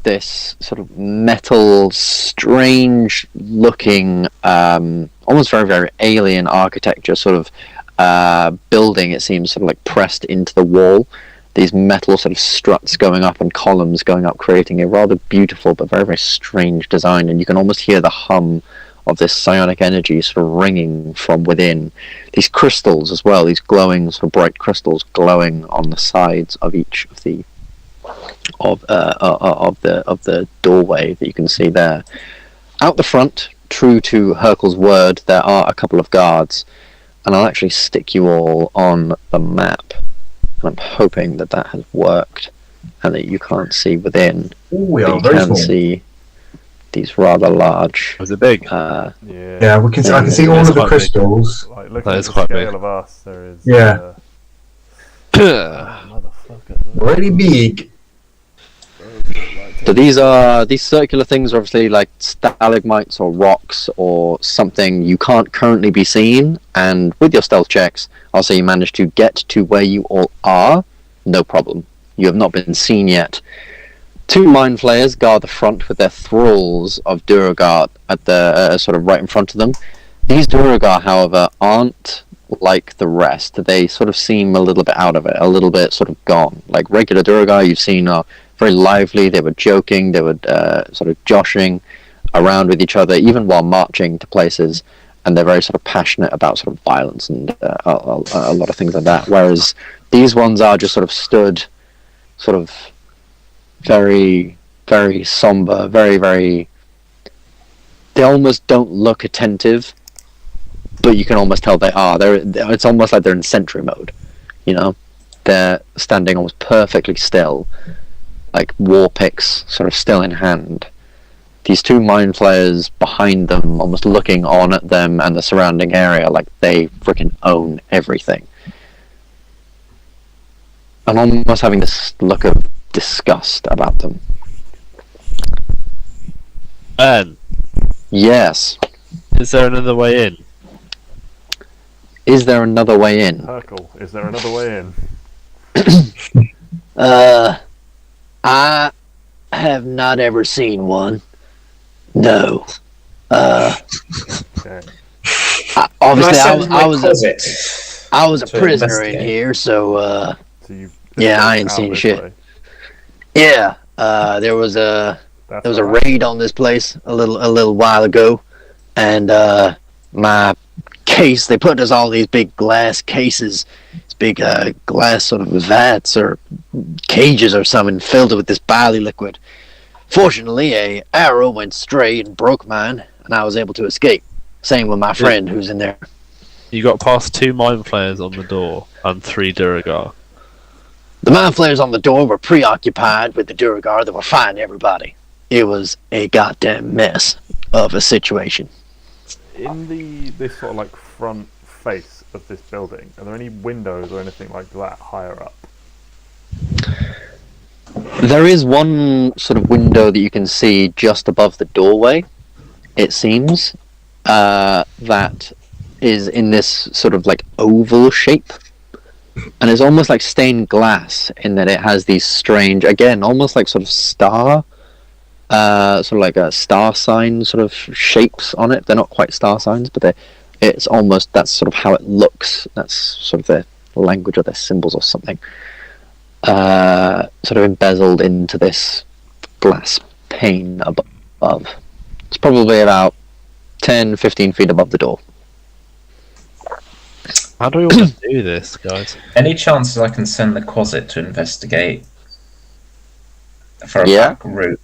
this sort of metal, strange looking, almost very, very alien architecture sort of building. It seems sort of like pressed into the wall, these metal sort of struts going up and columns going up, creating a rather beautiful but very, very strange design. And you can almost hear the hum of this psionic energy sort of ringing from within. These crystals as well, these glowing sort of bright crystals glowing on the sides of each of the the doorway that you can see there. Out the front, true to Herkel's word, there are a couple of guards, and I'll actually stick you all on the map. And I'm hoping that has worked, and that you can't see within. Ooh, we But are you very can small. see these rather large. Was it big? Yeah. Yeah, we can. I can see all That's of the quite big. crystals. Like looking That at is the quite scale big. of us, there is. Yeah. Motherfucker. Really big. So these circular things are obviously like stalagmites or rocks or something you can't currently be seen, and with your stealth checks, I'll say you managed to get to where you all are, no problem. You have not been seen yet. Two mind flayers guard the front with their thralls of Duragar at the sort of right in front of them. These Duragar, however, aren't like the rest. They sort of seem a little bit out of it, a little bit sort of gone. Like regular Duragar you've seen are very lively, they were joking, they were sort of joshing around with each other, even while marching to places, and they're very sort of passionate about sort of violence and a lot of things like that. Whereas these ones are just sort of stood, sort of very, very somber, very, very... They almost don't look attentive, but you can almost tell they are. It's almost like they're in sentry mode, you know? They're standing almost perfectly still, like war picks sort of still in hand. These two mind flayers behind them, almost looking on at them and the surrounding area like they freaking own everything. I'm almost having this look of disgust about them. And Yes. is there another way in? Is there another way in? Herkel, is there another way in? I have not ever seen one. No. Okay. Obviously, Can I send my was closet? a to prisoner in investigate? here, so So you. Yeah, I ain't out seen this shit. way. yeah. There was a That's a alright. raid on this place a little while ago, and my case, they put us all these big glass cases, these big glass sort of vats or cages or something filled with this barley liquid. Fortunately, a arrow went stray and broke mine, and I was able to escape. Same with my friend who's in there. You got past two mind flayers on the door and three Duragar. The mind flayers on the door were preoccupied with the Duragar that were fighting everybody. It was a goddamn mess of a situation. In this sort of like front face, of this building? Are there any windows or anything like that higher up? There is one sort of window that you can see just above the doorway, it seems, that is in this sort of like oval shape. And it's almost like stained glass in that it has these strange, again, almost like sort of star, sort of like a star sign sort of shapes on it. They're not quite star signs, but it's almost, that's sort of how it looks. That's sort of the language of their symbols or something. Sort of embezzled into this glass pane above. It's probably about 10-15 feet above the door. How do we want to do this, guys? Any chances I can send the Quasit to investigate for a back route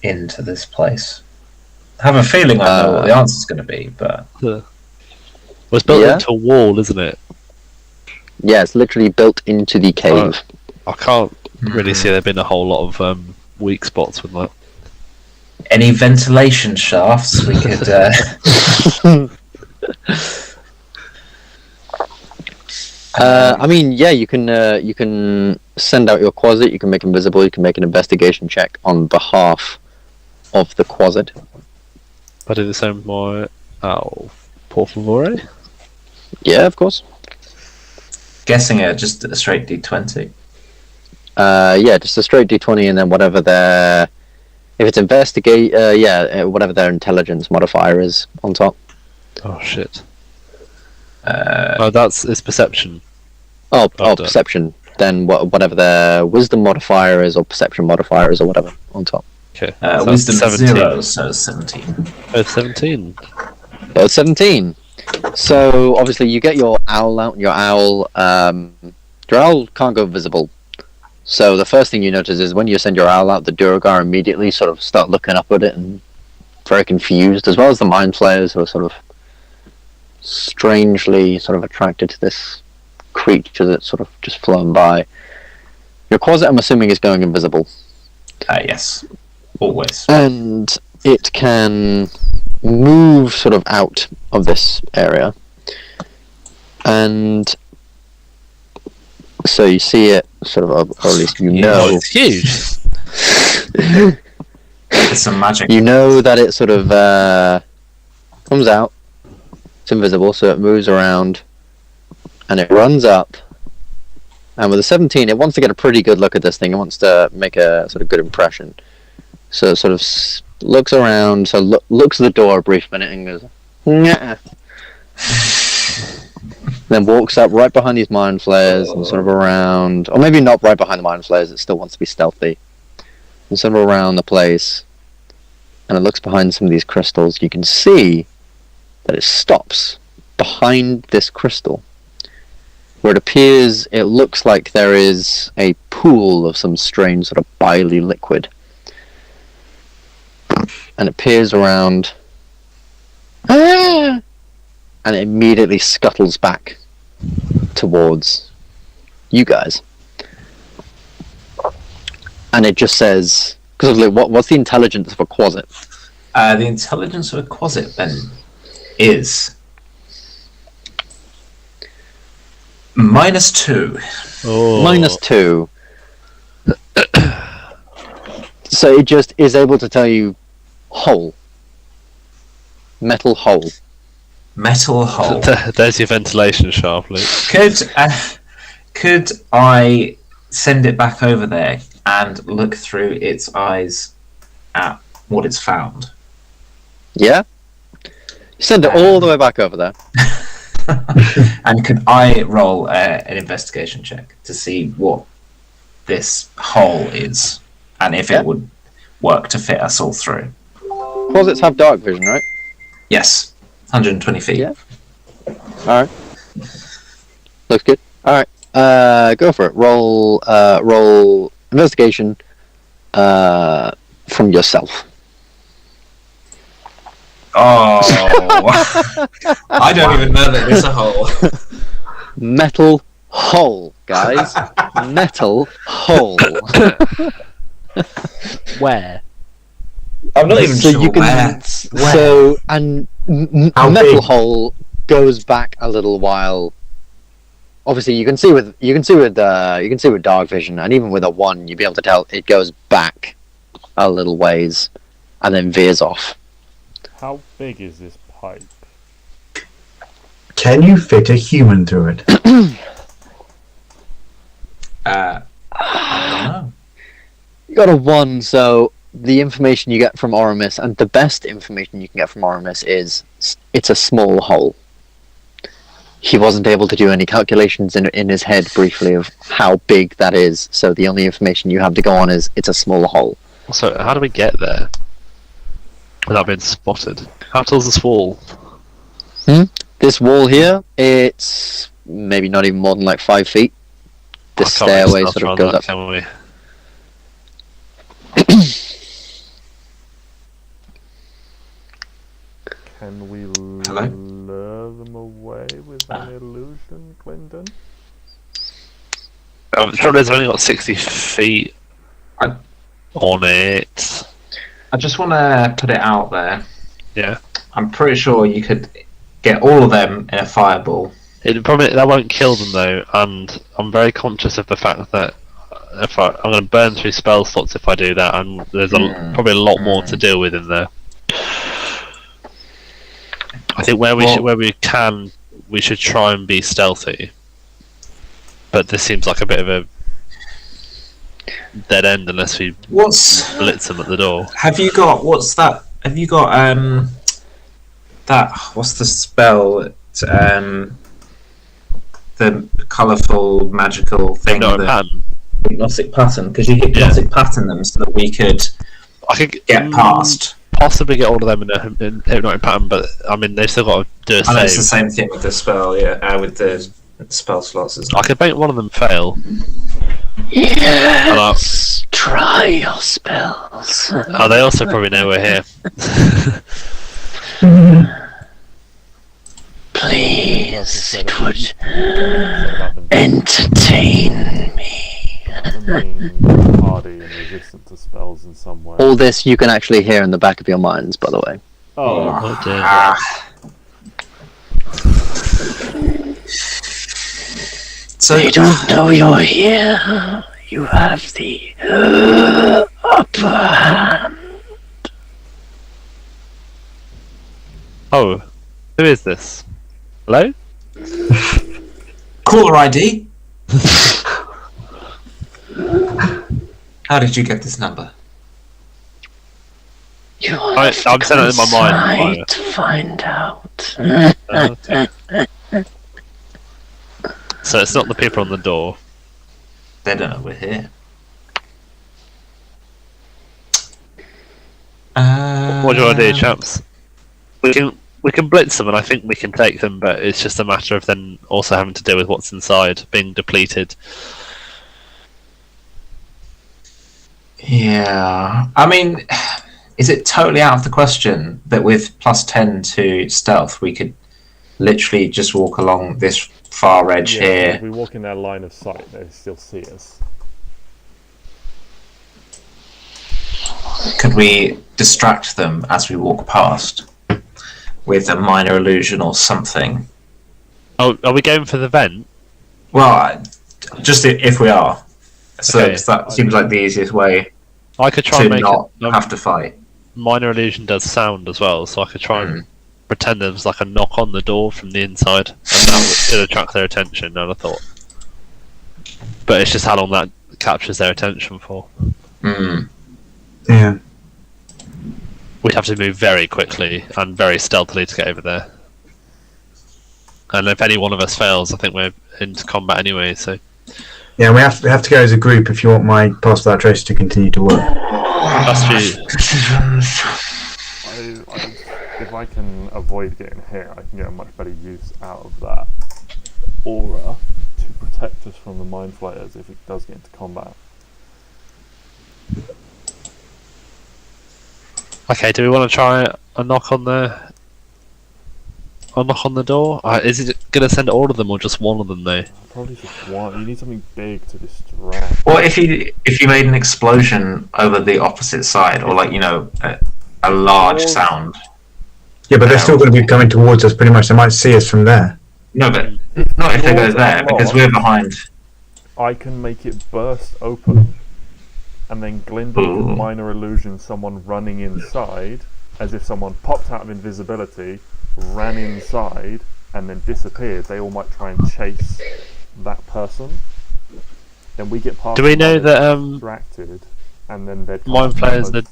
into this place? I have a feeling I know what the answer's going to be, but... Well, it's built into a wall, isn't it? Yeah, it's literally built into the cave. I can't really see there being a whole lot of weak spots with that. Any ventilation shafts we could... I mean, yeah, you can send out your Quasit, you can make him visible, you can make an investigation check on behalf of the Quasit. I do the same with my por favore. Yeah, of course. Guessing it, just a straight D20. Yeah, just a straight D20, and then whatever their... If it's investigate, whatever their intelligence modifier is on top. Oh, shit. It's perception. Perception. Then whatever their wisdom modifier is, or perception modifier is, or whatever on top. Okay. Wisdom 0, so 17. Oh, 17. 17. So obviously you get your owl out, and your owl can't go visible. So the first thing you notice is when you send your owl out, the Duergar immediately sort of start looking up at it and very confused, as well as the mind flayers who are sort of strangely sort of attracted to this creature that's sort of just flown by. Your Quasit, I'm assuming, is going invisible. Yes, always. And it can move sort of out of this area. And so you see it sort of, or at least you know. It's huge. It's some magic. You know that it sort of comes out. It's invisible, so it moves around. And it runs up. And with a 17, it wants to get a pretty good look at this thing. It wants to make a sort of good impression. So it sort of looks around, so looks at the door a brief minute and goes, "Nah." Then walks up right behind these mind flayers and sort of around, or maybe not right behind the mind flayers, it still wants to be stealthy. And sort of around the place. And it looks behind some of these crystals. You can see that it stops behind this crystal. Where it looks like there is a pool of some strange sort of biley liquid. And it peers around. Ah! And it immediately scuttles back towards you guys. And it just says, because what's the intelligence of a Quasit? The intelligence of a Quasit then is -2. Oh. -2. So it just is able to tell you hole. Metal hole. Metal hole. There's your ventilation shaft, Luke. Could I send it back over there and look through its eyes at what it's found? Yeah? You send it all the way back over there. And can I roll an investigation check to see what this hole is and if it would work to fit us all through? Quasits have dark vision, right? Yes, 120 feet. Yeah. Alright. Looks good. Alright. Go for it. Roll investigation from yourself. Oh, I don't even know that it's a hole. Metal hole, guys. Metal hole. Where? I'm not even So sure you can. where. So and How metal big? hole goes back a little while obviously you can see with dark vision, and even with a 1, you'd be able to tell it goes back a little ways and then veers off. How big is this pipe? Can you fit a human through it? I don't know. You got a 1, so the information you get from Oramis, and the best information you can get from Oramis, is it's a small hole. He wasn't able to do any calculations in his head briefly of how big that is, so the only information you have to go on is it's a small hole. So how do we get there without being spotted? How tall's this wall? This wall here, it's maybe not even more than like 5 feet. The stairway sort of goes up. Can we? Can we lure them away with an illusion, Gylndan? Surely it's only got 60 feet on it. I just want to put it out there. Yeah. I'm pretty sure you could get all of them in a fireball. That won't kill them though, and I'm very conscious of the fact that I'm going to burn through spell slots if I do that, and there's probably a lot more to deal with in there. I think where we can, we should try and be stealthy. But this seems like a bit of a dead end unless we blitz them at the door. Have you got what's that? Have you got that? What's the spell? The colourful magical thing. Pattern. Hypnotic pattern, because you hypnotic pattern them so that we could. I could get past. Possibly get all of them in hypnotic pattern, but I mean they've still got to do a save. I know it's the same thing with the spell, with the spell slots. I could make one of them fail. Yes, try your spells. Oh, they also probably know we're here. Please, it would entertain me. Hardy and resistant to spells in some way. All this you can actually hear in the back of your minds, by the way. Oh dear. So they don't know you're here. You have the upper hand. Oh, who is this? Hello? Caller ID. How did you get this number? I'm saying it in my mind. To find out. Okay. So it's not the people on the door. They don't know we're here. What do you want to do, chaps? We can blitz them, and I think we can take them, but it's just a matter of then also having to deal with what's inside, being depleted. Yeah, I mean, is it totally out of the question that with +10 to stealth, we could literally just walk along this far edge here? If we walk in their line of sight, they still see us. Could we distract them as we walk past with a minor illusion or something? Oh, are we going for the vent? Well, just if we are. So Okay. that seems like the easiest way I could try to and make not it. have to fight. Minor illusion does sound as well, so I could try and pretend there's like a knock on the door from the inside, and that would attract their attention. I'd have thought, but it's just how long that captures their attention for. Yeah. We'd have to move very quickly and very stealthily to get over there. And if any one of us fails, I think we're into combat anyway. So Yeah, we have to go as a group if you want my Pass Without Trace to continue to work. that's true. If I can avoid getting hit, I can get a much better use out of that aura to protect us from the mind flayers if it does get into combat. Okay, do we want to try a knock on the door? Is it going to send all of them or just one of them though? Probably just one. You need something big to distract. Well, if you made an explosion over the opposite side, or like a large sound. Yeah, but they're still going to be coming towards us pretty much. They might see us from there. No, but not if they go doors there, are because locked, we're behind. I can make it burst open, and then Gylndan Ooh. can minor illusion someone running inside, as if someone popped out of invisibility, ran inside, and then disappeared. They all might try and chase that person. Then we get past. Do we know them, that distracted, and then they'd come Mind up Flayers close.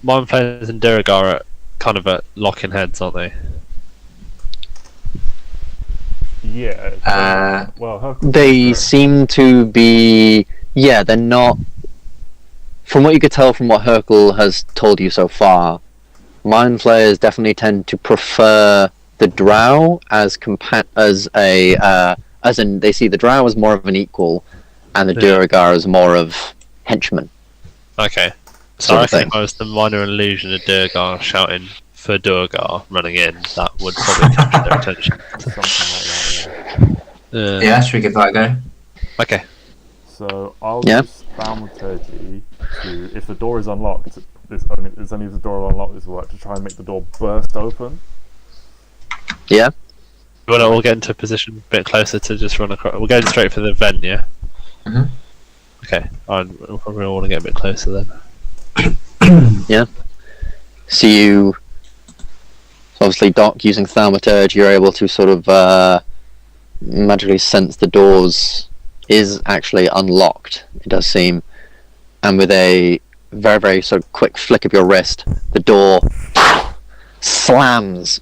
Mind Flayers and Duragar are kind of at locking heads, aren't they? Yeah. Well, Hercules They is seem to be. Yeah, they're not. From what you could tell from what Hercule has told you so far, Mind Flayers definitely tend to prefer the Drow as in they see the Drow as more of an equal, and the Yeah. Duragar as more of henchmen. Okay. So Sort I of think thing. if I was the minor illusion of Duragar shouting for Duragar running in, that would probably capture their attention. something like that. Yeah, should we give that a go? Okay. So I'll Yeah. use thaumaturgy to, if the door is unlocked, it's only if the door is unlocked this will work, to try and make the door burst open. Yeah. You want to all get into a position a bit closer to just run across? We're going straight for the vent, yeah? Mhm. Okay. We'll probably want to get a bit closer then. So you, obviously, Doc, using thaumaturgy, you're able to sort of magically sense the doors is actually unlocked, it does seem. And with a very, very sort of quick flick of your wrist, the door slams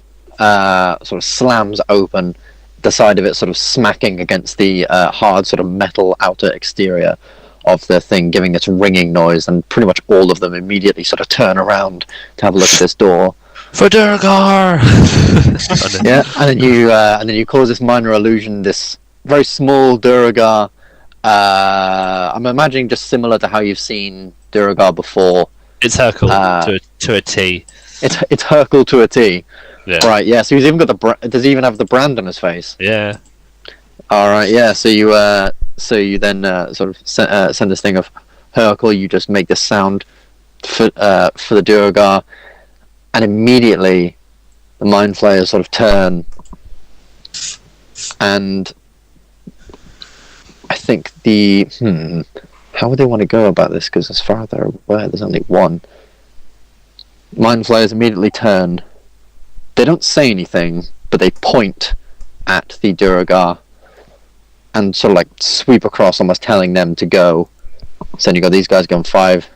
open, the side of it sort of smacking against the hard sort of metal outer exterior of the thing, giving this ringing noise, and pretty much all of them immediately sort of turn around to have a look at this door. For Duragar! Yeah, and then you cause this minor illusion, this very small Duragar. I'm imagining just similar to how you've seen Duragar before. It's Hercule to a T. It's Hercule to a T. Yeah. Right, yeah. So he's even got does he even have the brand on his face? Yeah. All right, yeah. So you then sort of send this thing of Hercule. You just make this sound for the Duragar, and immediately the Mind Flayers sort of turn, and I think how would they want to go about this? Because as far as they're aware, there's only one. Mind Flayers immediately turn. They don't say anything, but they point at the Duragar and sort of like sweep across, almost telling them to go. So then you go, these guys going 5,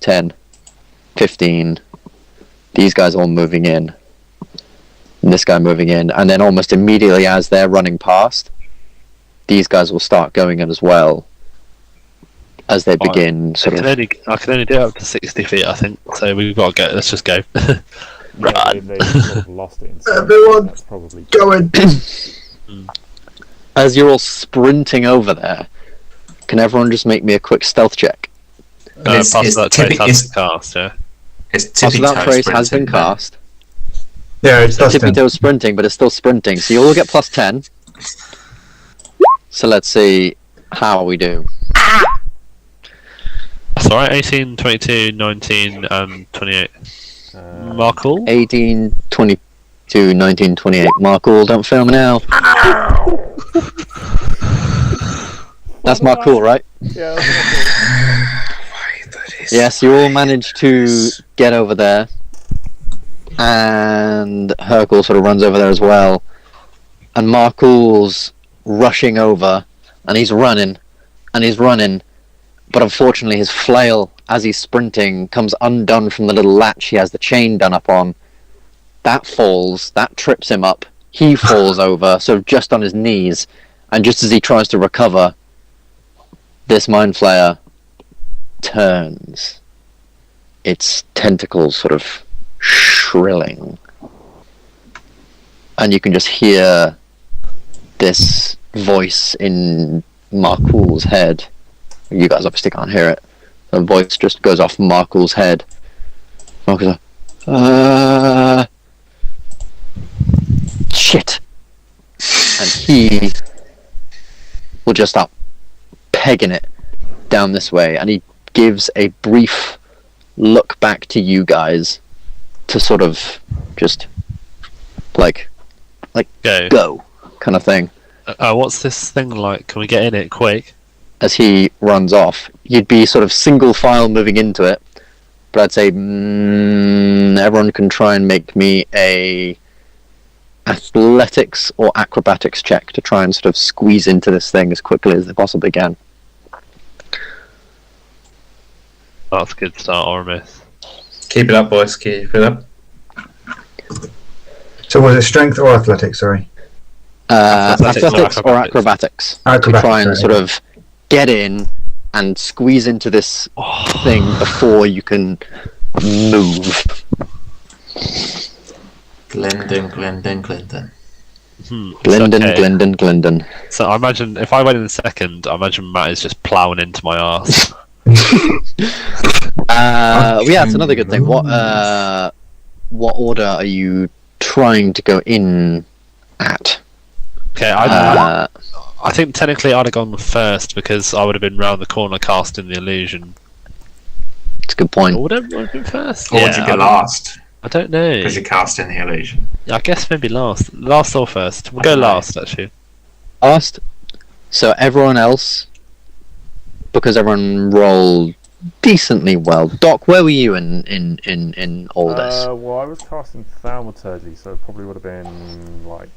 10, 15. These guys all moving in. And this guy moving in. And then almost immediately as they're running past, these guys will start going in as well. As they begin I can only do it up to 60 feet, I think. So we've got to go. Let's just go. Yeah, they sort of lost it in space. Everyone That's probably Going. As you're all sprinting over there, can everyone just make me a quick stealth check? It's- Plus it's that tippy- trace it's- has been cast, yeah. It's Also, tippy that toe trace has been sprinting, man. cast. Yeah, it's Tippy Dustin. toe sprinting, but it's still sprinting. So you all get plus 10. So let's see how we do. That's alright. 18, 22, 19, and 28. Markle? 18, 22, 19, 28. Markle, don't film now. That's Markle, right? Yeah. Yes, you all managed to get over there. And Hercule sort of runs over there as well. And Markle's rushing over. And he's running. And he's running. But unfortunately his flail, as he's sprinting, comes undone from the little latch he has the chain done up on. That falls. That trips him up. He falls over, sort of just on his knees. And just as he tries to recover, this Mind Flayer turns. Its tentacles sort of shrilling. And you can just hear this voice in Markle's head. You guys obviously can't hear it. The voice just goes off Markle's head. Markle's like, shit. And he will just start pegging it down this way. And he gives a brief look back to you guys to sort of just like go kind of thing. What's this thing like? Can we get in it quick? As he runs off, you'd be sort of single file moving into it, but I'd say everyone can try and make me a athletics or acrobatics check to try and sort of squeeze into this thing as quickly as they possibly can. That's a good start, Oramis. Keep it up, boys. Keep it up. So was it strength or athletics? Sorry. Athletics or acrobatics. To try and right. sort of get in and squeeze into this thing before you can move. Gylndan. Gylndan. So I imagine if I went in second, I imagine Matt is just ploughing into my arse. Yeah, it's another good thing. What order are you trying to go in at? Okay, I think technically I'd have gone first because I would have been round the corner casting the illusion. It's a good point. Or would I have been first? Or would you go last? I don't know. Because you're casting the illusion. I guess maybe last. Last or first. We'll go last, actually. Last. So everyone else, because everyone rolled decently well. Doc, where were you in all this? Well, I was casting thaumaturgy, so it probably would have been like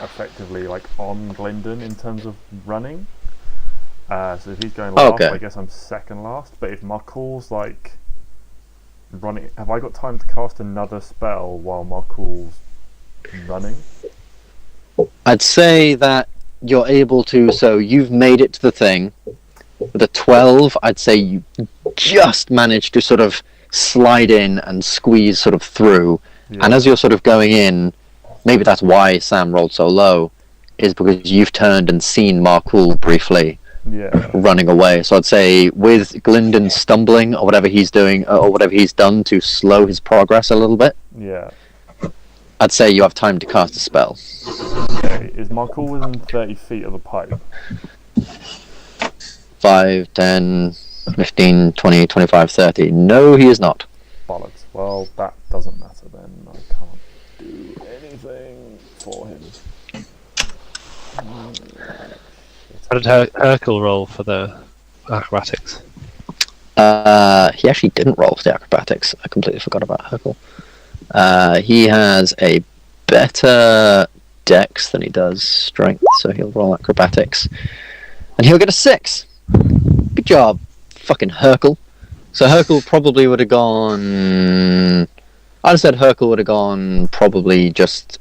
effectively like on Gylndan in terms of running. So if he's going last, I guess I'm second last. But if Markul's like running, have I got time to cast another spell while Markul's running? I'd say that you're able to. So you've made it to the thing. With a 12, I'd say you just managed to sort of slide in and squeeze sort of through. Yeah. And as you're sort of going in, maybe that's why Sam rolled so low, is because you've turned and seen Markul briefly running away. So I'd say with Gylndan stumbling or whatever he's doing, or whatever he's done to slow his progress a little bit, I'd say you have time to cast a spell. Okay, is Markul within 30 feet of the pipe? 5, 10, 15, 20, 25, 30. No, he is not. Bollocks. Well, that doesn't matter then. I can't do anything for him. How did Hercule roll for the acrobatics? He actually didn't roll for the acrobatics. I completely forgot about Hercule. He has a better dex than he does strength, so he'll roll acrobatics. And he'll get a 6. Good job, fucking Hercule. So Hercule probably would have gone... I'd have said Hercule would have gone probably just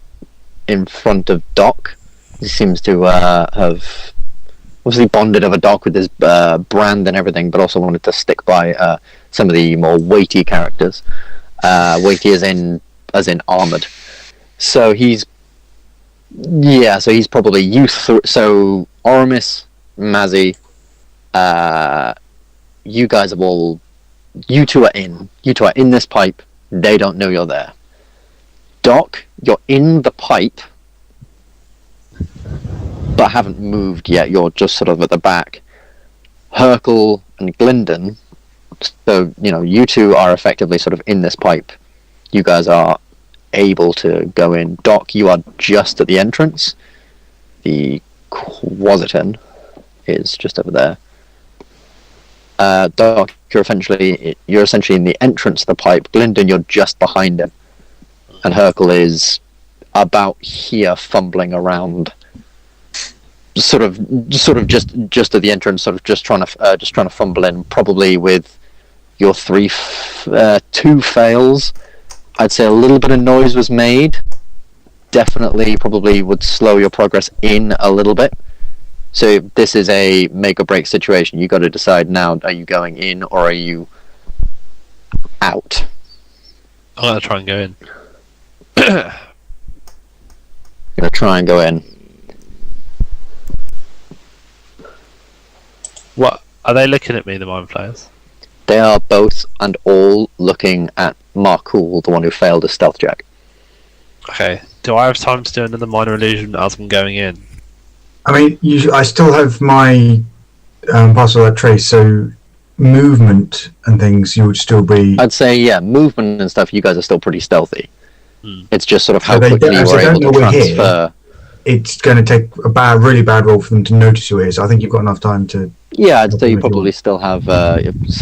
in front of Doc. He seems to have obviously bonded over Doc with his brand and everything, but also wanted to stick by some of the more weighty characters. Weighty as in armoured. So he's... Yeah, so he's probably so Oramis, Mazzy, you guys have all... You two are in. You two are in this pipe. They don't know you're there. Doc, you're in the pipe, but haven't moved yet. You're just sort of at the back. Hercule and Gylndan, so, you know, you two are effectively sort of in this pipe. You guys are able to go in. Doc, you are just at the entrance. The Quasiton is just over there. Doc, you're essentially in the entrance of the pipe. Gylndan, you're just behind him, and Hercule is about here, fumbling around, just at the entrance, sort of just trying to fumble in. Probably with your 2 fails, I'd say a little bit of noise was made. Definitely, probably would slow your progress in a little bit. So this is a make or break situation. You got to decide now: are you going in or are you out? I'm gonna try and go in. You're gonna try and go in. What are they looking at me? The mind flayers? They are both and all looking at Markul, the one who failed a stealth check. Okay. Do I have time to do another minor illusion as I'm going in? I mean, I still have my parcel of that trace, so movement and things, you would still be... I'd say, yeah, movement and stuff, you guys are still pretty stealthy. It's just sort of how So they quickly don't- you so are they don't able to know we're here. transfer. It's going to take a really bad roll for them to notice you're here. So I think you've got enough time to. Yeah, I'd say you If you probably want. still have.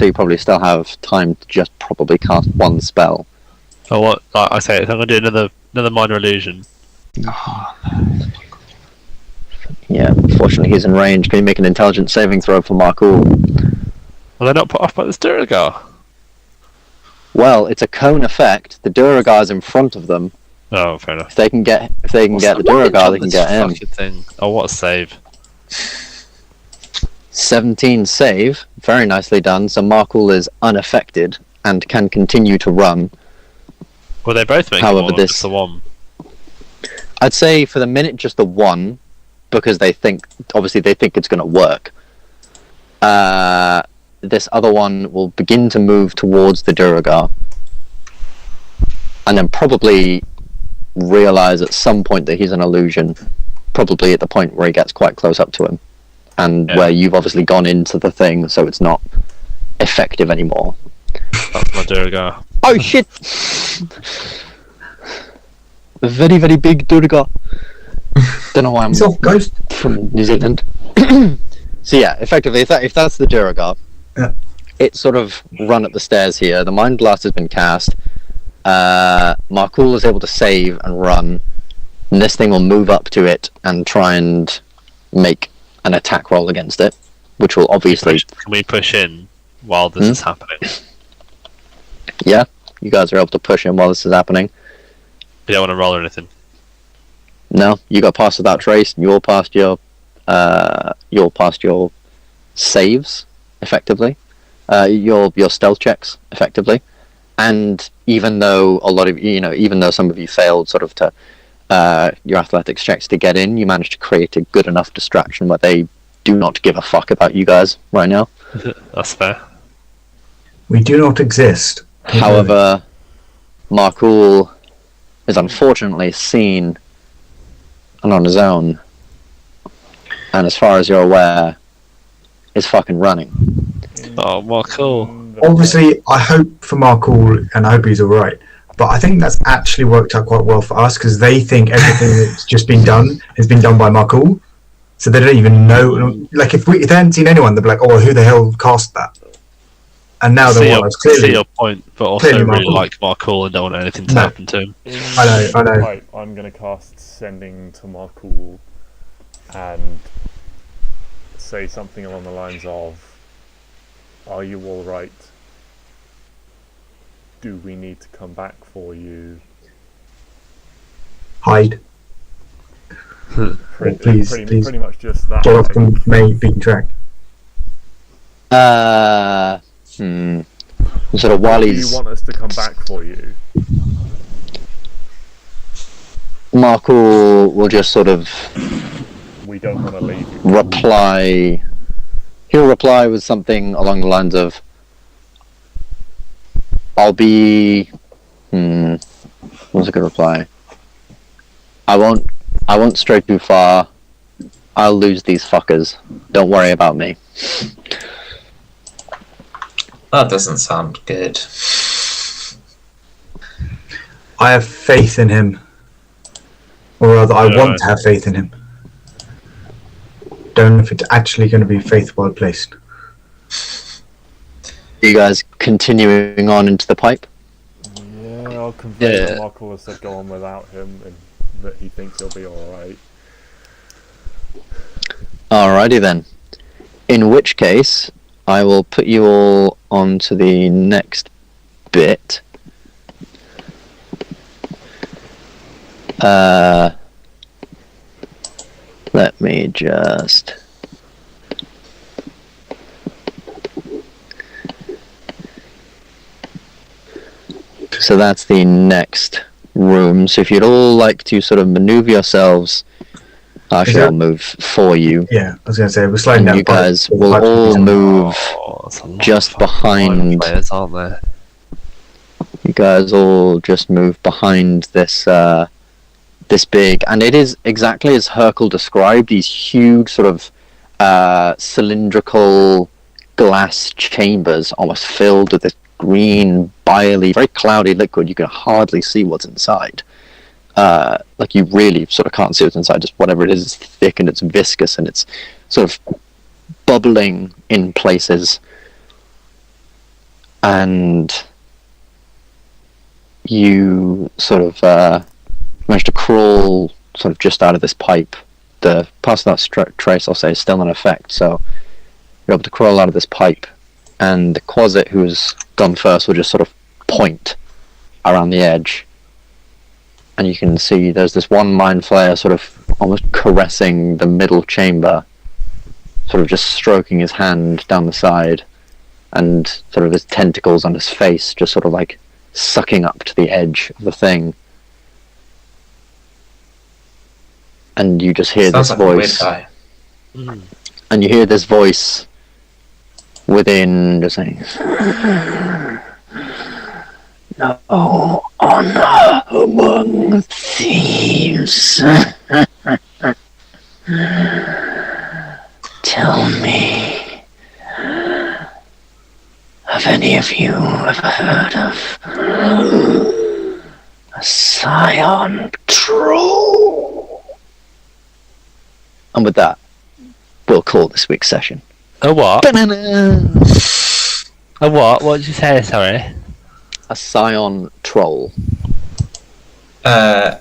You probably still have time to just probably cast one spell. Oh, what? Like I say, I'm gonna do another minor illusion. Yeah, unfortunately he's in range. Can you make an intelligence saving throw for Markul? Are they not put off by this Duragar? Well, it's a cone effect. The Duragar's in front of them. Oh, fair enough. If they can get the Duragar, they can get him. Thing. Oh, what a save! 17 save, very nicely done. So Markul is unaffected and can continue to run. Well, they both make However, more than this- just the one. I'd say for the minute just the one, because they think it's going to work. This other one will begin to move towards the Duragar, and then probably realize at some point that he's an illusion. Probably at the point where he gets quite close up to him, and where you've obviously gone into the thing, so it's not effective anymore. That's my Duragar. Oh shit! A very, very big Duragar. Don't know why I'm It's off, Ghost. from New Zealand. So yeah, effectively, if that's the Duragar, Yeah. it's sort of run up the stairs here. The Mind Blast has been cast. Markul is able to save and run. And this thing will move up to it and try and make an attack roll against it, which will obviously... Can we push in while this is happening? Yeah, you guys are able to push in while this is happening. We don't want to roll or anything. No, you got past without trace. You're past your saves, effectively. Your stealth checks, effectively. And even though even though some of you failed sort of to your athletics checks to get in, you managed to create a good enough distraction where they do not give a fuck about you guys right now. That's fair. We do not exist. However, Markul is unfortunately seen and on his own, and as far as you're aware, is fucking running. Oh, well, cool. Obviously, I hope for Markul, and I hope he's alright. But I think that's actually worked out quite well for us, because they think everything that's just been done has been done by Markul. So they don't even know. Like, if they hadn't seen anyone, they'd be like, oh, who the hell cast that? And now See they your, realize see clearly. your point, but also clearly really Markul. like Markul and don't want anything to No. happen to him. I know. Right, I'm going to cast Sending to Markul and say something along the lines of, "Are you all right? Do we need to come back for you?" Hide. Please. Pretty much just that. Get off the main beaten track. Sort of while Do you he's want us to come back for you? Markul will just sort of We don't want to leave you. reply. He'll reply with something along the lines of, "I'll be." What's a good reply? I won't stray too far. I'll lose these fuckers. Don't worry about me. That doesn't sound good. I have faith in him. Or rather, I want to have faith in him. Don't know if it's actually going to be faith well placed. You guys continuing on into the pipe? Yeah, I'll convey Yeah. that Markul has said go on without him and that he thinks he'll be alright. Alrighty then. In which case, I will put you all on to the next bit. Let me just... So that's the next room. So if you'd all like to sort of maneuver yourselves, actually I'll move for you. Yeah, I was going to say, we're sliding And down. you guys will all move Oh, that's a lot just of fucking behind. players, aren't there? You guys all just move behind this this big, and it is exactly as Hercule described. These huge sort of cylindrical glass chambers, almost filled with this green, biley, very cloudy liquid. You can hardly see what's inside. Like you really sort of can't see what's inside. Just whatever it is thick and it's viscous and it's sort of bubbling in places. And you sort of manage to crawl sort of just out of this pipe. The past that trace, I'll say, is still in effect. So you're able to crawl out of this pipe, and the Quasit, who's gone first, will just sort of point around the edge. And you can see there's this one mind flayer sort of almost caressing the middle chamber, sort of just stroking his hand down the side, and sort of his tentacles on his face just sort of like sucking up to the edge of the thing. And you just hear Sounds this like voice. a weird guy. And you hear this voice within just saying, "No honor among thieves." Tell me, have any of you ever heard of a scion troll? And with that, we'll call this week's session. A what? Ba-na-na! A what? What did you say? Sorry. A scion troll. No.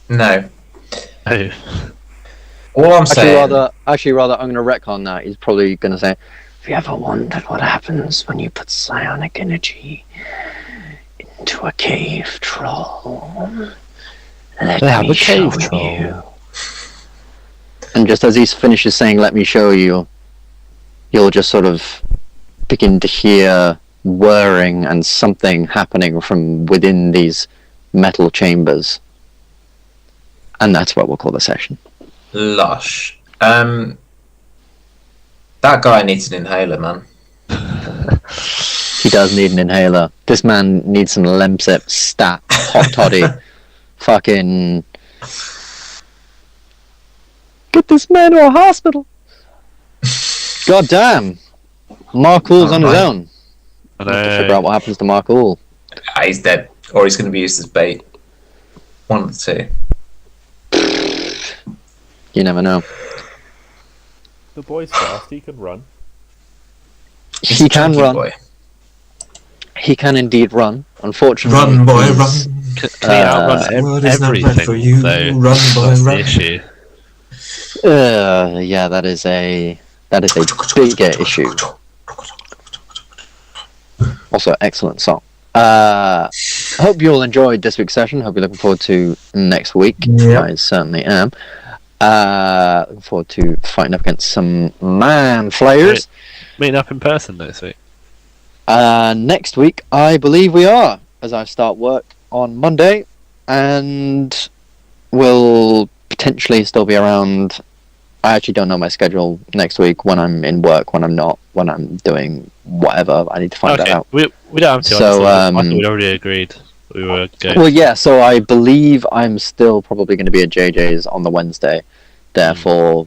Oh. All I'm saying. Actually, rather, I'm going to retcon that. He's probably going to say, "Have you ever wondered what happens when you put psionic energy into a cave troll? Let They have me a cave show troll." you." And just as he finishes saying, "Let me show you," you'll just sort of begin to hear whirring and something happening from within these metal chambers. And that's what we'll call the session. Lush. That guy needs an inhaler, man. He does need an inhaler. This man needs some Lemsip, stat, hot toddy. Fucking... Get this man to a hospital! God damn! Markul on his own. I Have to know. figure out what happens to Markul. He's dead. Or he's going to be used as bait. One of the two. You never know. The boy's fast, he can run. He's He a can chunky run. boy. He can indeed run. Unfortunately, Run, boy, he's- run. Can he outrun World is not meant for everything? you. Though? Run, boy, That's the run. issue. Yeah, that is a bigger issue. Also, excellent song. Hope you all enjoyed this week's session. Hope you're looking forward to next week. Yep. I certainly am. Looking forward to fighting up against some man flayers. Meeting up in person next week. Next week, I believe we are, as I start work on Monday, and will potentially still be around. I actually don't know my schedule next week, when I'm in work, when I'm not, when I'm doing whatever. I need to find that Okay, out. we don't have to. So, I thought we'd already agreed we were going. Well, yeah, so I believe I'm still probably going to be at JJ's on the Wednesday. Therefore,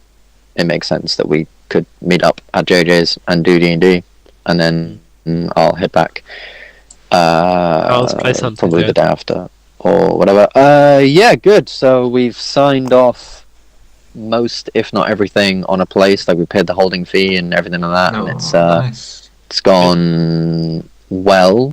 it makes sense that we could meet up at JJ's and do D&D, and then I'll head back. Let's play something Probably the good. day after, or whatever. Yeah, good. So we've signed off most, if not everything, on a place. Like, we paid the holding fee and everything like that, and nice. it's gone well.